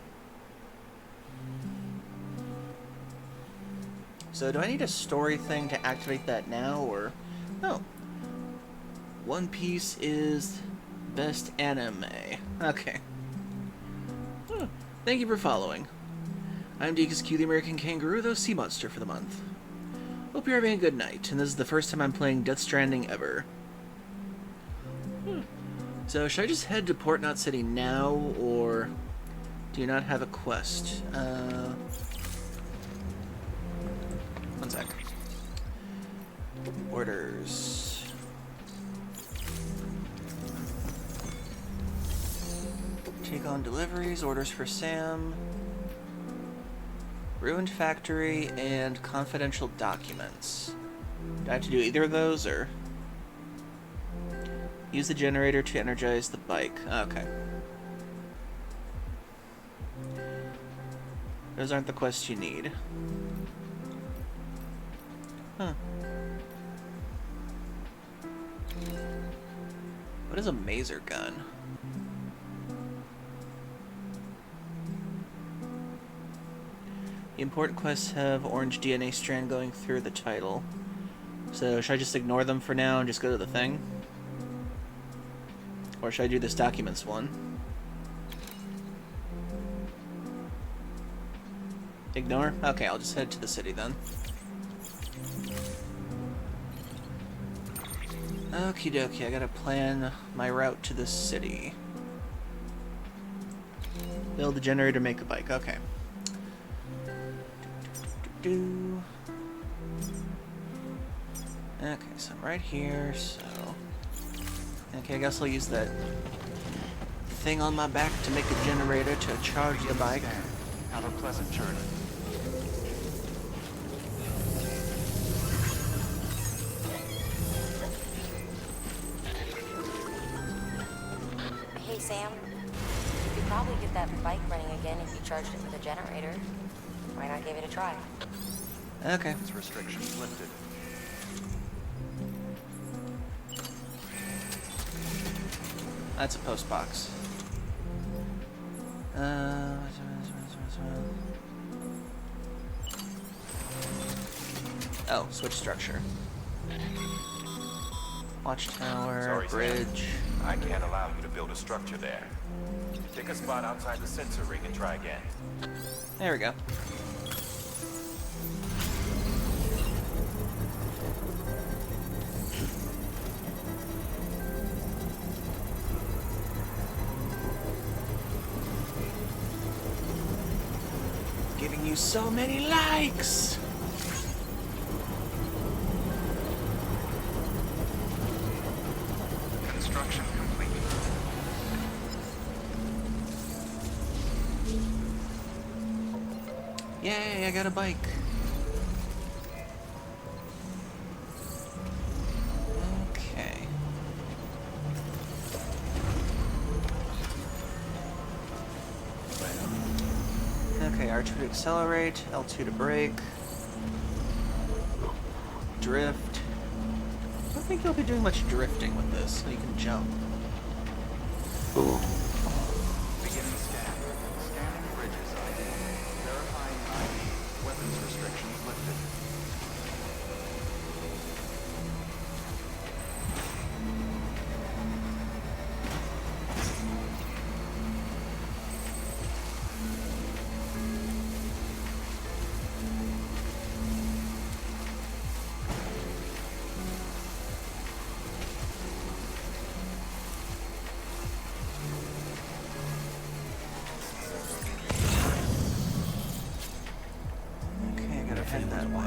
So do I need a story thing to activate that now, or... Oh. One Piece is best anime. Okay. Thank you for following. I'm DKSQ, the American Kangaroo, the sea monster for the month. Hope you're having a good night, and this is the first time I'm playing Death Stranding ever. So, should I just head to Port Knot City now, or do you not have a quest? One sec. Orders. Take on deliveries, orders for Sam. Ruined factory and confidential documents. Do I have to do either of those, or use the generator to energize the bike? Okay. Those aren't the quests you need. Huh. What is a maser gun? The important quests have orange DNA strand going through the title. So should I just ignore them for now and just go to the thing? Or should I do this documents one? Ignore? Okay, I'll just head to the city then. Okie dokie, I gotta plan my route to this city. Build the generator, make a bike, okay. Do. Okay, so I'm right here, so... Okay, I guess I'll use that thing on my back to make a generator to charge the bike. Have a pleasant journey. Hey, Sam. You could probably get that bike running again if you charged it with a generator. Why not give it a try? Okay. Its restrictions lifted. That's a post box. Oh, switch structure. Watchtower, Sorry, bridge. Sam. I can't allow you to build a structure there. Pick a spot outside the sensor ring and try again. There we go. Giving you so many likes! Construction complete. Yay, I got a bike. Okay. Okay, R2 to accelerate, L2 to brake. Drift. I don't think you'll be doing much drifting with this, so you can jump. Beginning scan. Scanning bridges ID. Verifying ID. Weapons restrictions lifted. Okay, I gotta head that way.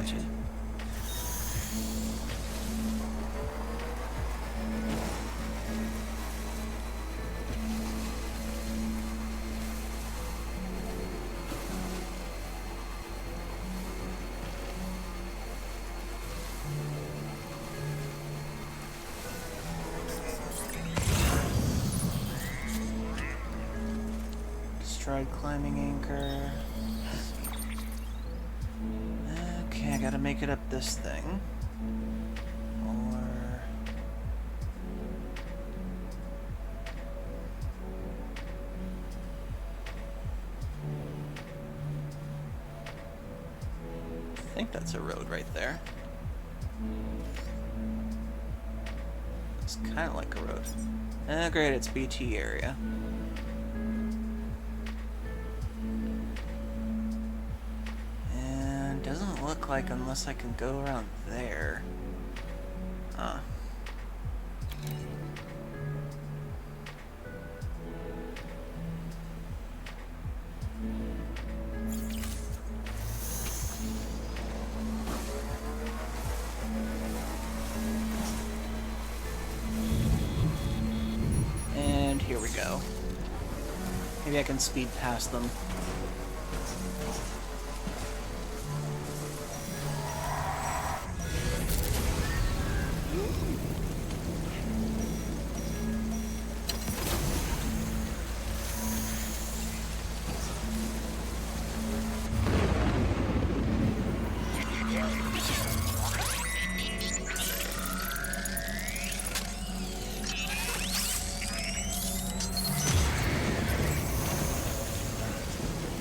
Destroyed climbing anchor. Okay, I gotta make it up this thing. Or... I think that's a road right there. It's kind of like a road. Great, it's BT area. And doesn't look like unless I can go around there. Huh. And here we go. Maybe I can speed past them.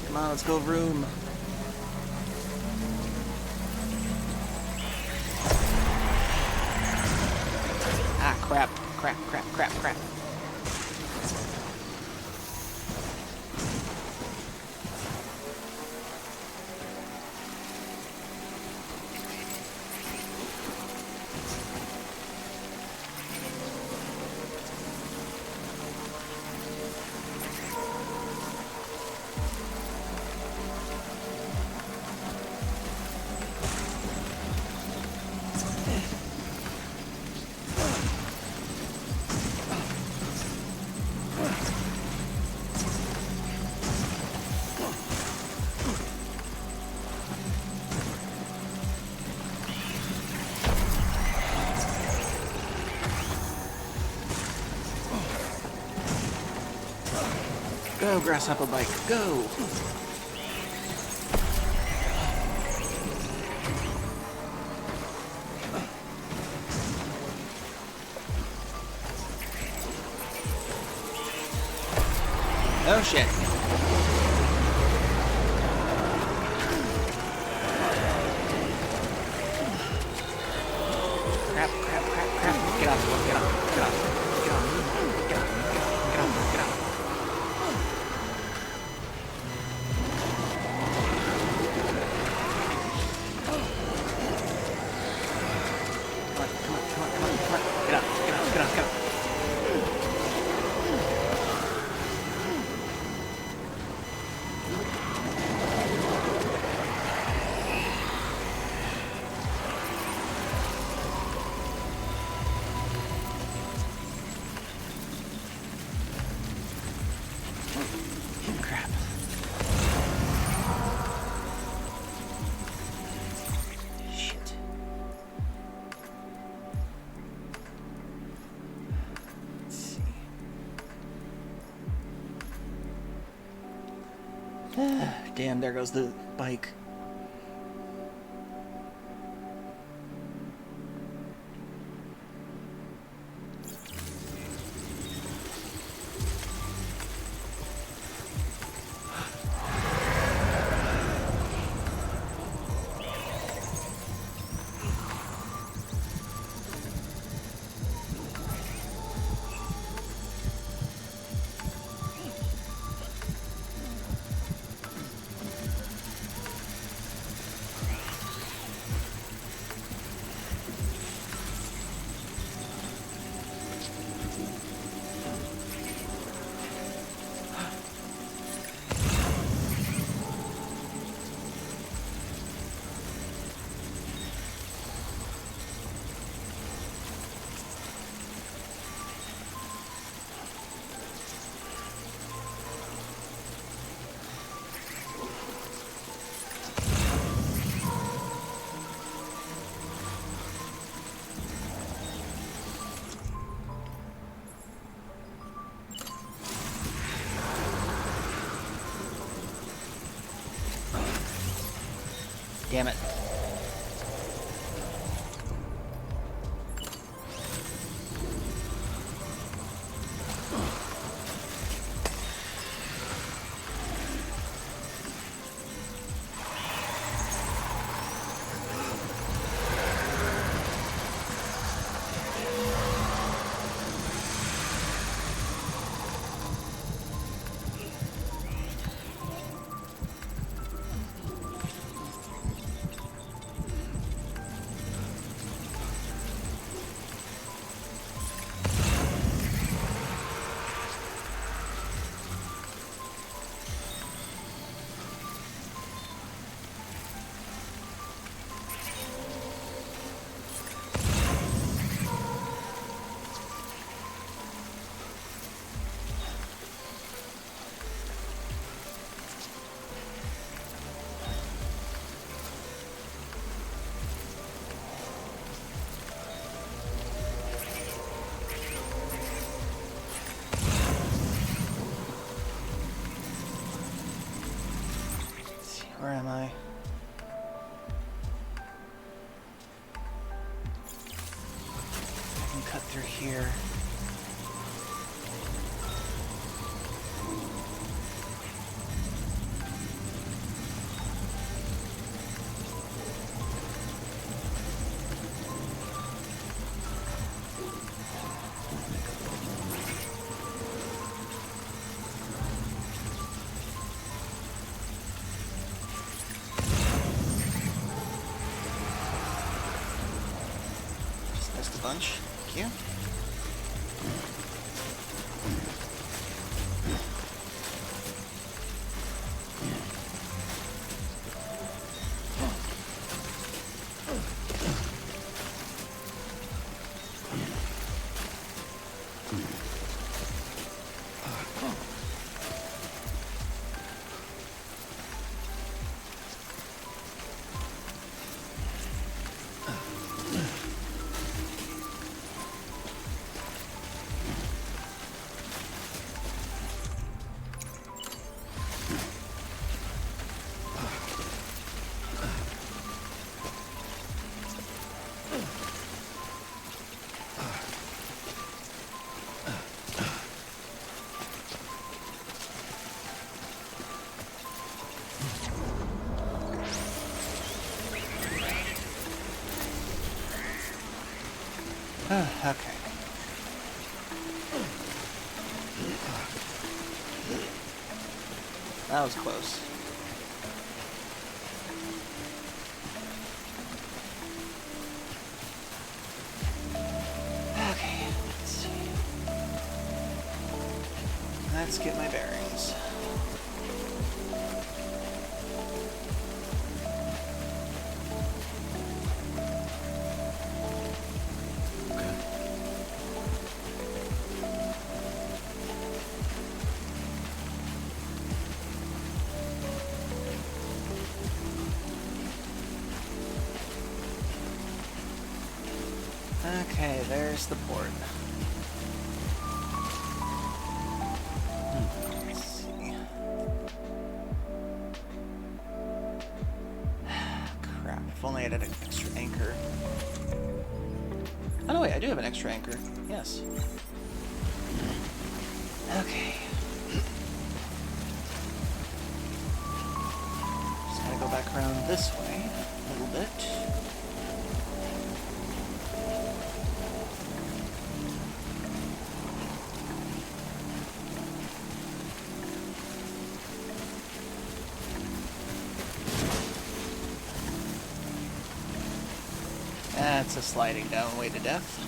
Come on, let's go room. Ah, crap, crap, crap, crap, crap. Go, grasshopper bike, go! Oh shit. Crap, crap, crap, crap. Get off, get off, get off. Get off, get off, get off, get off. Come on, come on, come on, come on, come on. Get off, get off, get off, get off. Crap. Shit. Let's see. Damn, there goes the bike. Damn it. Where am I? I can cut through here. Missed a bunch. Thank you. Okay. That was close. Okay, let's see. Let's get my bearings. Okay, there's the port. Let's see. Crap, if only I had an extra anchor. Oh no, wait, I do have an extra anchor. Yes. Okay. Just gotta go back around this way a little bit. That's a sliding down way to death.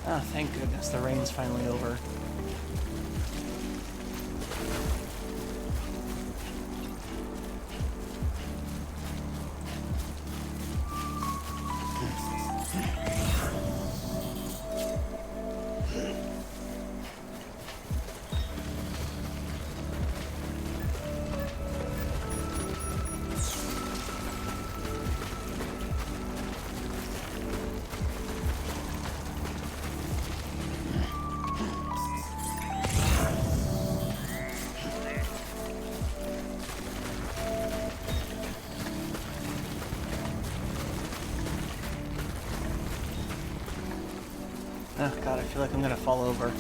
Oh, thank goodness, the rain's finally over. Oh god, I feel like I'm gonna fall over.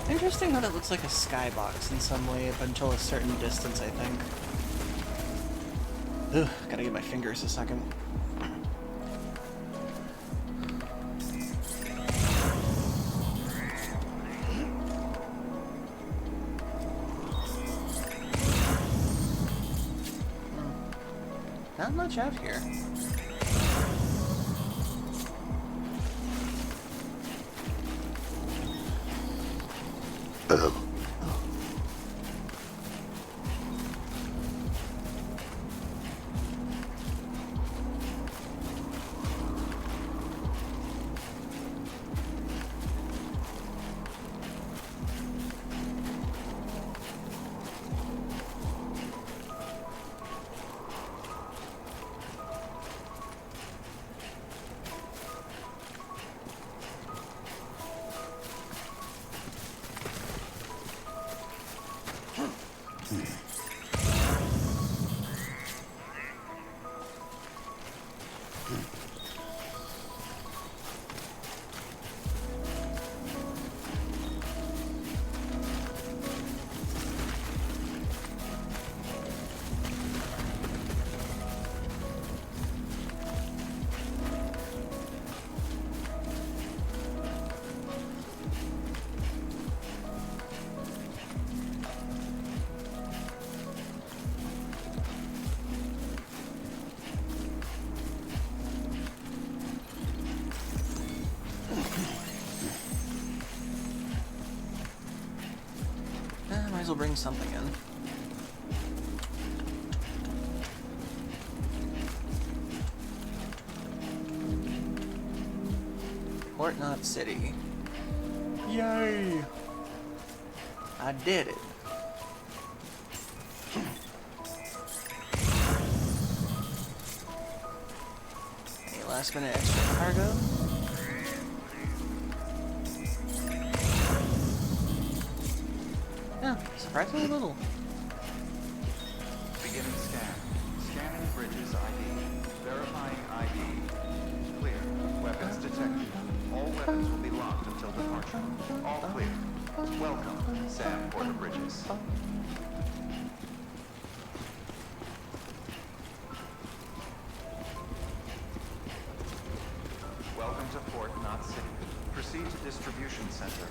Interesting how that looks like a skybox in some way up until a certain distance, I think. Ugh, gotta give my fingers a second. Not much out here. bring something in. Port Knot City. Yay! I did it. Any last minute extra cargo? Yeah, surprisingly little. Beginning scan. Scanning bridges ID. Verifying ID. Clear. Weapons detected. All weapons will be locked until departure. All clear. Welcome, Sam Porter Bridges. Welcome to Fort Knot City. Proceed to distribution center.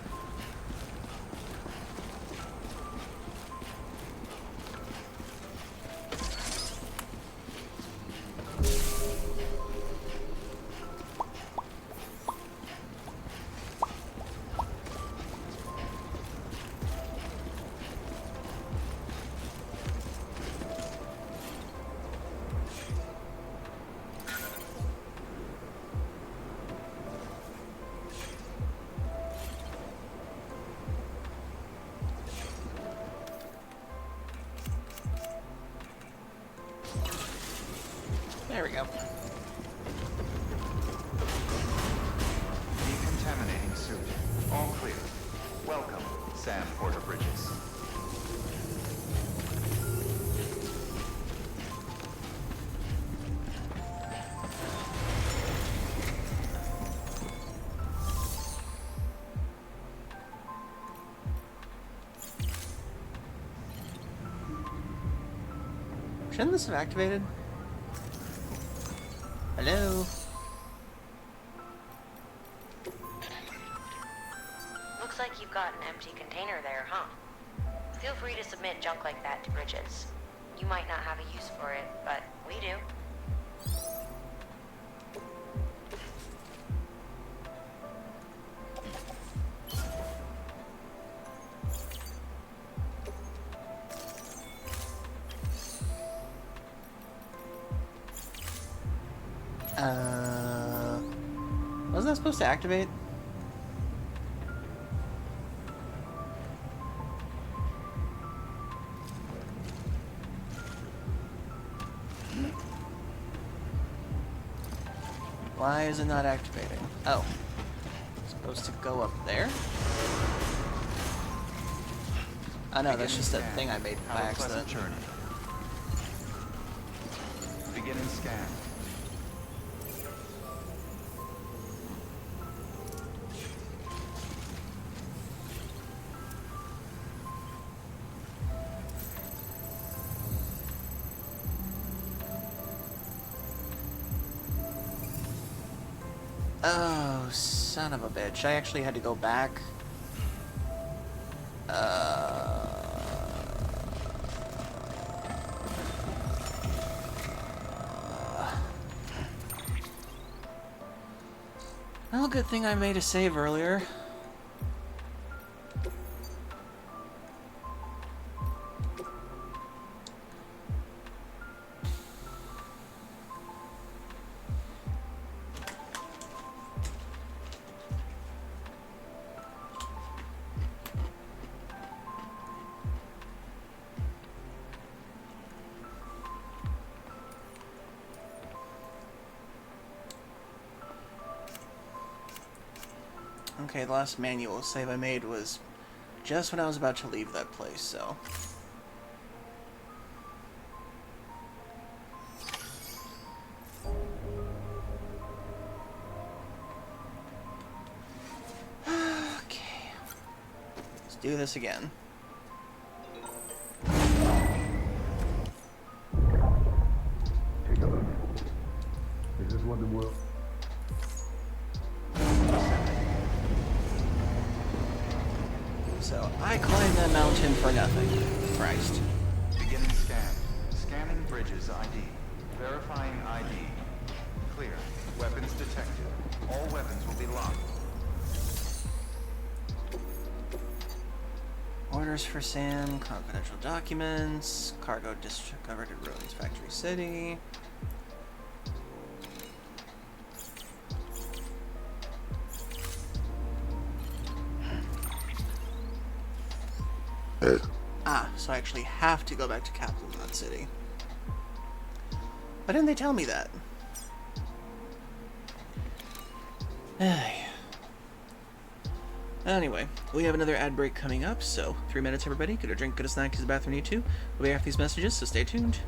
There we go. Decontaminating suit. All clear. Welcome, Sam Porter Bridges. Shouldn't this have activated? Hello? Looks like you've got an empty container there, huh? Feel free to submit junk like that to Bridges. You might not have a use for it, but we do. Wasn't that supposed to activate? Why is it not activating? Oh. It's supposed to go up there? Oh no, that's just a thing I made by accident. Journey. Beginning scan. Oh, son of a bitch. I actually had to go back. Well, good thing I made a save earlier. Okay, the last manual save I made was just when I was about to leave that place, so... Okay. Let's do this again. Take a look. Is this what the world... So, I climbed that mountain for nothing. Christ. Beginning scan. Scanning bridges ID. Verifying ID. Clear. Weapons detected. All weapons will be locked. Orders for Sam, confidential documents, cargo discovered at Ruins Factory City. So I actually have to go back to Capital Knot City. Why didn't they tell me that? Anyway, we have another ad break coming up, so 3 minutes, everybody. Get a drink, get a snack, use the bathroom, need to. We'll be after these messages, so stay tuned.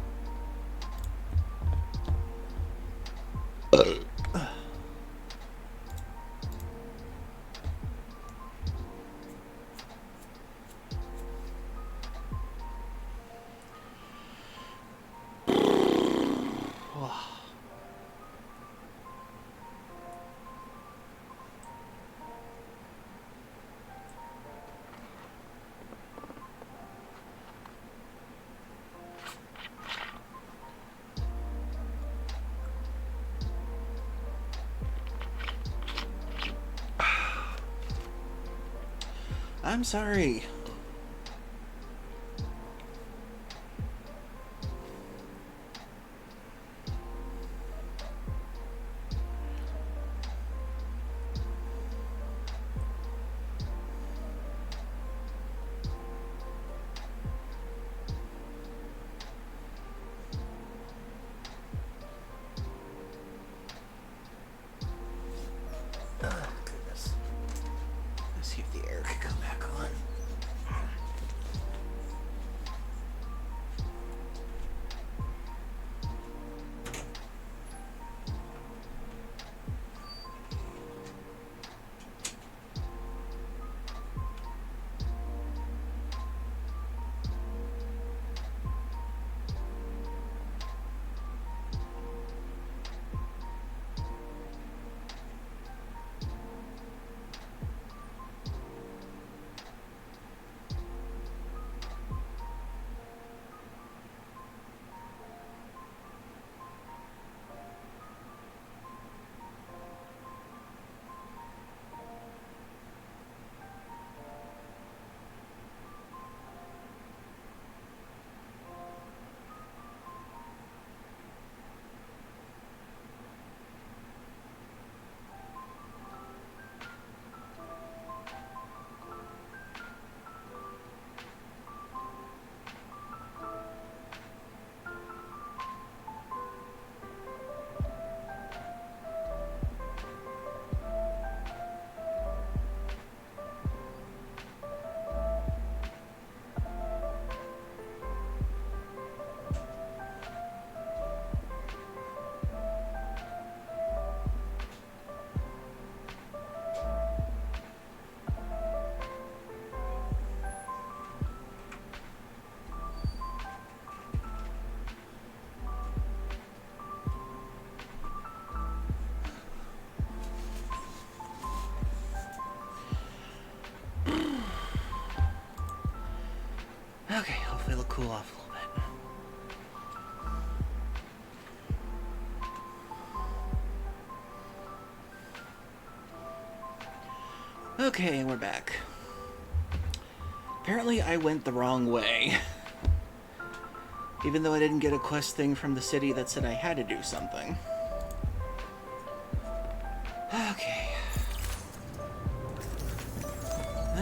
I'm sorry. Goodness. Let's see if the air can come back on. Okay, hopefully it'll cool off a little bit. Okay, we're back. Apparently I went the wrong way. Even though I didn't get a quest thing from the city that said I had to do something. Okay.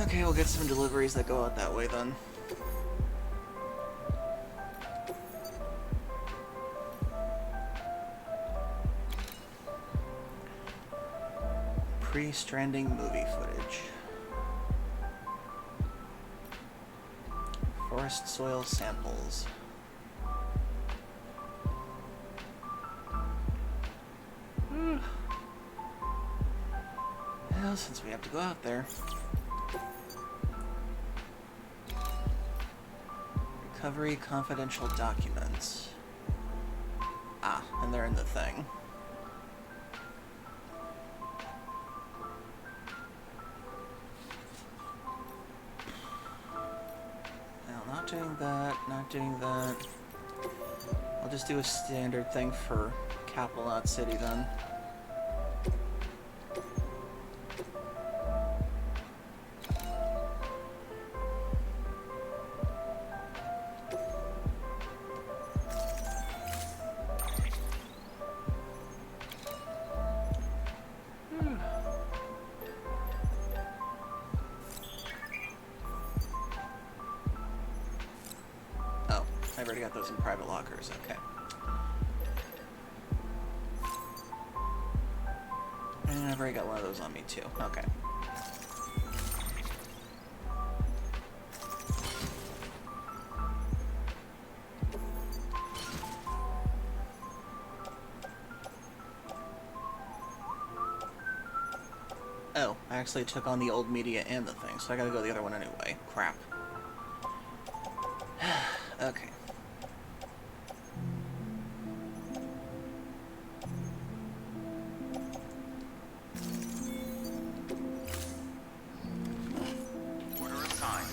Okay, we'll get some deliveries that go out that way then. Stranding movie footage. Forest soil samples. Well, since we have to go out there. Recovery confidential documents. Ah, and they're in the thing. Not doing that. I'll just do a standard thing for Capital Knot City then. already got those in private lockers. Okay. And I've already got one of those on me too. Okay. Oh, I actually took on the old media and the thing, so I gotta go the other one anyway. Crap. Okay. Order assigned.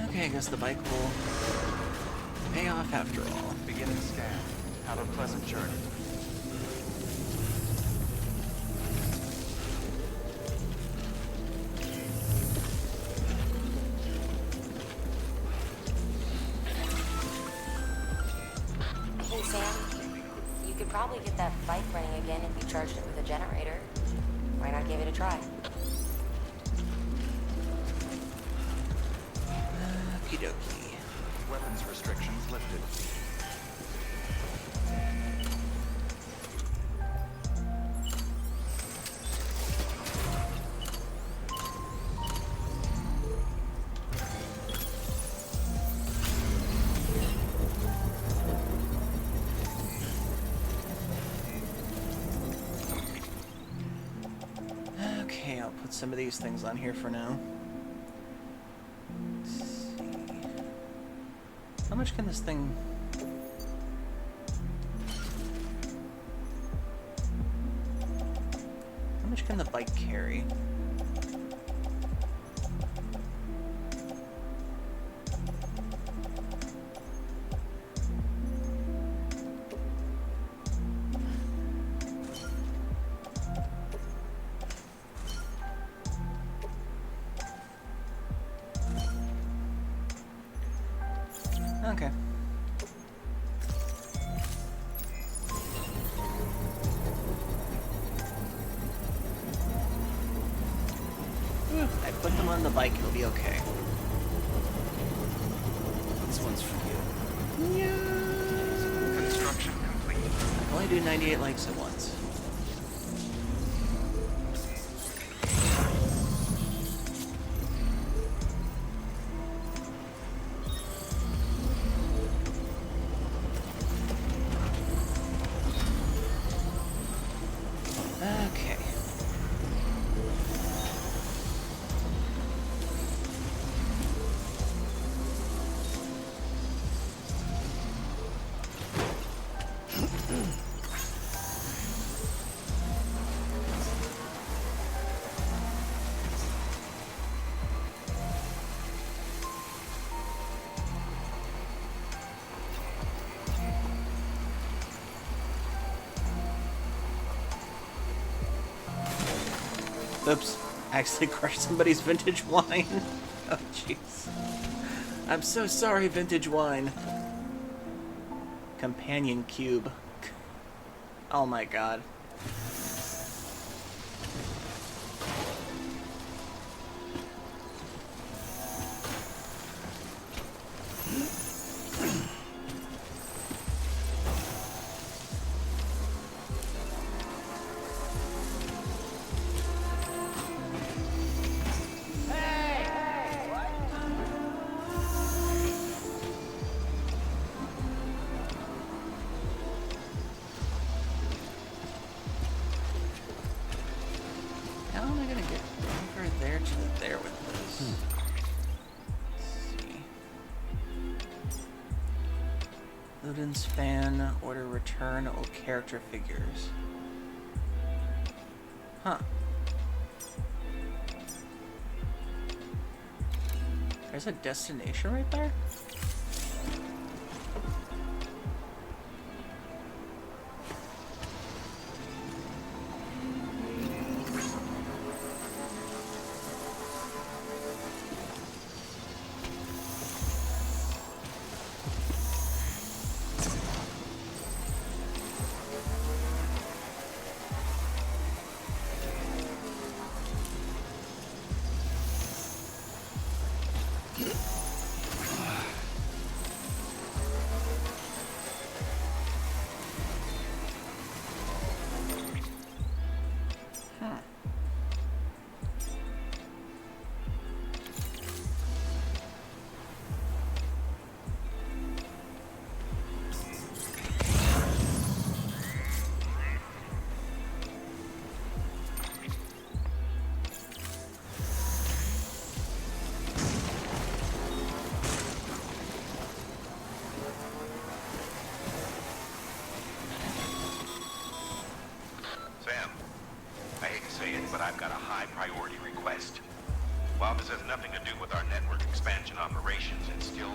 Okay, I guess the bike will pay off after all. Beginning scan. Have a pleasant journey. Hey, Sam. You could probably get that bike running again if you charged it with a generator. Why not give it a try? Okie dokie. Weapons restrictions lifted. Okay, I'll put some of these things on here for now. Let's see. How much can this thing... How much can the bike carry? Okay. I put them on the bike, it'll be okay. This one's for you. Yeah. Construction complete. I can only do 98 likes at once. Okay. Oops. I actually crushed somebody's vintage wine. Oh, jeez. I'm so sorry, vintage wine. Companion cube. Oh my god. How am I gonna get over there to there with this? Let's see. Ludens fan, order return old character figures. Huh. There's a destination right there?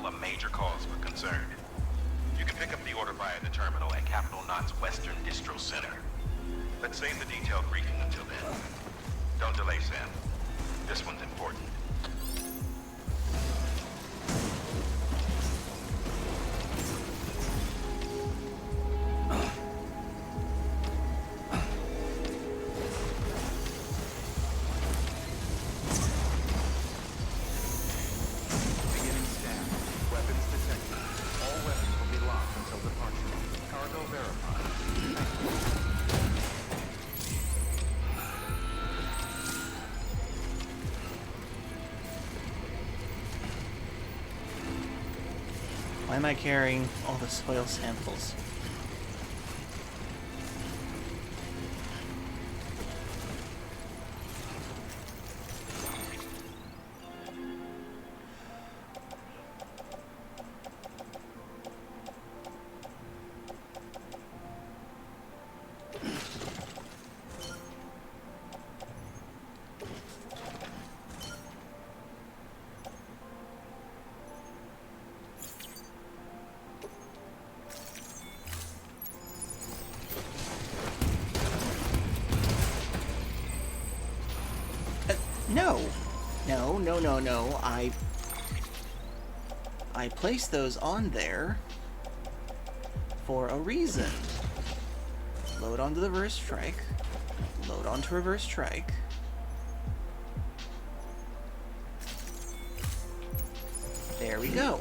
a major cause for concern. You can pick up the order via the terminal at Capital Knot's Western Distro Center. Let's save the detailed briefing until then. Don't delay, Sam. This one's important. Beginning scan. Weapons detected. All weapons will be locked until departure. Cargo verified. Why am I carrying all the soil samples? No. I placed those on there for a reason. Load onto the reverse strike. Load onto reverse strike. There we go.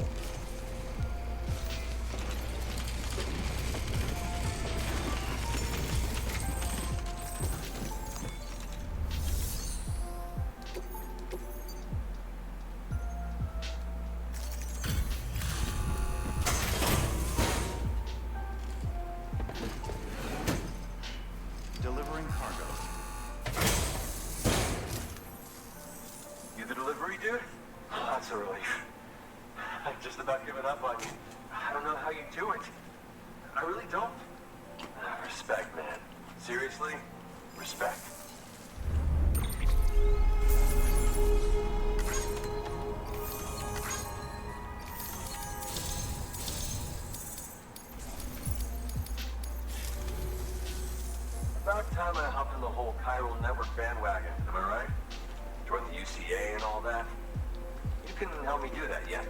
Delivering cargo. You the delivery dude? Oh, that's a relief. I've just about given up on you. I don't know how you do it. I really don't. Respect, man. Seriously? Respect. About time I hopped in the whole chiral network bandwagon, am I right? Join the UCA and all that. You can help me do that, yeah?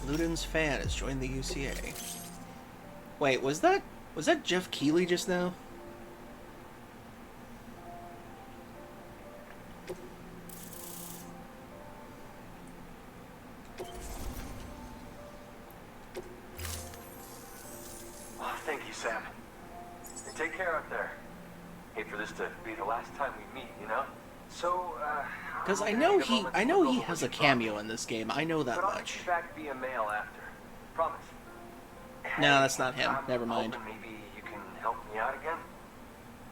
Ludin's fan has joined the UCA. Wait, was that Jeff Keighley just now? Oh, thank you, Sam. Hey, take care out there. Hate for this to be the last time we meet, you know? So, Because I know he has a cameo in this game. I know that but I'll much. get you back via mail after. Promise. No, that's not him. I'm Never mind. hoping maybe you can help me out again.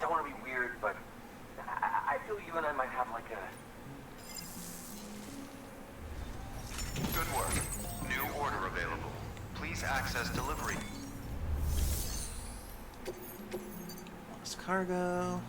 Don't want to be weird, but I feel you and I might have like a... Good work. New order available. Please access delivery. Lost cargo.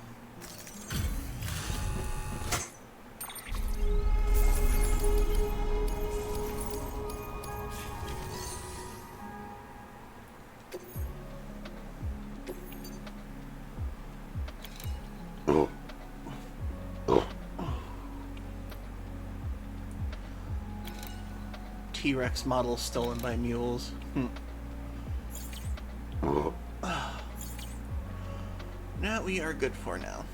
T-Rex model stolen by mules. Now we are good for now.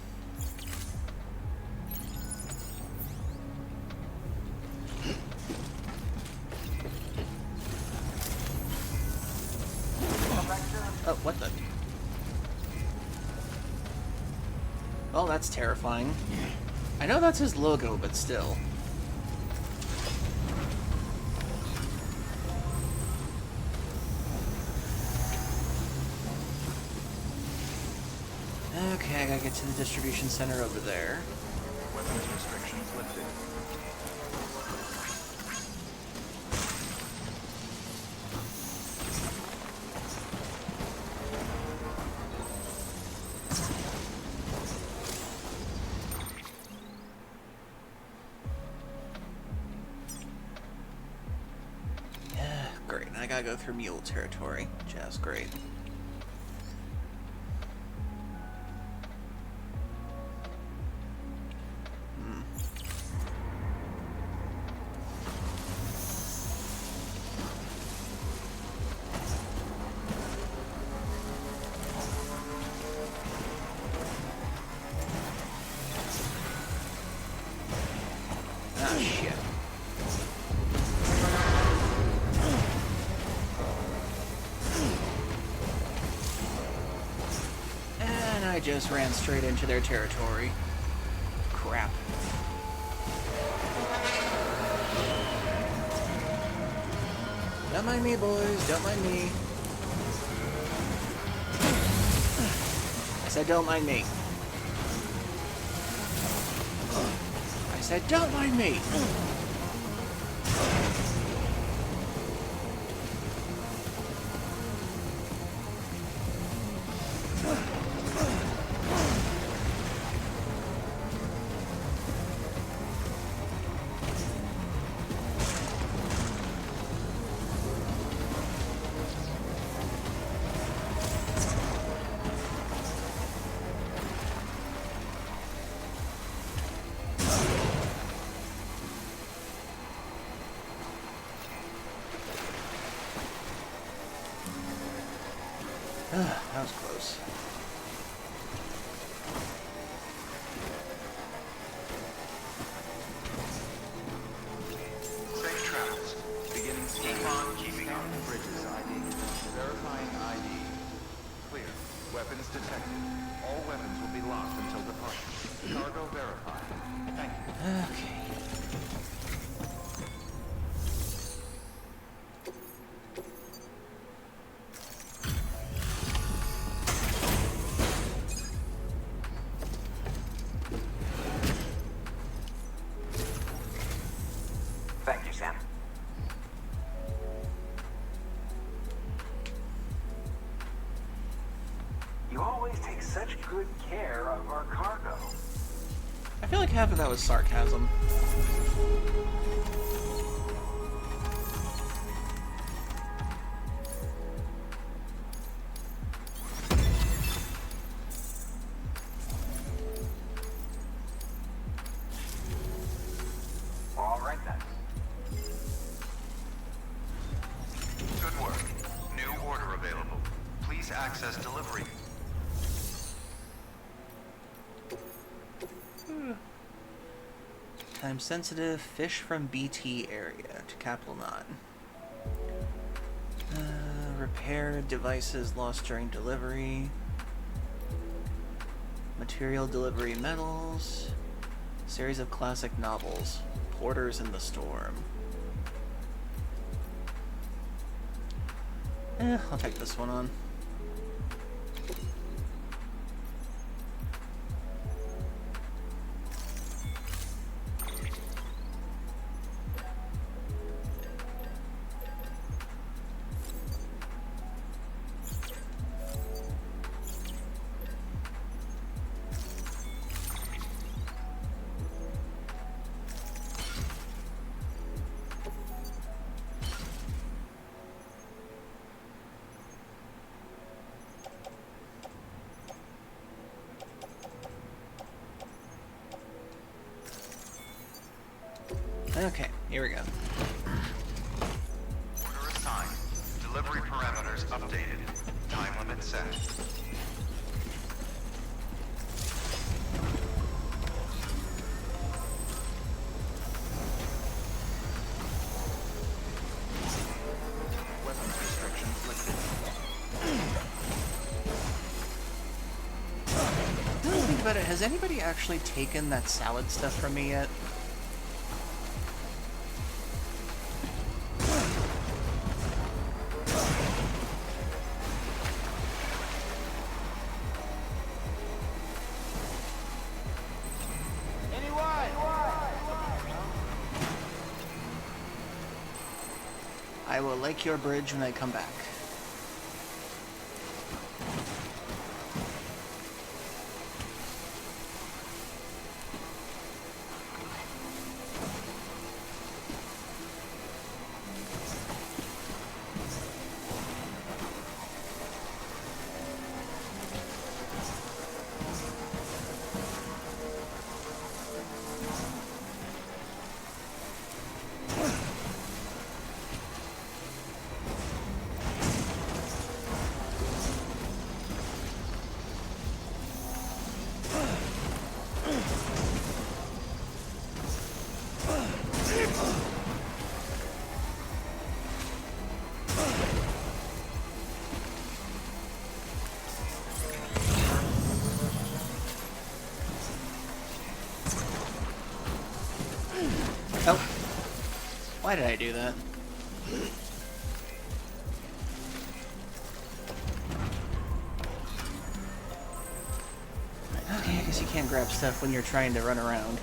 Oh, what the? Oh, that's terrifying. I know that's his logo, but still. Okay, I gotta get to the distribution center over there. Weapons restrictions lifted. Great, and I gotta go through mule territory. Just great. Ah, shit. And I just ran straight into their territory. Crap. Don't mind me, boys. Don't mind me. I said don't mind me. I said don't mind me. That was close. Safe travels. Beginning scan. Keeping on the bridges ID. Verifying ID. Clear. Weapons detected. All weapons will be locked until departure. Cargo verified. Thank you. Okay. Thank you, Sam. You always take such good care of our cargo. I feel like half of that was sarcasm. All right then. Good work. New order available. Please access delivery. Time sensitive. Fish from BT area to Capital 9. Repair devices lost during delivery. Material delivery metals. Series of classic novels. Porters in the Storm. I'll take this one on. Okay, here we go. Order assigned. Delivery parameters updated. Time limit set. Weapons restrictions lifted. Now that I think about it, has anybody actually taken that salad stuff from me yet? I will like your bridge when I come back. Oh. Why did I do that? Okay, I guess you can't grab stuff when you're trying to run around.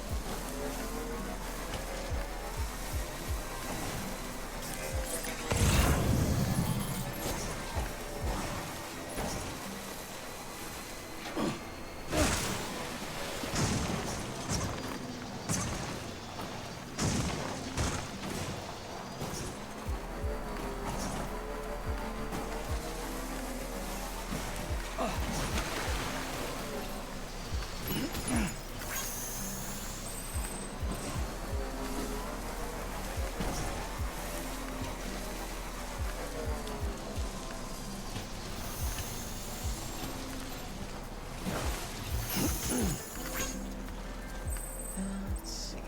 Let's see.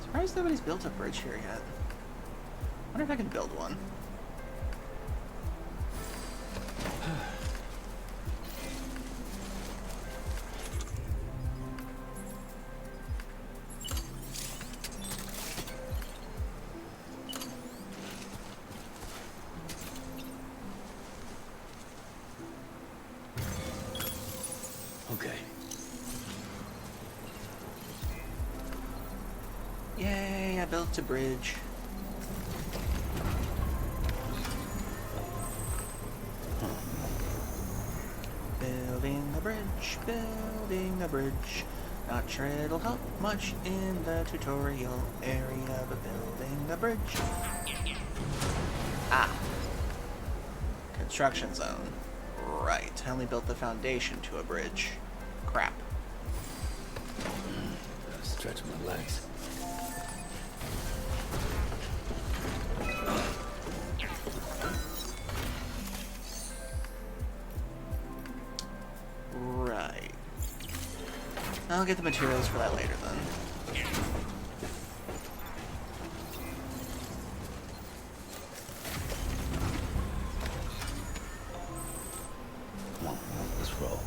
Surprised nobody's built a bridge here yet. Wonder if I can build one. Okay. Yay, I built a bridge. Building a bridge, building a bridge. Not sure it'll help much in the tutorial area, but building a bridge. Ah. Construction zone. Right, I only built the foundation to a bridge. Crap. Gotta stretch my legs. Right. I'll get the materials for that later then. Come on, let's roll.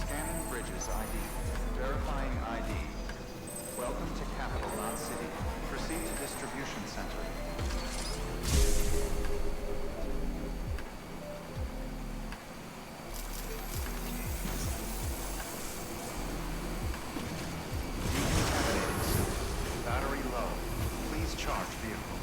Scanning bridges ID. Verifying ID. Welcome to Capital, not City. Proceed to distribution center. Decontaminating suit. Battery low. Please charge vehicle.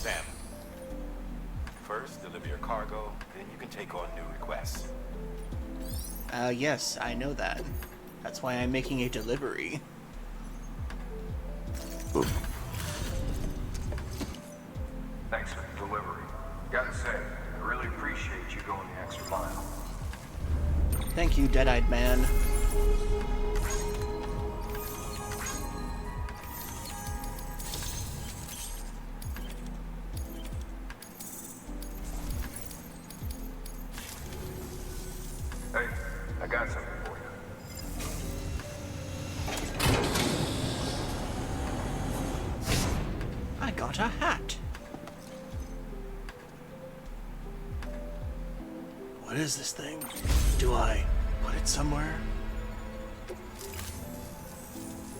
Sam, first deliver your cargo, then you can take on new requests. Yes, I know that. That's why I'm making a delivery. Thanks for the delivery. Gotta say, I really appreciate you going the extra mile. Thank you, Dead-Eyed Man. Hey, I got something for you. I got a hat. What is this thing? Do I put it somewhere?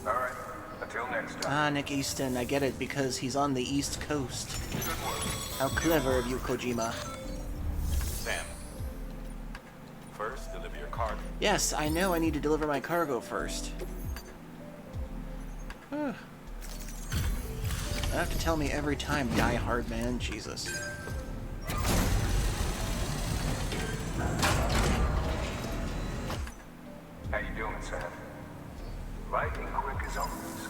Alright, until next time. Ah, Nick Easton, I get it because he's on the East Coast. How clever of you, Kojima. Sam. First, deliver your cargo. Yes, I know I need to deliver my cargo first. You have to tell me every time, Die Hard Man. Jesus. How you doing, Sam? Lightning quick as always.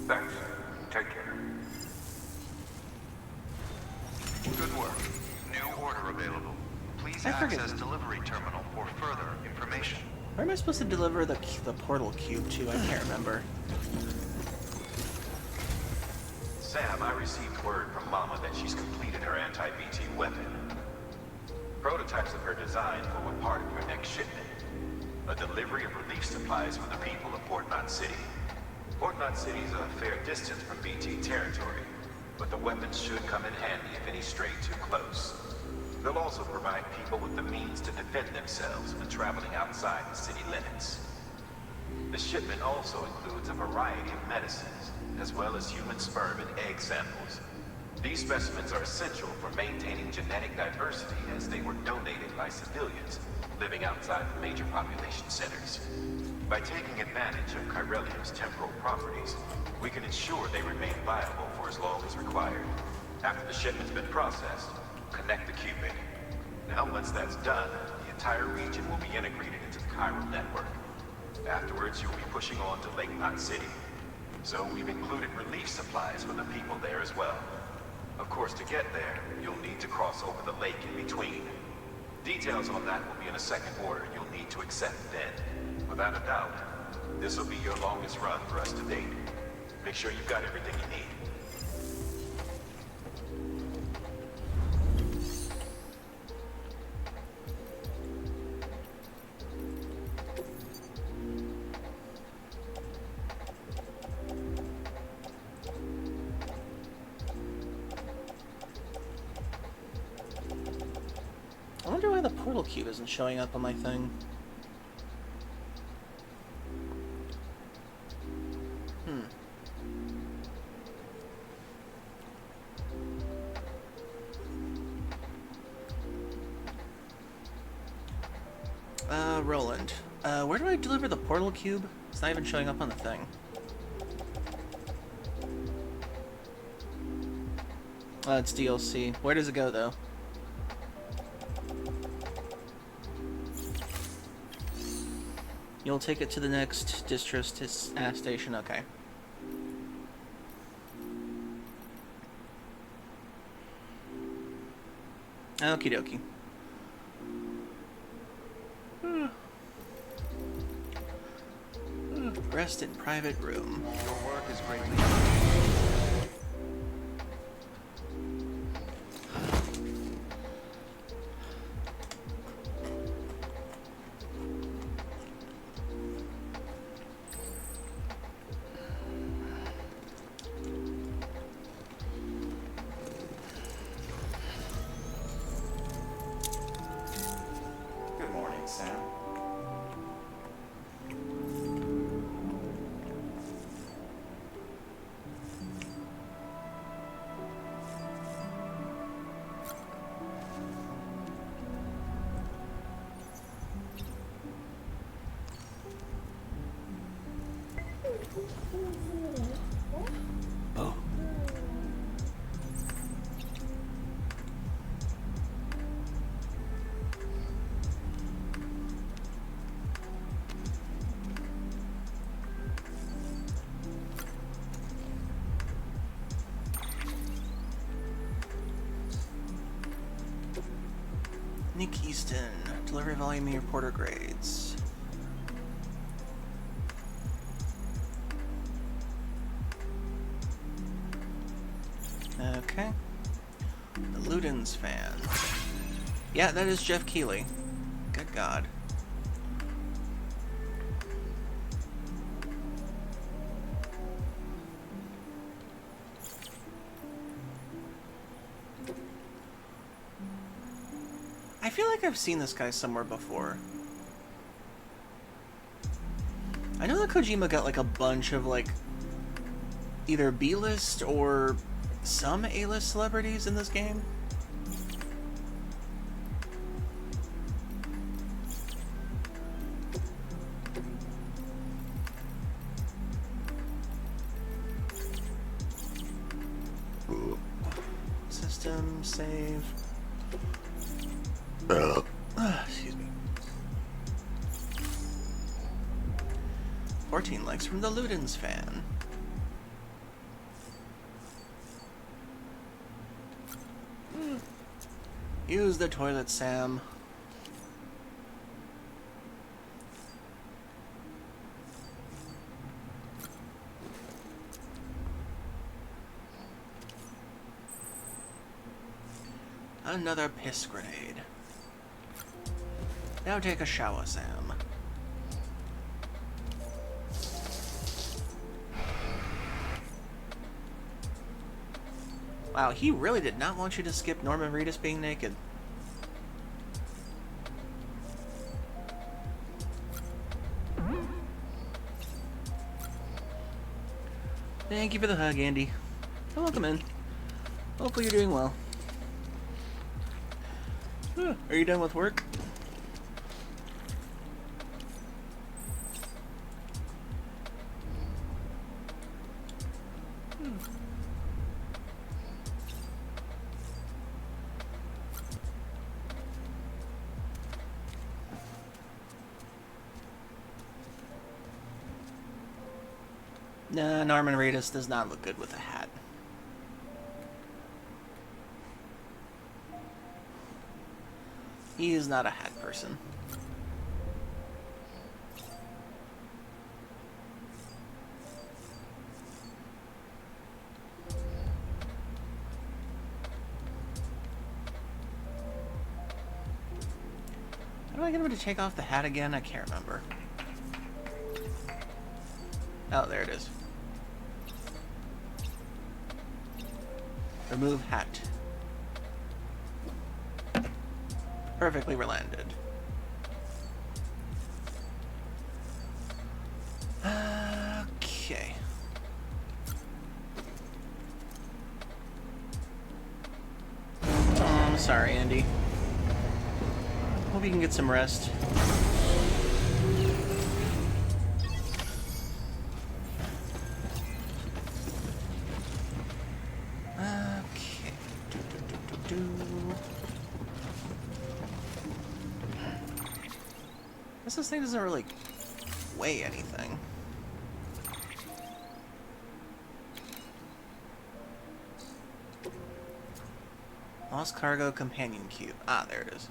Thanks. Take care. Good work. New order available. Please I forget. access delivery terminal for further information. Where am I supposed to deliver the portal cube to? I can't remember. Sam, I received word from Mama that she's completed her anti-BT weapon. Prototypes of her design form a part of your next shipment. A delivery of relief supplies for the people of Port Knot City. Port Knot City is a fair distance from BT territory, but the weapons should come in handy if any stray too close. They'll also provide people with the means to defend themselves when traveling outside the city limits. The shipment also includes a variety of medicines, as well as human sperm and egg samples. These specimens are essential for maintaining genetic diversity as they were donated by civilians living outside the major population centers. By taking advantage of chiralium's temporal properties, we can ensure they remain viable for as long as required. After the shipment's been processed, connect the qubit. Now, once that's done, the entire region will be integrated into the chiral network. Afterwards, you'll be pushing on to Lake Knot City. So we've included relief supplies for the people there as well. Of course, to get there, you'll need to cross over the lake in between. Details on that will be in a second order you'll need to accept then. Without a doubt, this will be your longest run for us to date. Make sure you've got everything you need. I wonder why the portal cube isn't showing up on my thing. Roland. Where do I deliver the portal cube? It's not even showing up on the thing. It's DLC. Where does it go, though? You'll take it to the next distro station, okay. Okie dokie. Rest in private room. Your work is greatly Good morning, Sam. Nick Easton. Delivery volume and reporter grades. Okay. The Ludens fan. Yeah, that is Jeff Keighley. Good God. I feel like I've seen this guy somewhere before. I know that Kojima got like a bunch of like either B-list or some A-list celebrities in this game. Ooh. System save. Excuse me. 14 likes from the Ludens fan. Use the toilet, Sam. Another piss grenade. Now take a shower, Sam. Wow, he really did not want you to skip Norman Reedus being naked. Thank you for the hug, Andy. Welcome in. Hopefully you're doing well. Are you done with work? Nah, Norman Reedus does not look good with a hat. He is not a hat person. How do I get him to take off the hat again? I can't remember. Oh, there it is. Remove hat. Perfectly landed. Okay. Oh, I'm sorry, Andy. Hope you can get some rest. This thing doesn't really weigh anything. Lost cargo companion cube. Ah, there it is.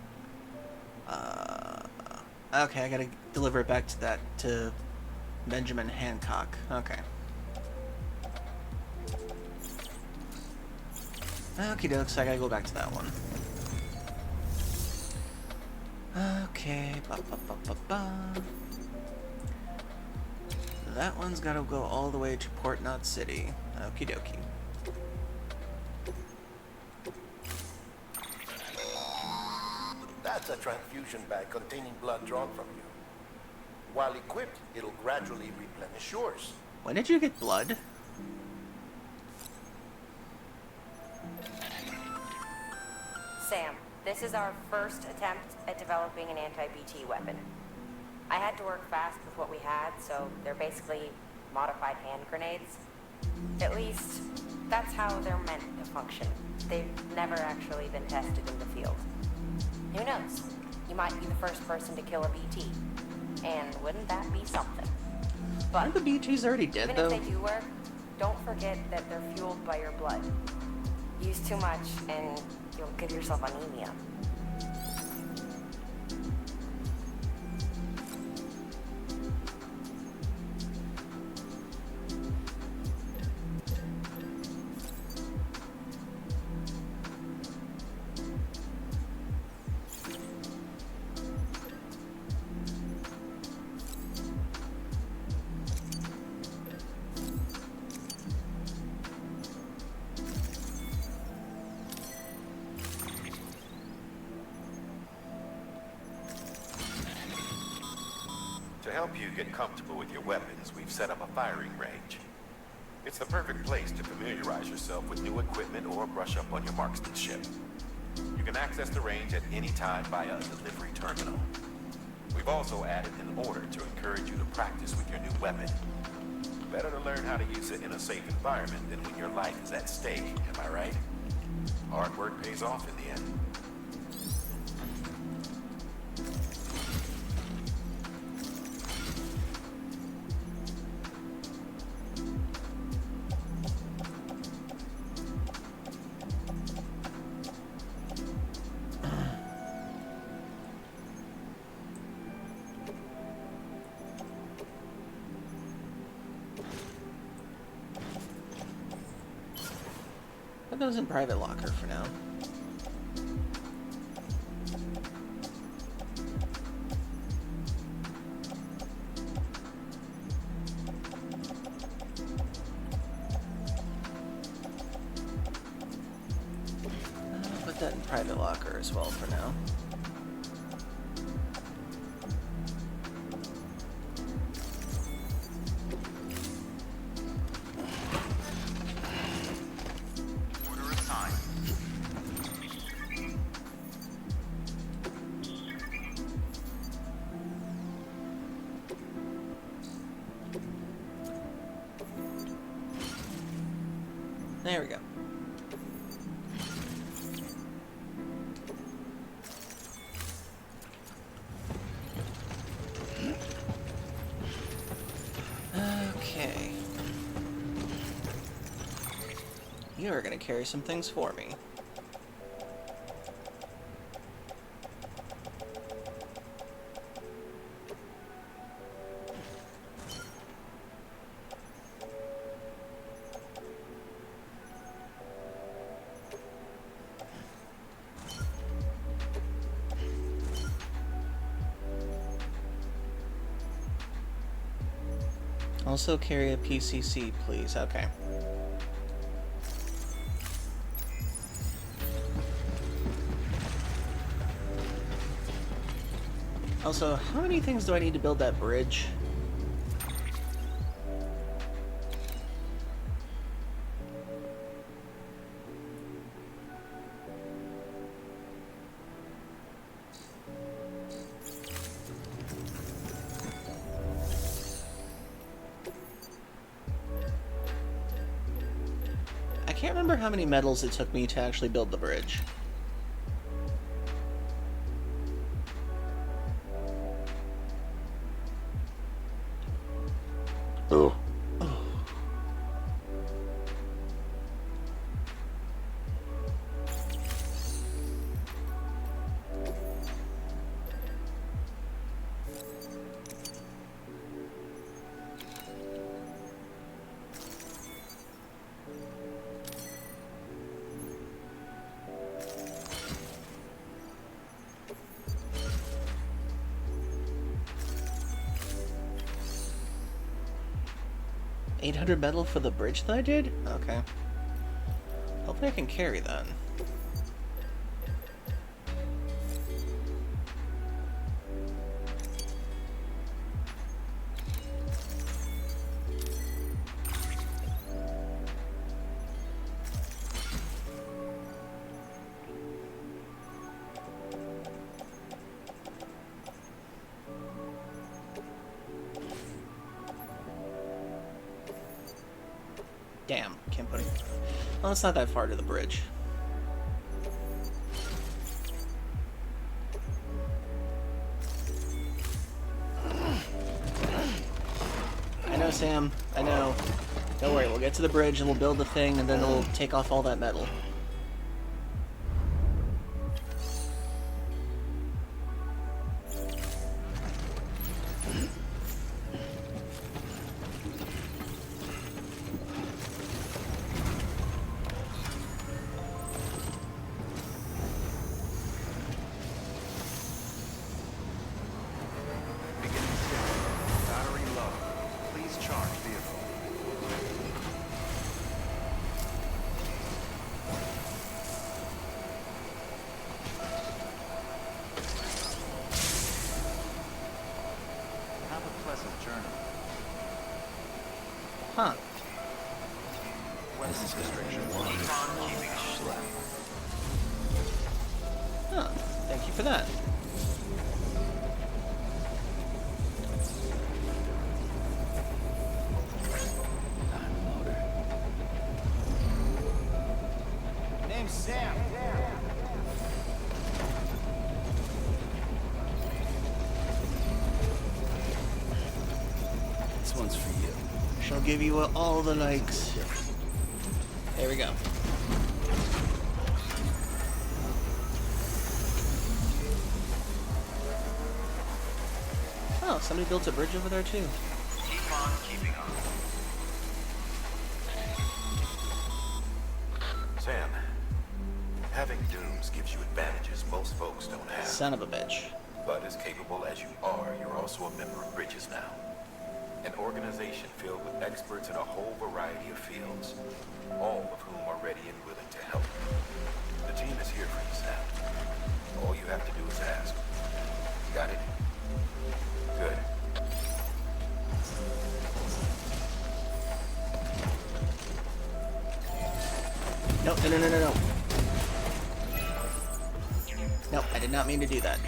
Okay, I gotta deliver it back to Benjamin Hancock. Okay. Okie doke, so I gotta go back to that one. Okay, that one's gotta go all the way to Port Knot City. Okie dokie. That's a transfusion bag containing blood drawn from you. While equipped, it'll gradually replenish yours. When did you get blood? Sam, this is our first attempt at developing an anti-BT weapon. I had to work fast with what we had, so they're basically modified hand grenades. At least, that's how they're meant to function. They've never actually been tested in the field. Who knows? You might be the first person to kill a BT. And wouldn't that be something? But aren't the BTs already dead, though? even if they do work, don't forget that they're fueled by your blood. Use too much and you'll give yourself anemia. To help you get comfortable with your weapons, we've set up a firing range. It's the perfect place to familiarize yourself with new equipment or brush up on your marksmanship. You can access the range at any time via a delivery terminal. We've also added an order to encourage you to practice with your new weapon. Better to learn how to use it in a safe environment than when your life is at stake, am I right? Hard work pays off in the end. That goes in private locker for now. I'll put that in private locker as well for now. There we go. Okay. You are going to carry some things for me. Also carry a PCC, please. Okay. Also, how many things do I need to build that bridge? I can't remember how many metals it took me to actually build the bridge. Oh. 800 metal for the bridge that I did? Okay. Hopefully I can carry that. Damn, can't put it. Well, it's not that far to the bridge. I know, Sam. I know. Don't worry, we'll get to the bridge and we'll build the thing and then we'll take off all that metal. journey. Huh. This is gonna be one schlep. Huh. Thank you for that. Name's Sam. This one's for you. She'll give you all the likes. There we go. Oh, somebody built a bridge over there too. Keep on keeping on. Sam, having dooms gives you advantages most folks don't have. Son of a bitch. But as capable as you are, you're also a member of Bridges now. An organization filled with experts in a whole variety of fields, all of whom are ready and willing to help. The team is here for you, Sam. All you have to do is ask. Got it? Good. No, no, no, no, no, no. Nope, I did not mean to do that.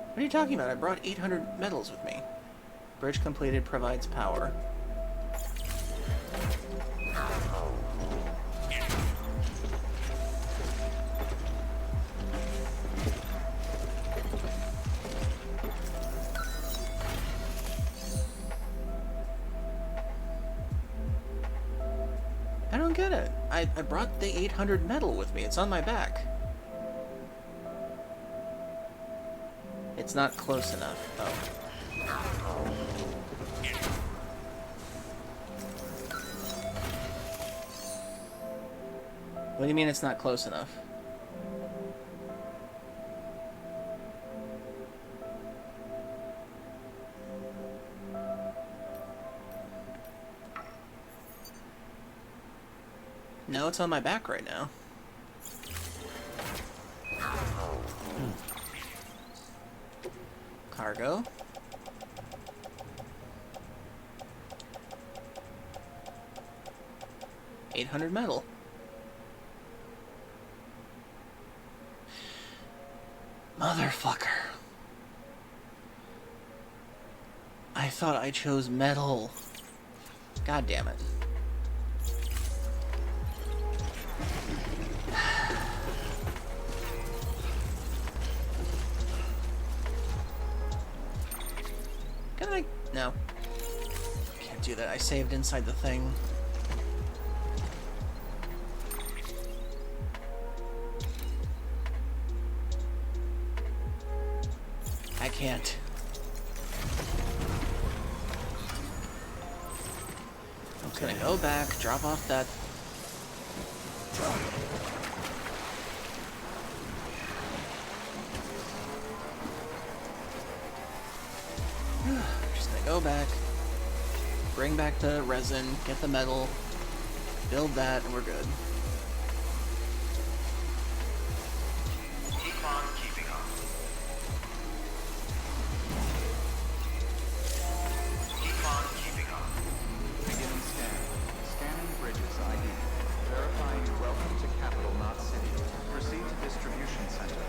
What are you talking about? I brought 800 metals with me. Bridge completed, provides power. I don't get it. I brought the 800 metal with me. It's on my back. It's not close enough. Oh. What do you mean it's not close enough? No, it's on my back right now. Cargo. $800 metal. Motherfucker. I thought I chose metal. God damn it. Can I? No. Can't do that. I saved inside the thing. I can't. I'm just gonna go back, drop off that. Just gonna go back, bring back the resin, get the metal, build that, and we're good. Keep on keeping on. Keep on keeping on. Beginning scan. Scanning Bridges ID. Verifying welcome to capital, not city. Proceed to distribution center.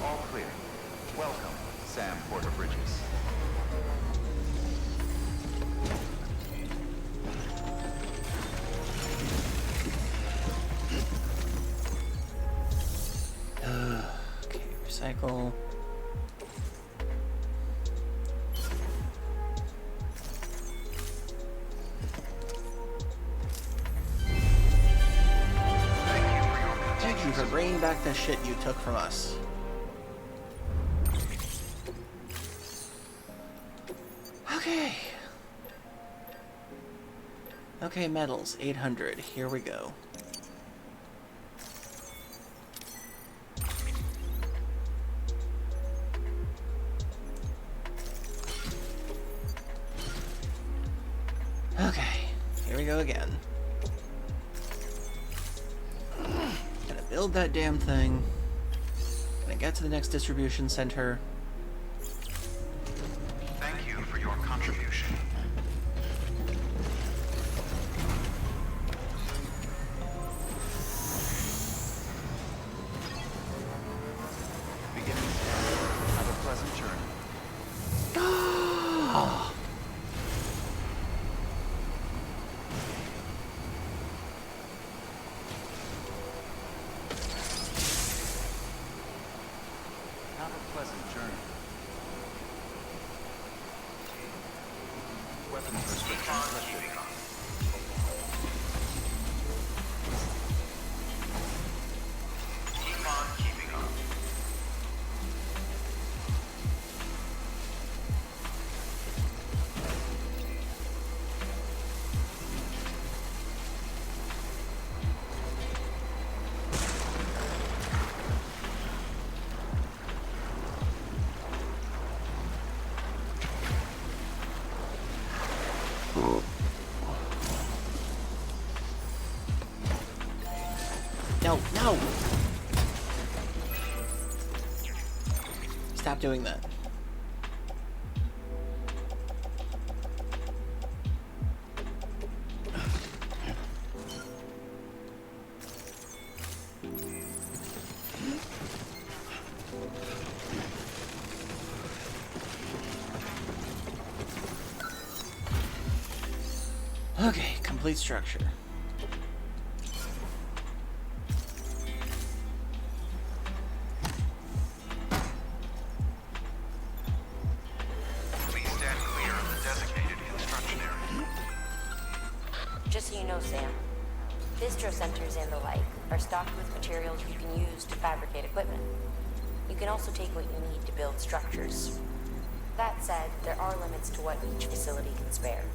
All clear. Welcome, Sam Porter Bridges. Okay, recycle. back the shit you took from us. Okay. Okay, metals, 800. Here we go. Okay, here we go again. Gonna build that damn thing. Gonna get to the next distribution center. Thank you for your contribution. Beginning scan. Have a pleasant journey. Have a pleasant journey. Weapons restrictions lifted. Keep on keeping up. No, no! Stop doing that. Okay, complete structure. Please stand clear of the designated construction area. Just so you know, Sam, distro centers and the like are stocked with materials you can use to fabricate equipment. You can also take what you need to build structures. That said, there are limits to what each facility can spare.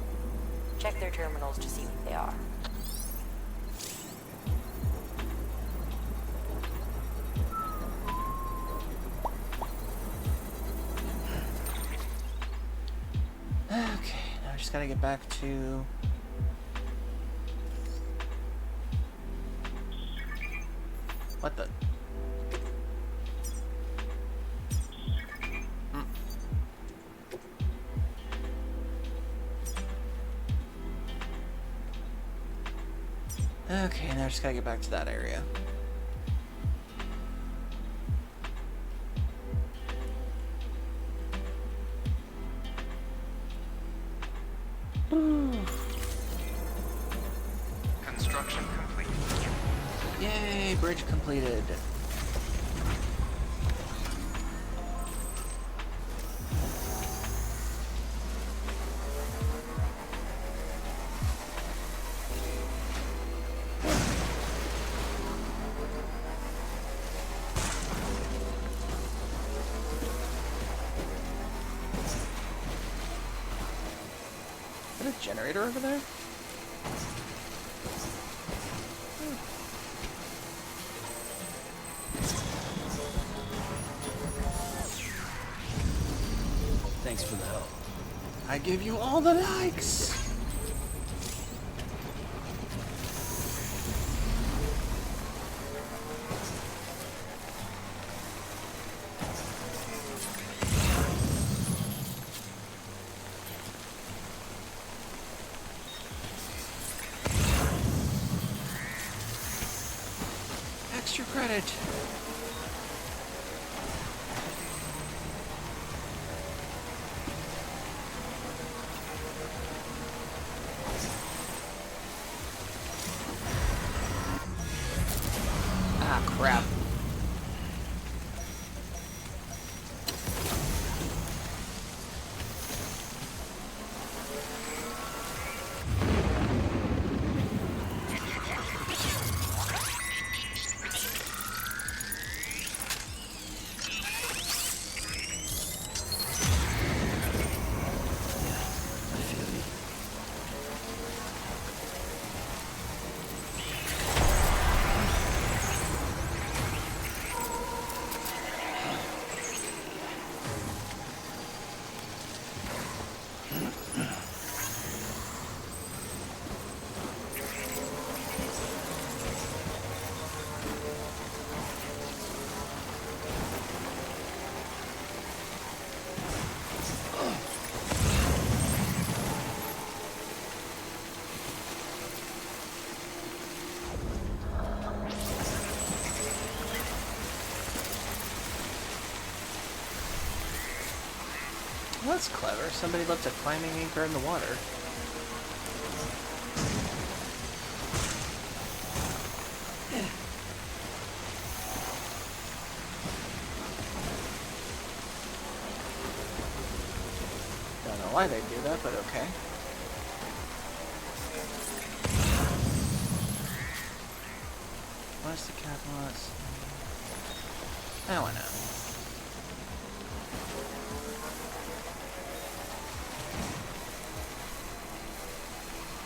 Check their terminals to see what they are. Okay, now I just gotta get back to... What the... Okay, now I just gotta get back to that area. Construction complete. Yay, bridge completed. Is that a generator over there? Thanks for the help. I give you all the likes! Extra credit! Ah, crap. Well, that's clever. Somebody left a climbing anchor in the water. Don't know why they do that, but okay. What's the cat wants? Now I know.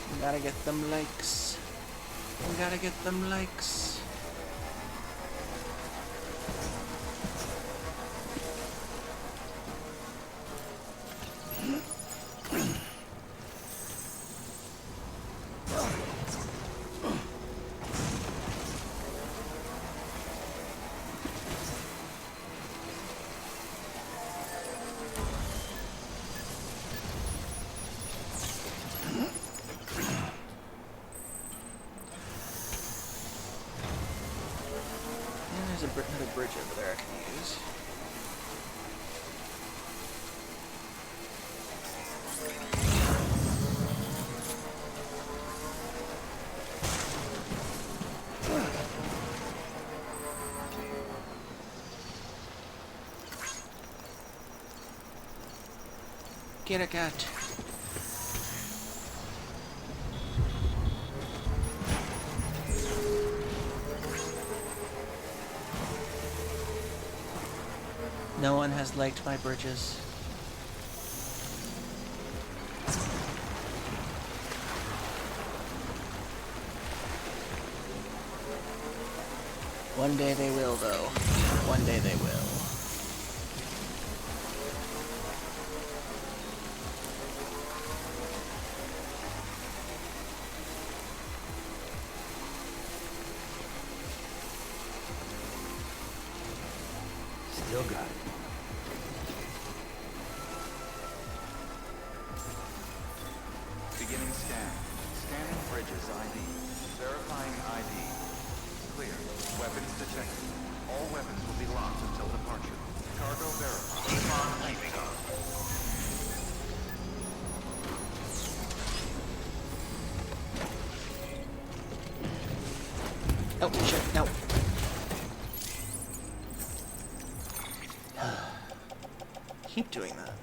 We gotta get them likes. We gotta get them likes. There's another bridge over there I can use. Get a cat. No one has liked my bridges. One day they will, though. One day they will. Still got it. Beginning scan. Scanning bridges ID. Verifying ID. Clear. Weapons detected. All weapons will be locked until departure. Cargo verified. Keep on keeping on. Oh, shit, no. Keep doing that.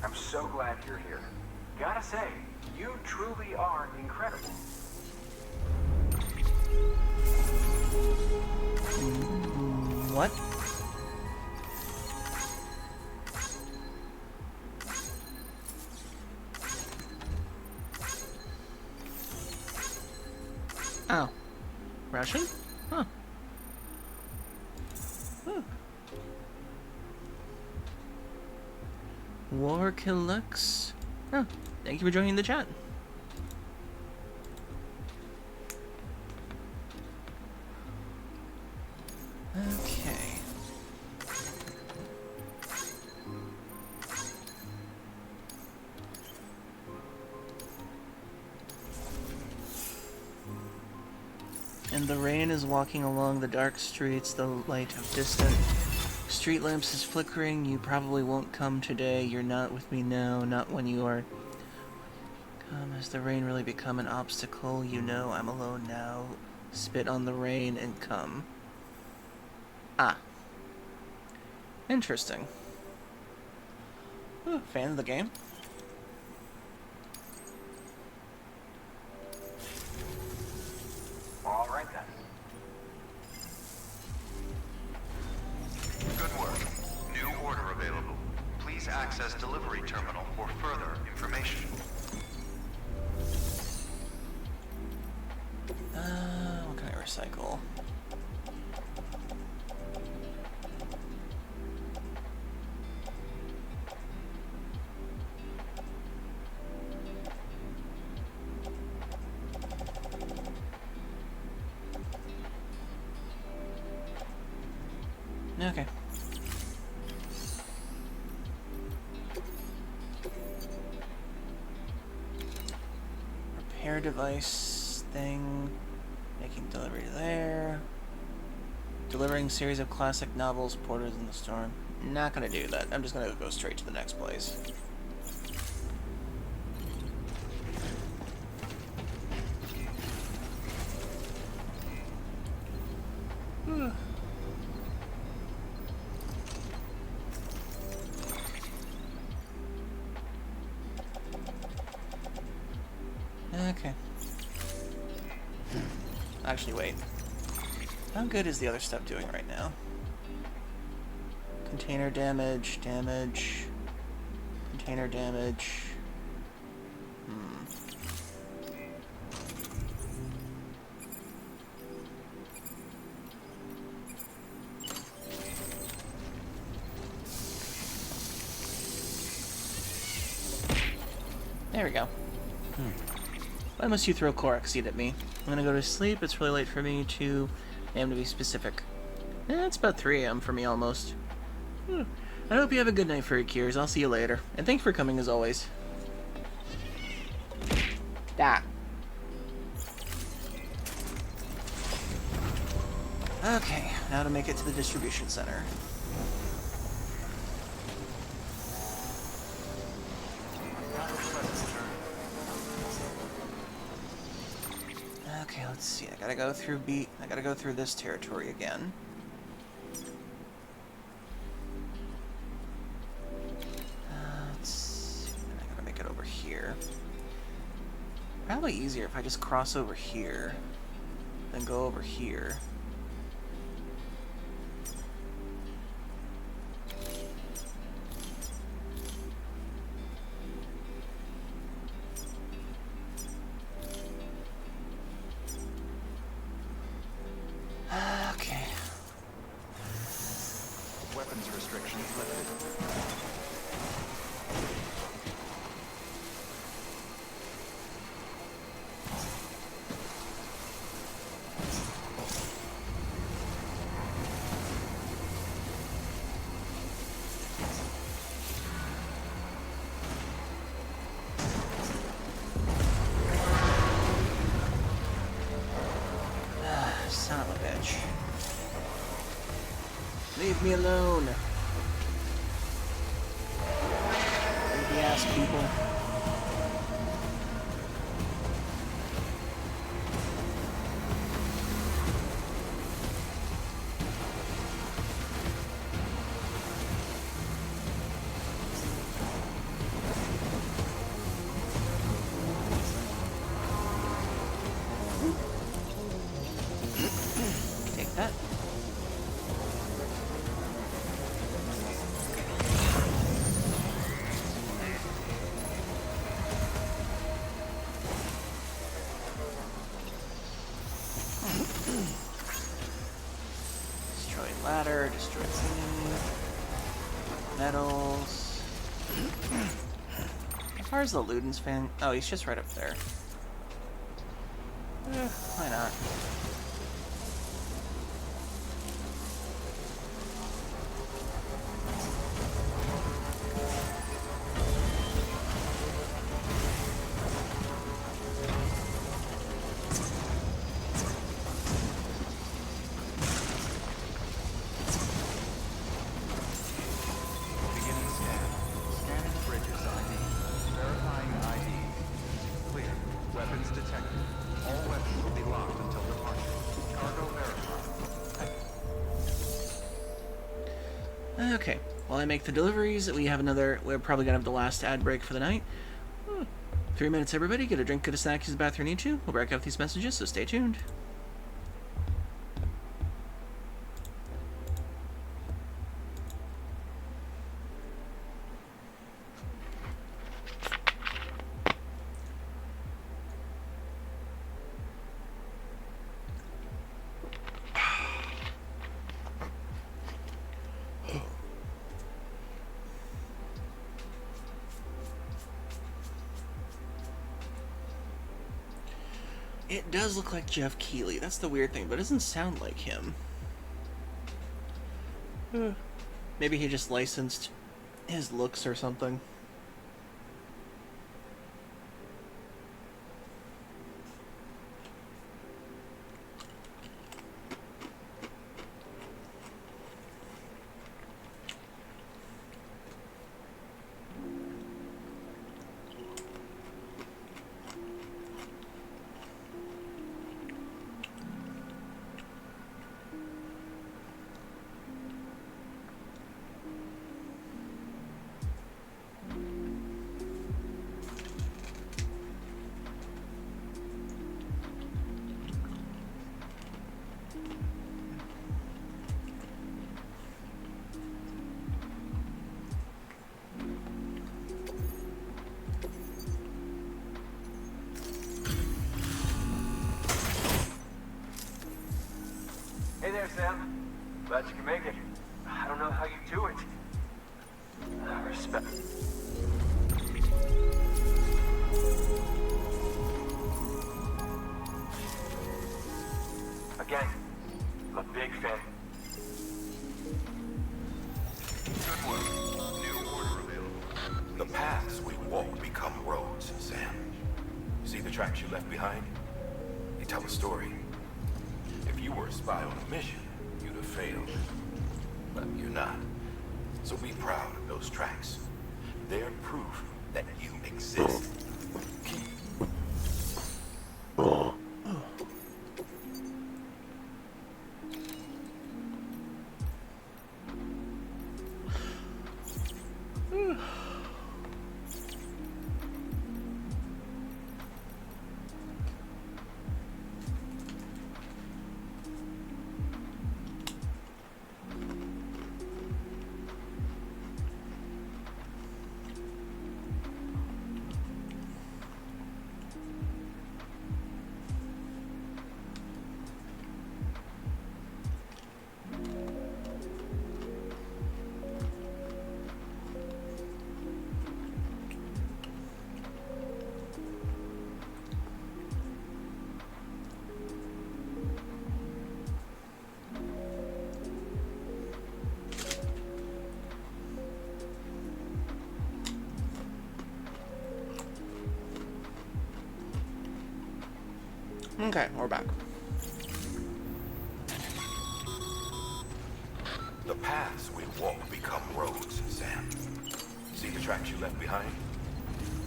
I'm so glad you're here. Gotta say, you truly are incredible. What? Oh. Russian? Huh. War Lux. Oh, thank you for joining the chat. Okay. And the rain is walking along the dark streets, the light of distant street lamps is flickering. You probably won't come today. You're not with me now, not when you are. Come, has the rain really become an obstacle? You know I'm alone now. Spit on the rain and come. Ah. Interesting. Ooh, fan of the game? All right then. Good work. New order available. Please access delivery terminal for further information. What can I recycle? Okay. Repair device thing. Making delivery there. Delivering series of classic novels, Porters in the Storm. Not gonna do that. I'm just gonna go straight to the next place. Okay. Actually, wait. How good is the other stuff doing right now? Container damage, container damage. There we go. Why must you throw Korak seed at me? I'm gonna go to sleep. It's really late for me to... I am to be specific. It's about 3 AM for me almost. I hope you have a good night, Furry Cures. I'll see you later. And thanks for coming as always. Da. Okay, now to make it to the distribution center. Okay, let's see. I gotta go through this territory again. Let's see. I gotta make it over here. Probably easier if I just cross over here, then go over here. Weapons restrictions lifted. Son of a bitch. Leave me alone. Creepy ass people. Take that. Destroy ladder, destroy thingy. Metals. How far is the Ludens fan? Oh, he's just right up there. Why not? Beginning scan. Scanning bridges ID. Verifying ID. Clear. Weapons detected. All weapons will be locked until departure. Cargo verified. Okay. While I make the deliveries, we're probably gonna have the last ad break for the night. 3 minutes, everybody. Get a drink, get a snack, use the bathroom you need to. We'll break out these messages, so stay tuned. It does look like Jeff Keighley. That's the weird thing, but it doesn't sound like him. Maybe he just licensed his looks or something. Hey there, Sam. Glad you can make it. I don't know how you do it. Respect. Again, I'm a big fan. Good work. New order available. The paths we walk become roads, Sam. See the tracks you left behind? They tell a story. If you were a spy on a mission, you'd have failed. But you're not. So be proud of those tracks. They're proof that you exist. Keep... Okay, we're back. The paths we walk become roads, Sam. See the tracks you left behind?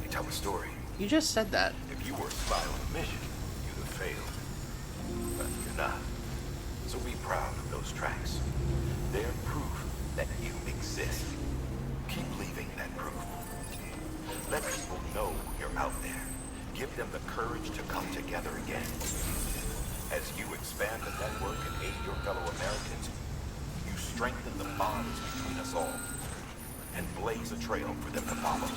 They tell a story. You just said that. If you were a spy on a mission, you'd have failed. But you're not. So be proud of those tracks. They're proof that you exist. Keep leaving that proof. Let people know you're out there. Give them the courage to come together again. As you expand the network and aid your fellow Americans, you strengthen the bonds between us all and blaze a trail for them to follow.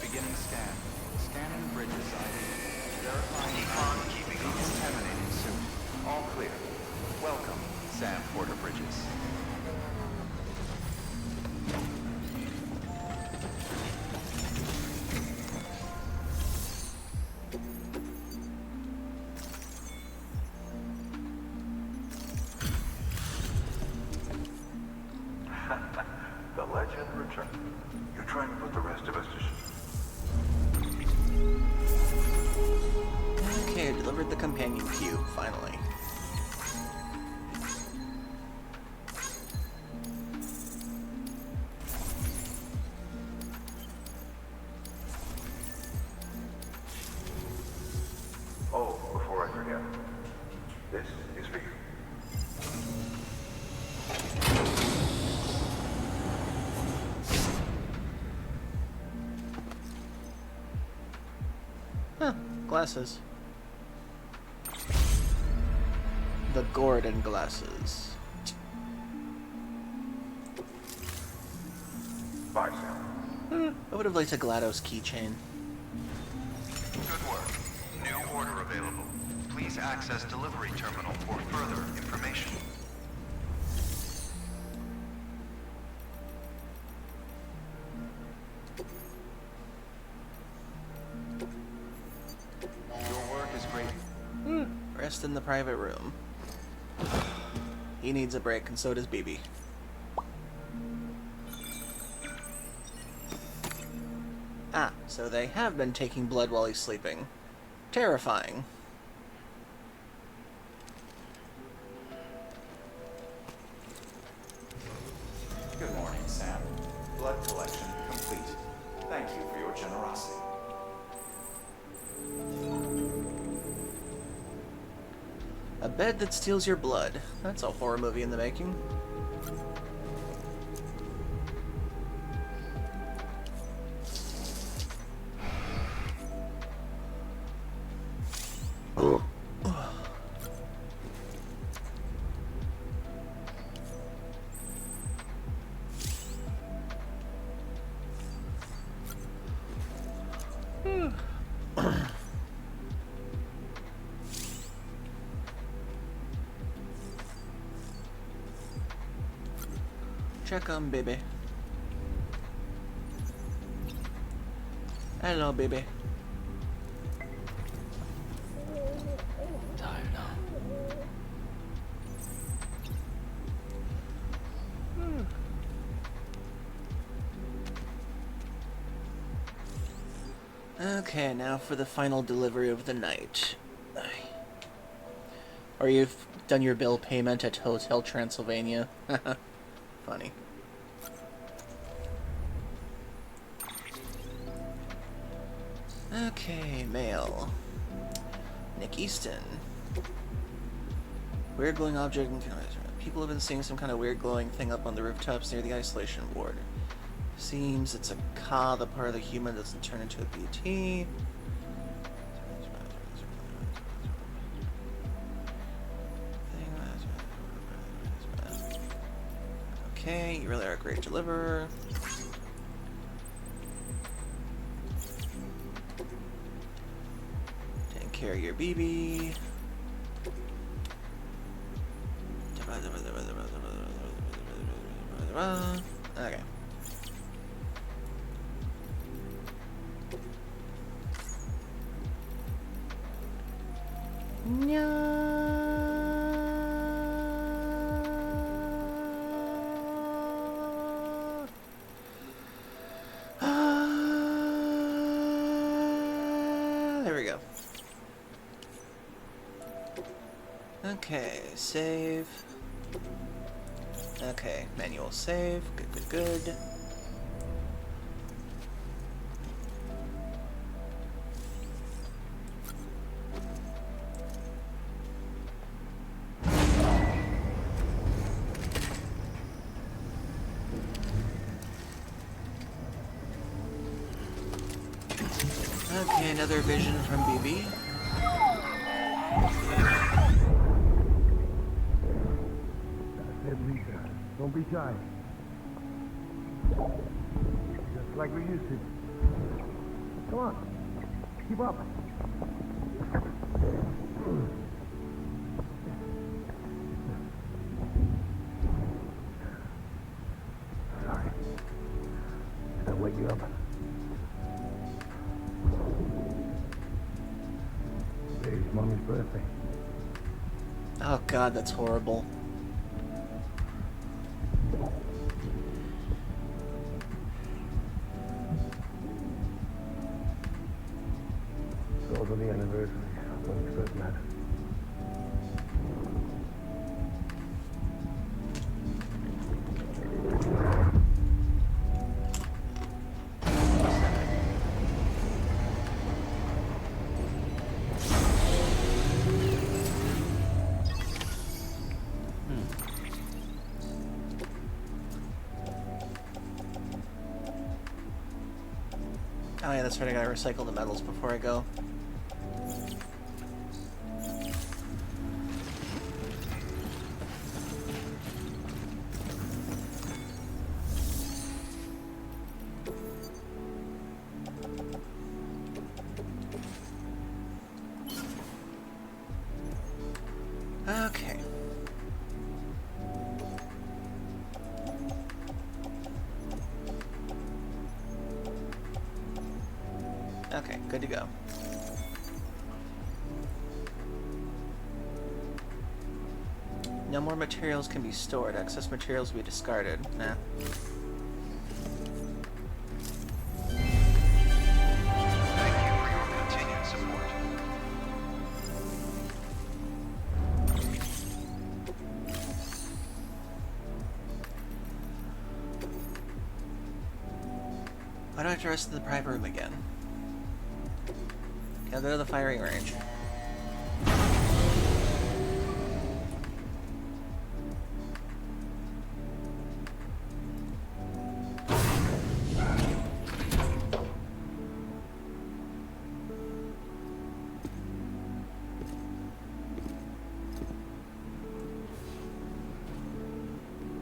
Beginning scan. Scanning bridges ID. Verifying decontaminating suit. All clear. Welcome, Sam Porter Bridges. The legend returned. You're trying to put the rest of us to shame. delivered the companion cube, finally. Oh, before I forget, this is for you. Huh, glasses. The Gordon glasses. Bye, Sam. I would have liked a GLaDOS keychain. Good work. New order available. Please access delivery terminal for further information. Your work is great. Rest in the private room. He needs a break, and so does BB. Ah, so they have been taking blood while he's sleeping. Terrifying. Good morning, Sam. Blood collection complete. Thank you for your generosity. A bed that steals your blood. That's a horror movie in the making. Check on baby. Hello, baby. Tired now. Okay, now for the final delivery of the night. Or you've done your bill payment at Hotel Transylvania. Funny. Okay, mail. Nick Easton. Weird glowing object. People have been seeing some kind of weird glowing thing up on the rooftops near the isolation ward. Seems it's a Ka, the part of the human doesn't turn into a BT. Okay, you really are a great deliverer. Take care of your BB. Okay. There we go. Okay, save. Okay, manual save. Good, good, good. Okay, another vision from BB. That's it, Lisa. Don't be shy. Just like we used to. Come on. Keep up. Sorry. Did I wake you up? Today's Mommy's birthday. Oh god, that's horrible. It's also the anniversary of when we first met. Oh yeah, that's right, I gotta recycle the metals before I go. Okay. Okay, good to go. No more materials can be stored. Excess materials will be discarded. Nah. Thank you for your continued support. Why do I have to rest in the private room again? Okay, I'll go to the firing range.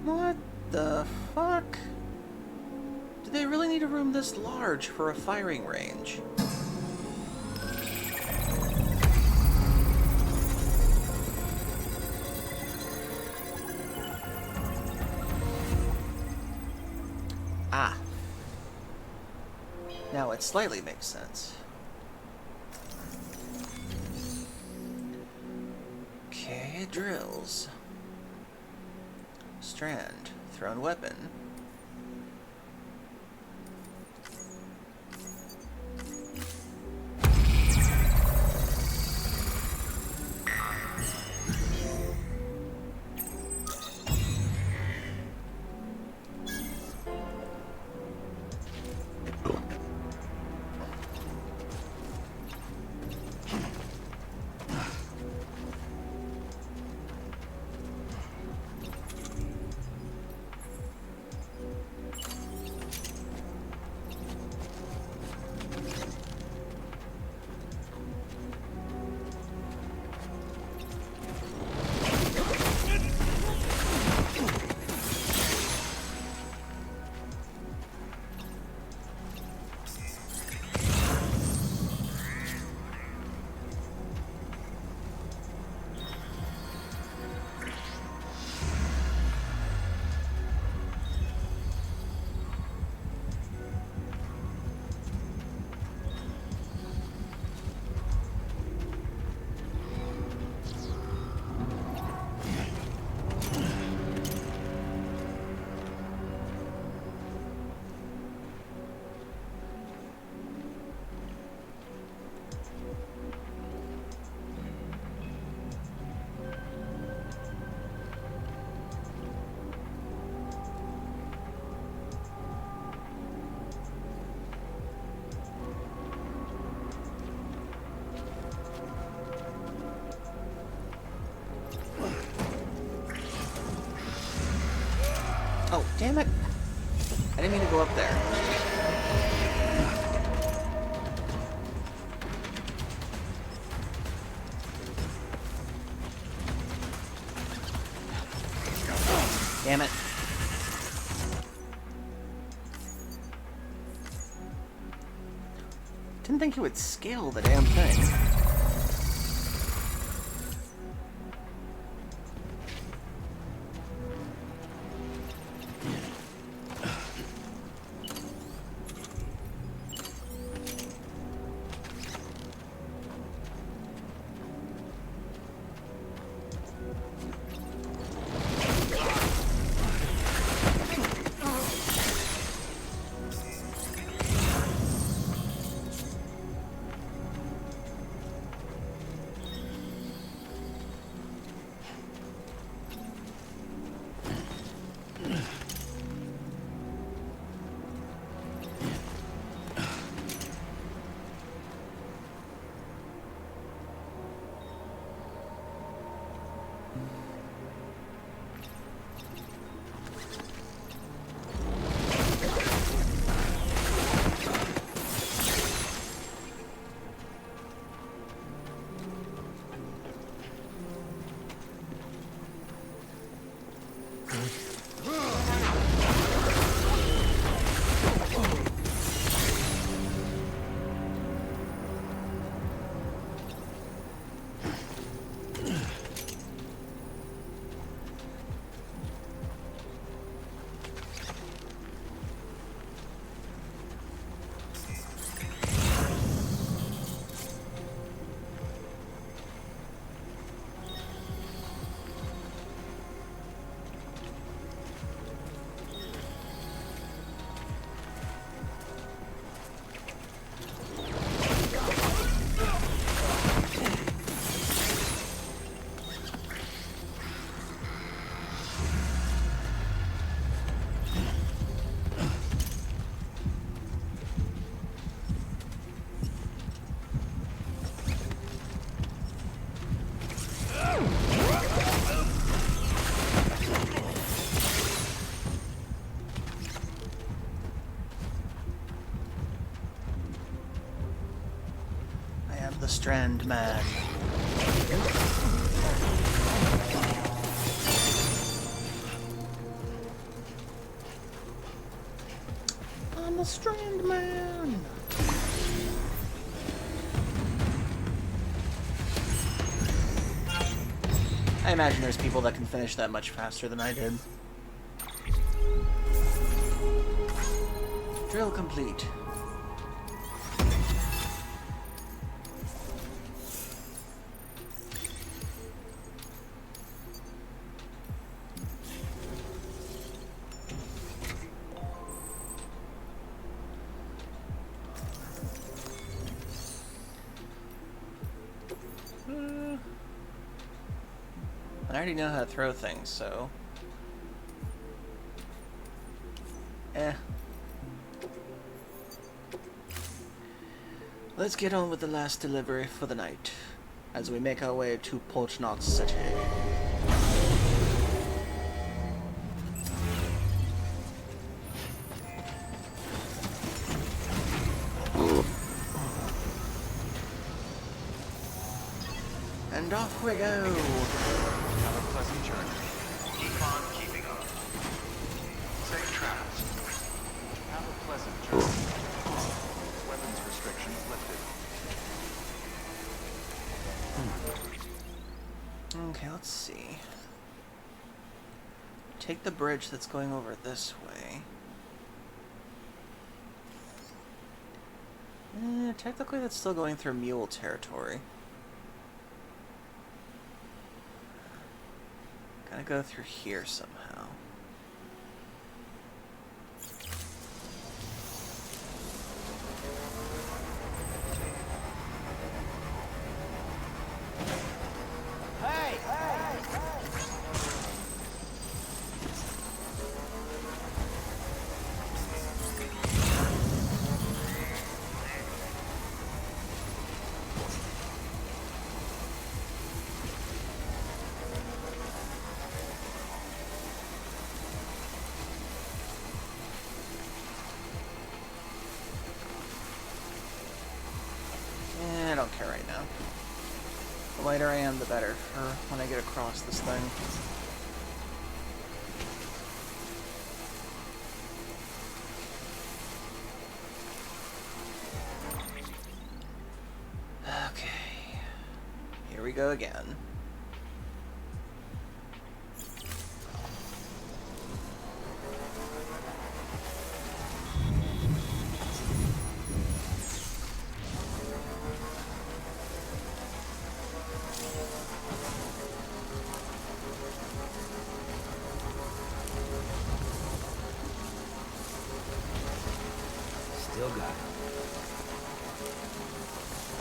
What the fuck? Do they really need a room this large for a firing range? Ah. Now it slightly makes sense. Okay, drills. Strand. Thrown weapon. Oh, damn it. I didn't mean to go up there. Damn it. Didn't think it would scale the damn thing. The Strand Man. I'm a Strand Man. I imagine there's people that can finish that much faster than I did. Drill complete. I already know how to throw things, so... Let's get on with the last delivery for the night, as we make our way to Port Knot City. And off we go! Have a pleasant journey. Keep on keeping on. Safe travels. Have a pleasant journey. Weapons restrictions lifted. Okay, let's see. Take the bridge that's going over this way. Technically that's still going through mule territory. Gotta go through here somehow. I don't care right now. The lighter I am, the better for when I get across this thing. Okay. Here we go again. Still got it.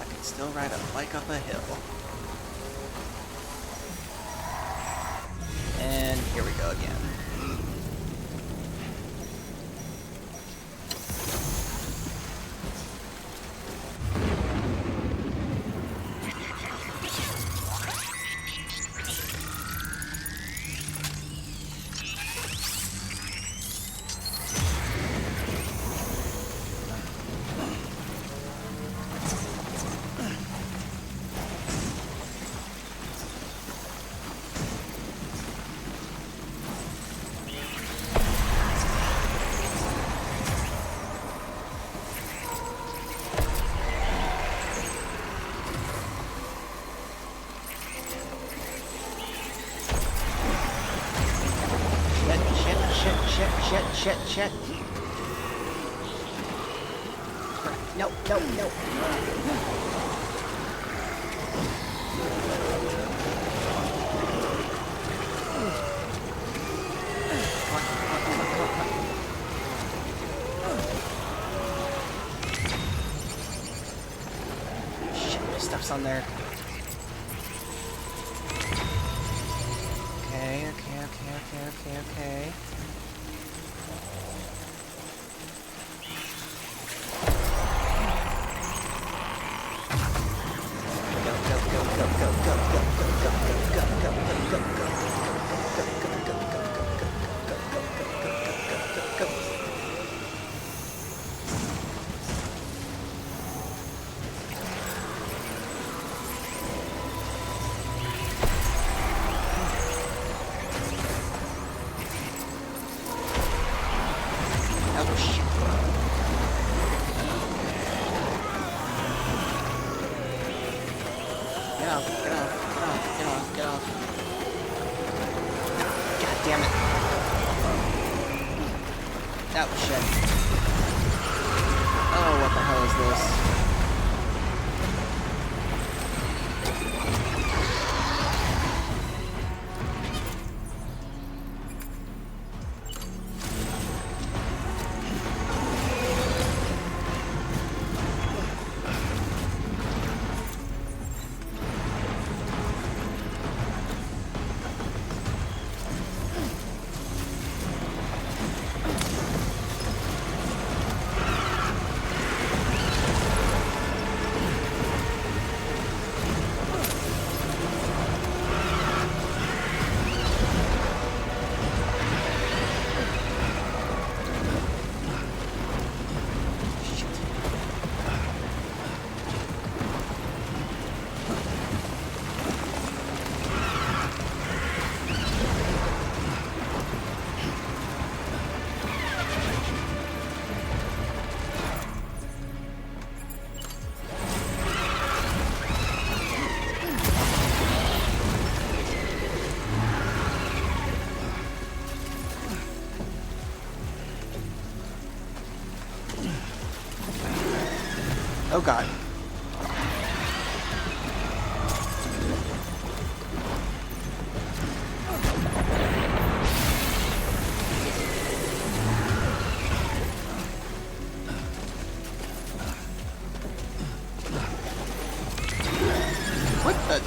I can still ride a bike up a hill. And here we go again. Shit. No. Shit, my stuff's on there. Okay. Get off. God damn it. Oh, shit. Oh, what the hell is this? Oh god. What the?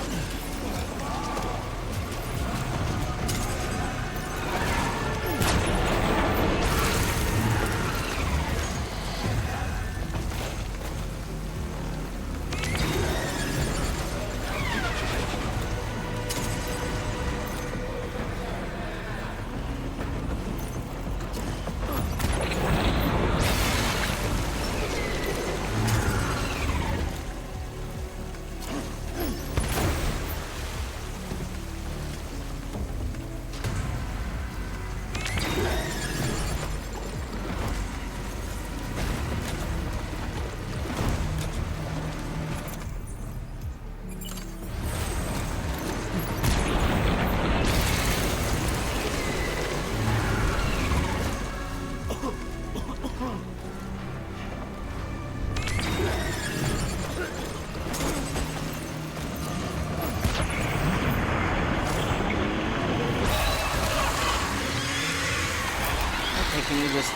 Can you just...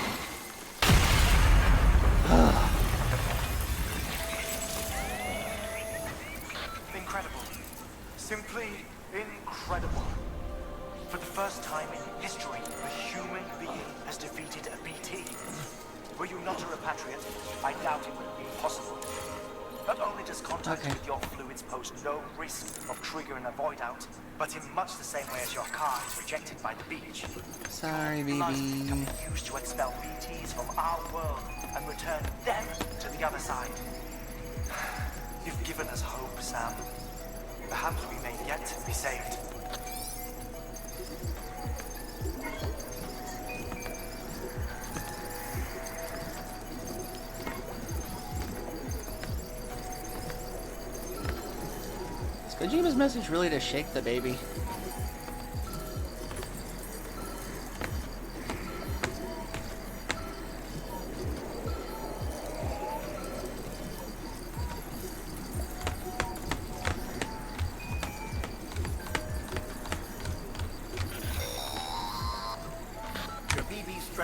Incredible. Simply incredible. For the first time in history, a human being has defeated a BT. Were you not a repatriate, I doubt it would be possible. Not only does contact with your fluids pose no risk of triggering a void out, but in much the same way as your car is rejected by the beach. Sorry, baby. Can be used to expel BTs from our world and return them to the other side. You've given us hope, Sam. Perhaps we may yet be saved. Is Kojima's message really to shake the baby?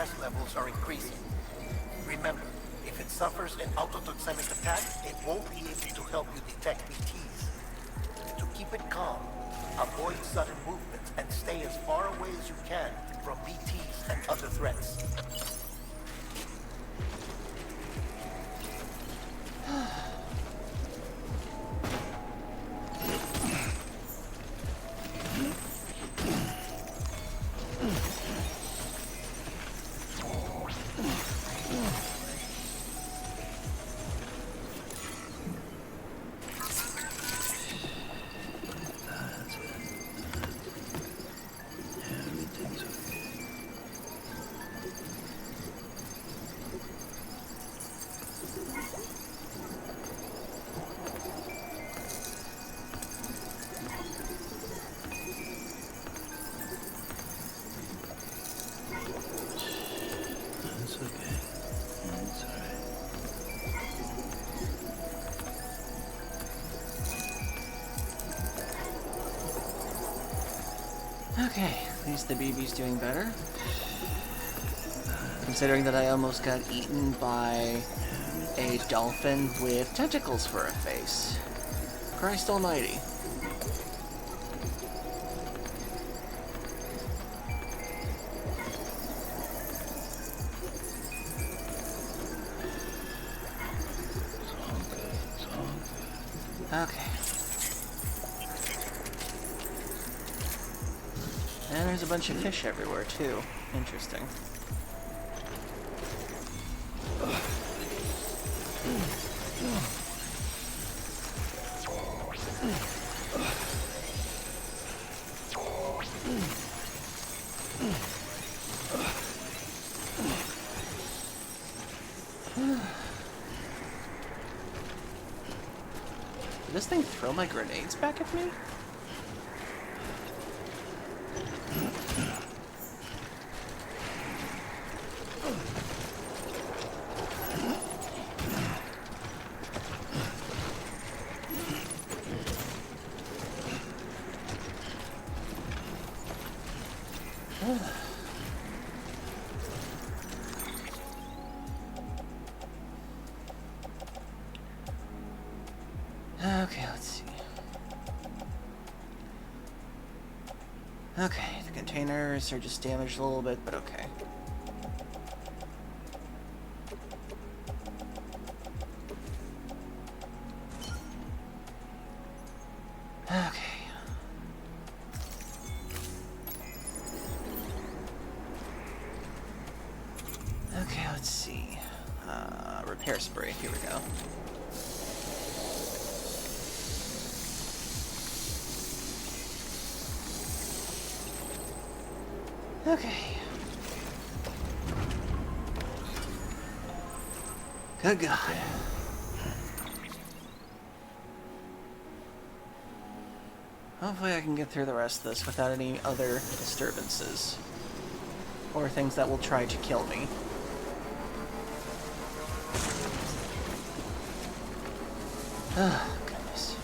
stress levels are increasing. Remember, if it suffers an autotoxemic attack, it won't be able to help you detect BTs. To keep it calm, avoid sudden movements and stay as far away as you can from BTs and other threats. Okay, at least the BB's doing better. Considering that I almost got eaten by a dolphin with tentacles for a face. Christ almighty. Okay. And there's a bunch of fish everywhere, too. Interesting. Did this thing throw my grenades back at me? Okay, let's see. Okay, the containers are just damaged a little bit, but okay. Okay. Okay, let's see. Repair spray, here we go. Okay. Good God. Hopefully I can get through the rest of this without any other disturbances. Or things that will try to kill me. Ah, goodness.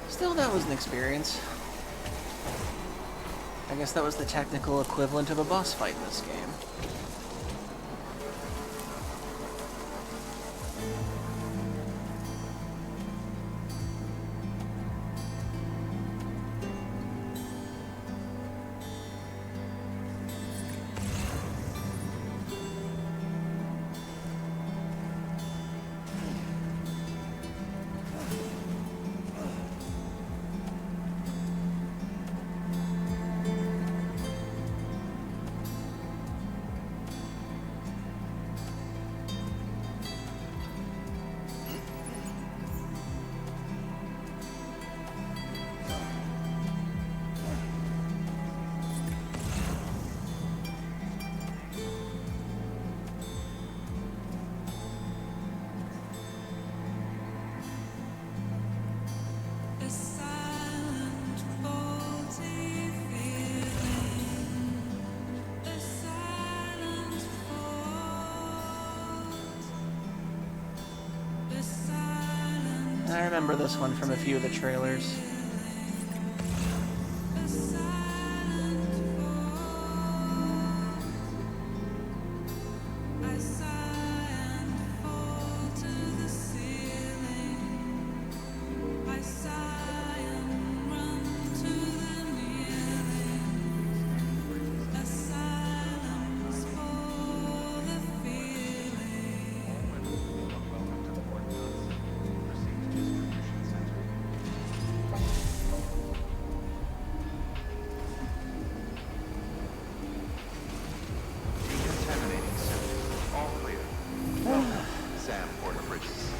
Still, that was an experience. I guess that was the technical equivalent of a boss fight in this game. remember this one from a few of the trailers. Decontaminating soon. All clear. Welcome, Sam Porter Bridges.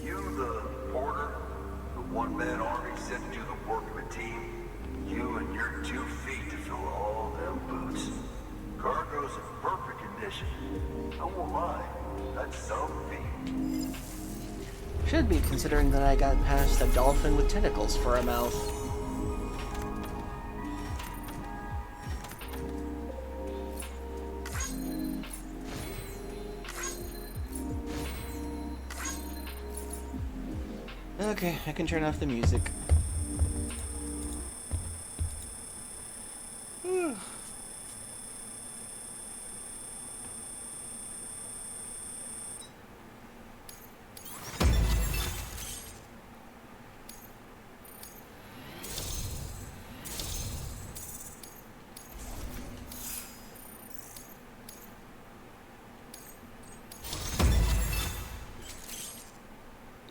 You the porter, the one-man army sent to do the work of a team. You and your 2 feet to fill all them boots. Cargo's in perfect condition. I won't lie, that's some feat. Should be, considering that I got past a dolphin with tentacles for a mouth. Okay, I can turn off the music.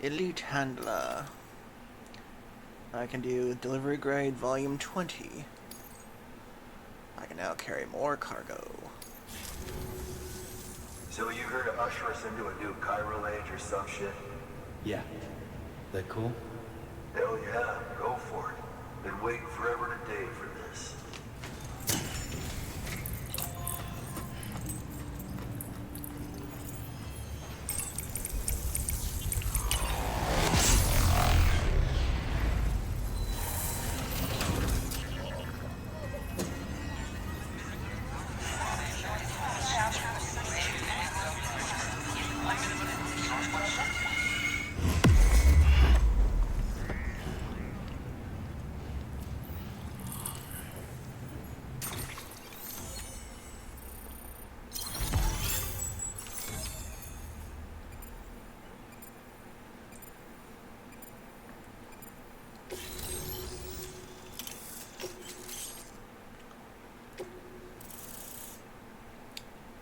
Elite Handler. I can do Delivery Grade Volume 20. I can now carry more cargo. So you here to usher us into a new chiral age or some shit? Yeah. That cool? Hell yeah, go for it. Been waiting forever today for this.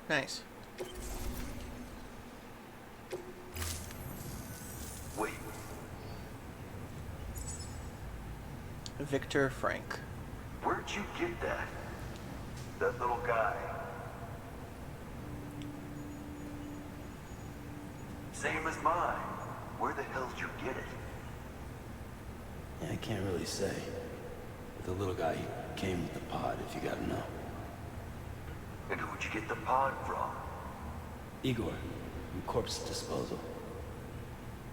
Nice. Wait. Victor Frank. Where'd you get that? That little guy? Same as mine. Where the hell did you get it? Yeah, I can't really say. But the little guy came with the pod, if you gotta know. And who'd you get the pod from? Igor, from Corpse Disposal.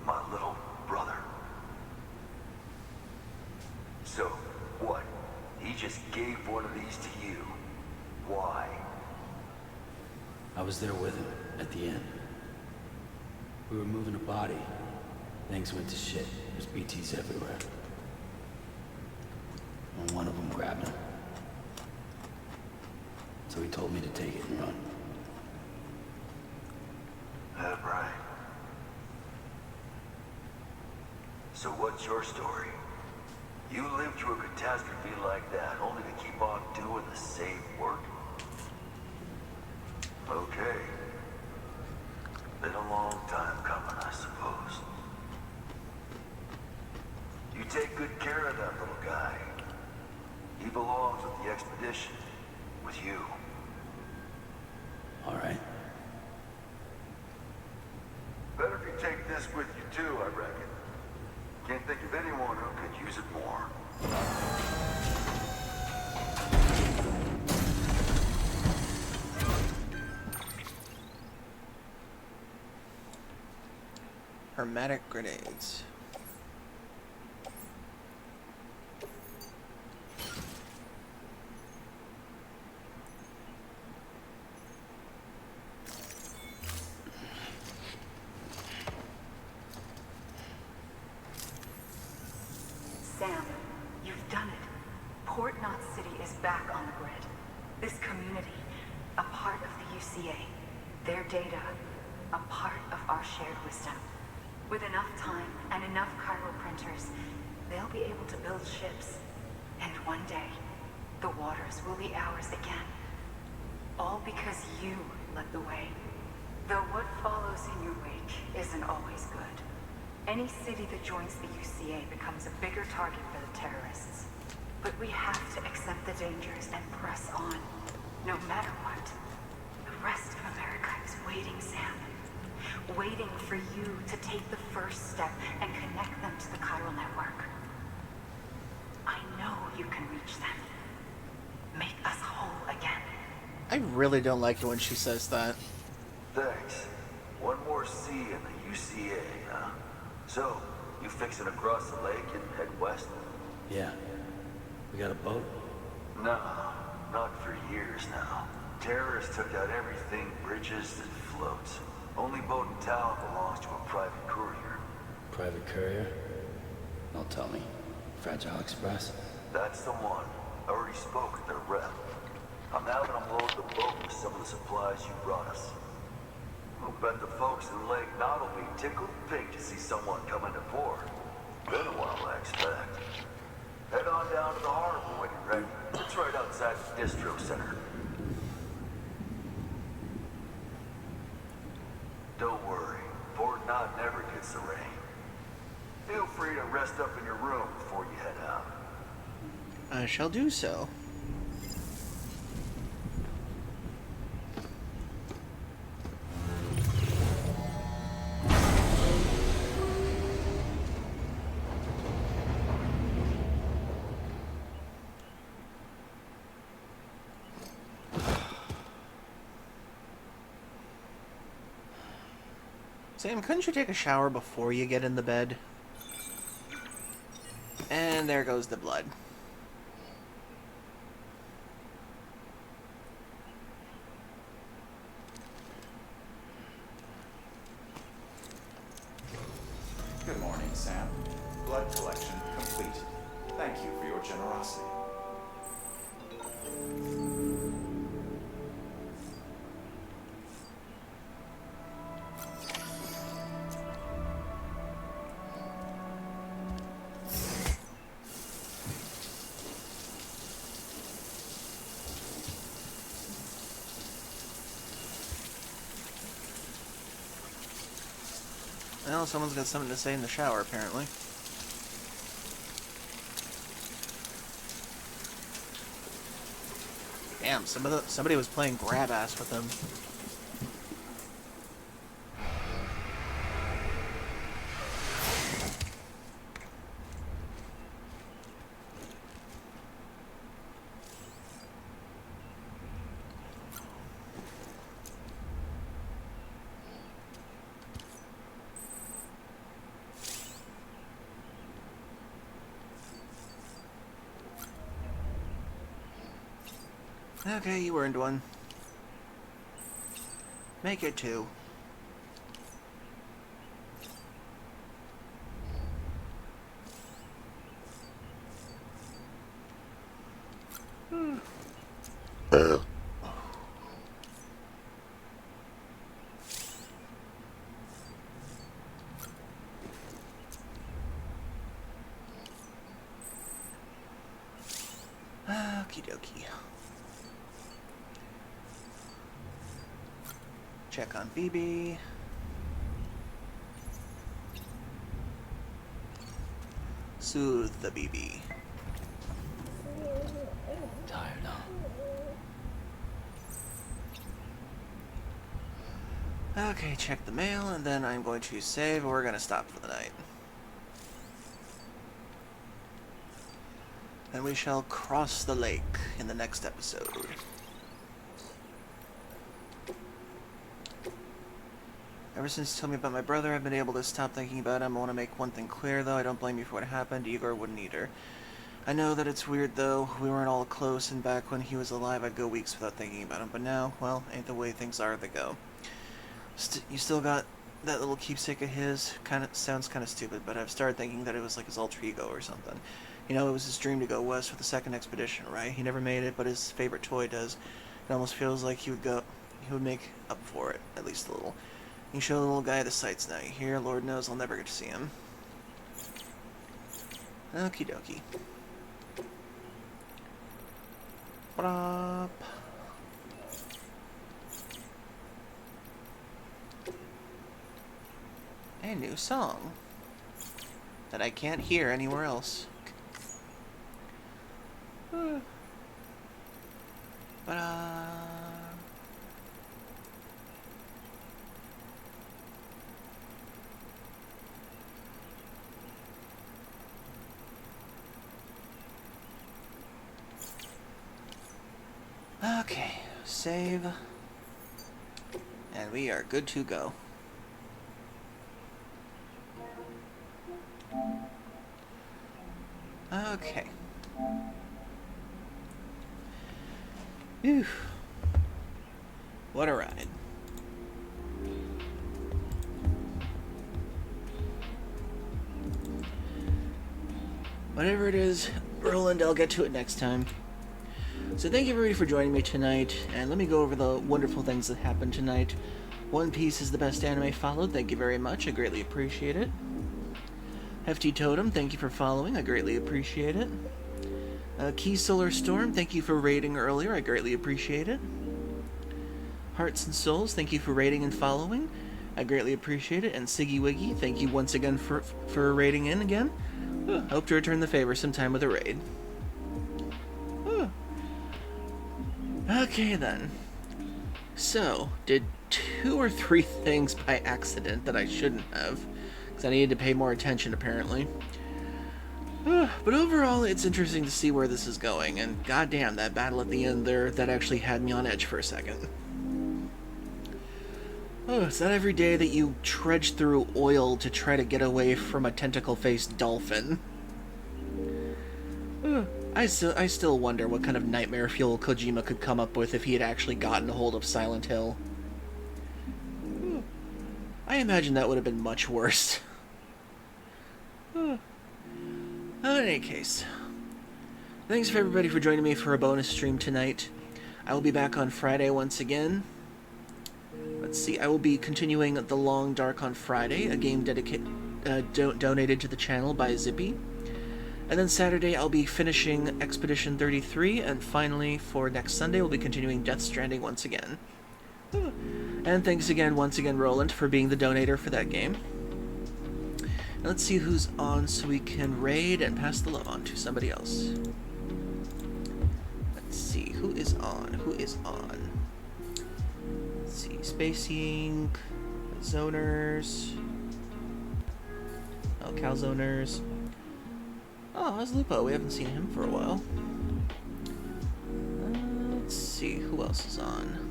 My little brother. So, what? He just gave one of these to you. Why? I was there with him, at the end. We were moving a body. Things went to shit. There's BTs everywhere. And one of them grabbed him. So he told me to take it and run. That's right. So what's your story? You lived through a catastrophe like that, only to keep on doing the same work? Okay. Been a long time coming, I suppose. You take good care of that little guy. He belongs with the expedition. With you. All right. Better if you take this with you too, I reckon. Can't think of anyone who could Hermetic grenades. Sam, you've done it. Port Knot City is back on the grid. This community, a part of the UCA. Their data, a part of our shared wisdom. With enough time and enough chiral printers, they'll be able to build ships. And one day, the waters will be ours again. All because you led the way. Though what follows in your wake isn't always good. Any city that joins the UCA becomes a bigger target for the terrorists. But we have to accept the dangers and press on, no matter what. The rest of America is waiting, Sam. Waiting for you to take the first step and connect them to the chiral network. I know you can reach them. Make us whole again. I really don't like it when she says that. Thanks. One more C in the UCA, huh? So, you fixing to cross the lake and head west? Yeah. We got a boat? No, not for years now. Terrorists took out everything bridges that floats. Only boat in town belongs to a private courier. Private courier? Don't tell me. Fragile Express? That's the one. I already spoke with their rep. I'm now gonna load the boat with some of the supplies you brought us. I'll bet the folks in Lake Knot will be tickled pink to see someone come into port. Been a while, I expect. Head on down to the harbor when you're ready. It's right outside the distro center. Don't worry, Fort Knot never gets the rain. Feel free to rest up in your room before you head out. I shall do so. Sam, couldn't you take a shower before you get in the bed? And there goes the blood. Good morning, Sam. Blood collection complete. Thank you for your generosity. Well, someone's got something to say in the shower, apparently. Damn, somebody was playing grab ass with him. Okay, you earned one. Make it two. Okie dokie. Check on BB. Soothe the BB. Tired, huh? Okay, check the mail, and then I'm going to save, and we're going to stop for the night. And we shall cross the lake in the next episode. Ever since you told me about my brother, I've been able to stop thinking about him. I want to make one thing clear, though. I don't blame you for what happened. Igor wouldn't either. I know that it's weird, though. We weren't all close, and back when he was alive, I'd go weeks without thinking about him. But now, well, ain't the way things are, they go. You still got that little keepsake of his? Sounds kind of stupid, but I've started thinking that it was like his alter ego or something. You know, it was his dream to go west for the second expedition, right? He never made it, but his favorite toy does. It almost feels like he would make up for it, at least a little. You show the little guy the sights now. You hear? Lord knows I'll never get to see him. Okie dokie. Brop. A new song that I can't hear anywhere else. Okay, save, and we are good to go. Okay. Phew. What a ride. Whatever it is, Roland, I'll get to it next time. So thank you everybody for joining me tonight, and let me go over the wonderful things that happened tonight. One Piece is the best anime followed, thank you very much, I greatly appreciate it. Hefty Totem, thank you for following, I greatly appreciate it. Key Solar Storm, thank you for raiding earlier, I greatly appreciate it. Hearts and Souls, thank you for raiding and following, I greatly appreciate it. And Siggy Wiggy, thank you once again for raiding in again. Hope to return the favor sometime with a raid. Okay then. So, did 2 or 3 things by accident that I shouldn't have, because I needed to pay more attention apparently. But overall, it's interesting to see where this is going, and goddamn, that battle at the end there, that actually had me on edge for a second. It's not every day that you trudge through oil to try to get away from a tentacle-faced dolphin. I still wonder what kind of nightmare fuel Kojima could come up with if he had actually gotten a hold of Silent Hill. I imagine that would have been much worse. In any case, thanks for everybody for joining me for a bonus stream tonight. I will be back on Friday once again. Let's see, I will be continuing The Long Dark on Friday, a game donated to the channel by Zippy. And then Saturday I'll be finishing Expedition 33, and finally for next Sunday we'll be continuing Death Stranding once again. And thanks again, once again, Roland, for being the donator for that game. And let's see who's on so we can raid and pass the love on to somebody else. Let's see, who is on? Let's see, Spacing, Zoners. Oh, Calzoners. Oh, how's Lupo? We haven't seen him for a while. Let's see, who else is on?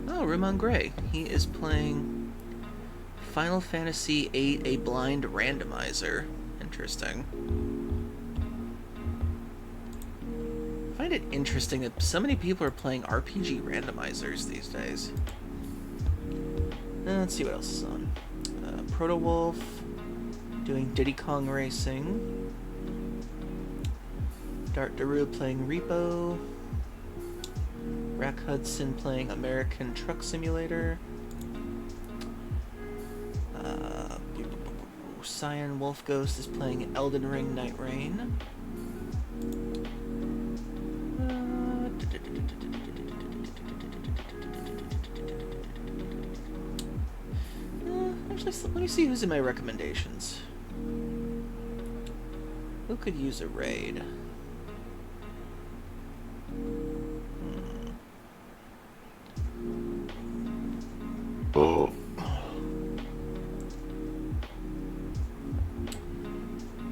Oh, Ramon Gray. He is playing Final Fantasy VIII, a blind randomizer. Interesting. I find it interesting that so many people are playing RPG randomizers these days. Let's see what else is on. Proto Wolf, doing Diddy Kong Racing. Dart Daru playing Repo. Rack Hudson playing American Truck Simulator. Cyan Wolf Ghost is playing Elden Ring Night Rain. Let me see who's in my recommendations. Who could use a raid? Oh.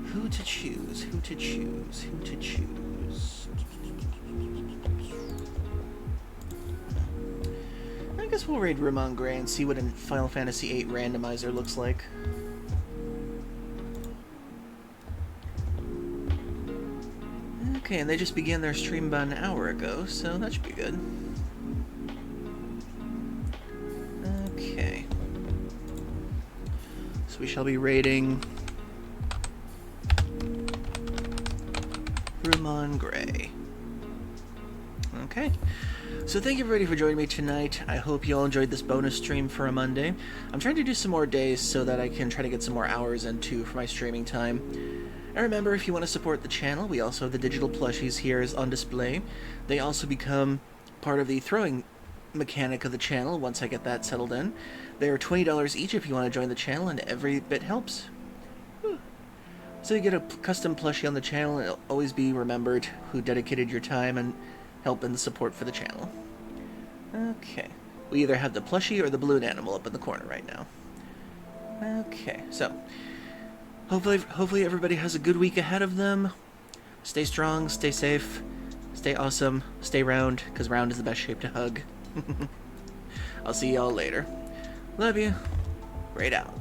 Who to choose? Who to choose? Who to choose? I guess we'll raid Room on Grey and see what a Final Fantasy VIII randomizer looks like. Okay, and they just began their stream about an hour ago, so that should be good. Okay. So we shall be raiding Room on Grey. Okay. So thank you everybody for joining me tonight. I hope you all enjoyed this bonus stream for a Monday. I'm trying to do some more days so that I can try to get some more hours into for my streaming time. And remember, if you want to support the channel, we also have the digital plushies here on display. They also become part of the throwing mechanic of the channel once I get that settled in. They are $20 each if you want to join the channel, and every bit helps. Whew. So you get a custom plushie on the channel, and it'll always be remembered who dedicated your time and help in the support for the channel. Okay. We either have the plushie or the balloon animal up in the corner right now. Okay, so hopefully everybody has a good week ahead of them. Stay strong, stay safe, stay awesome, stay round, because round is the best shape to hug. I'll see y'all later. Love you. Raid out.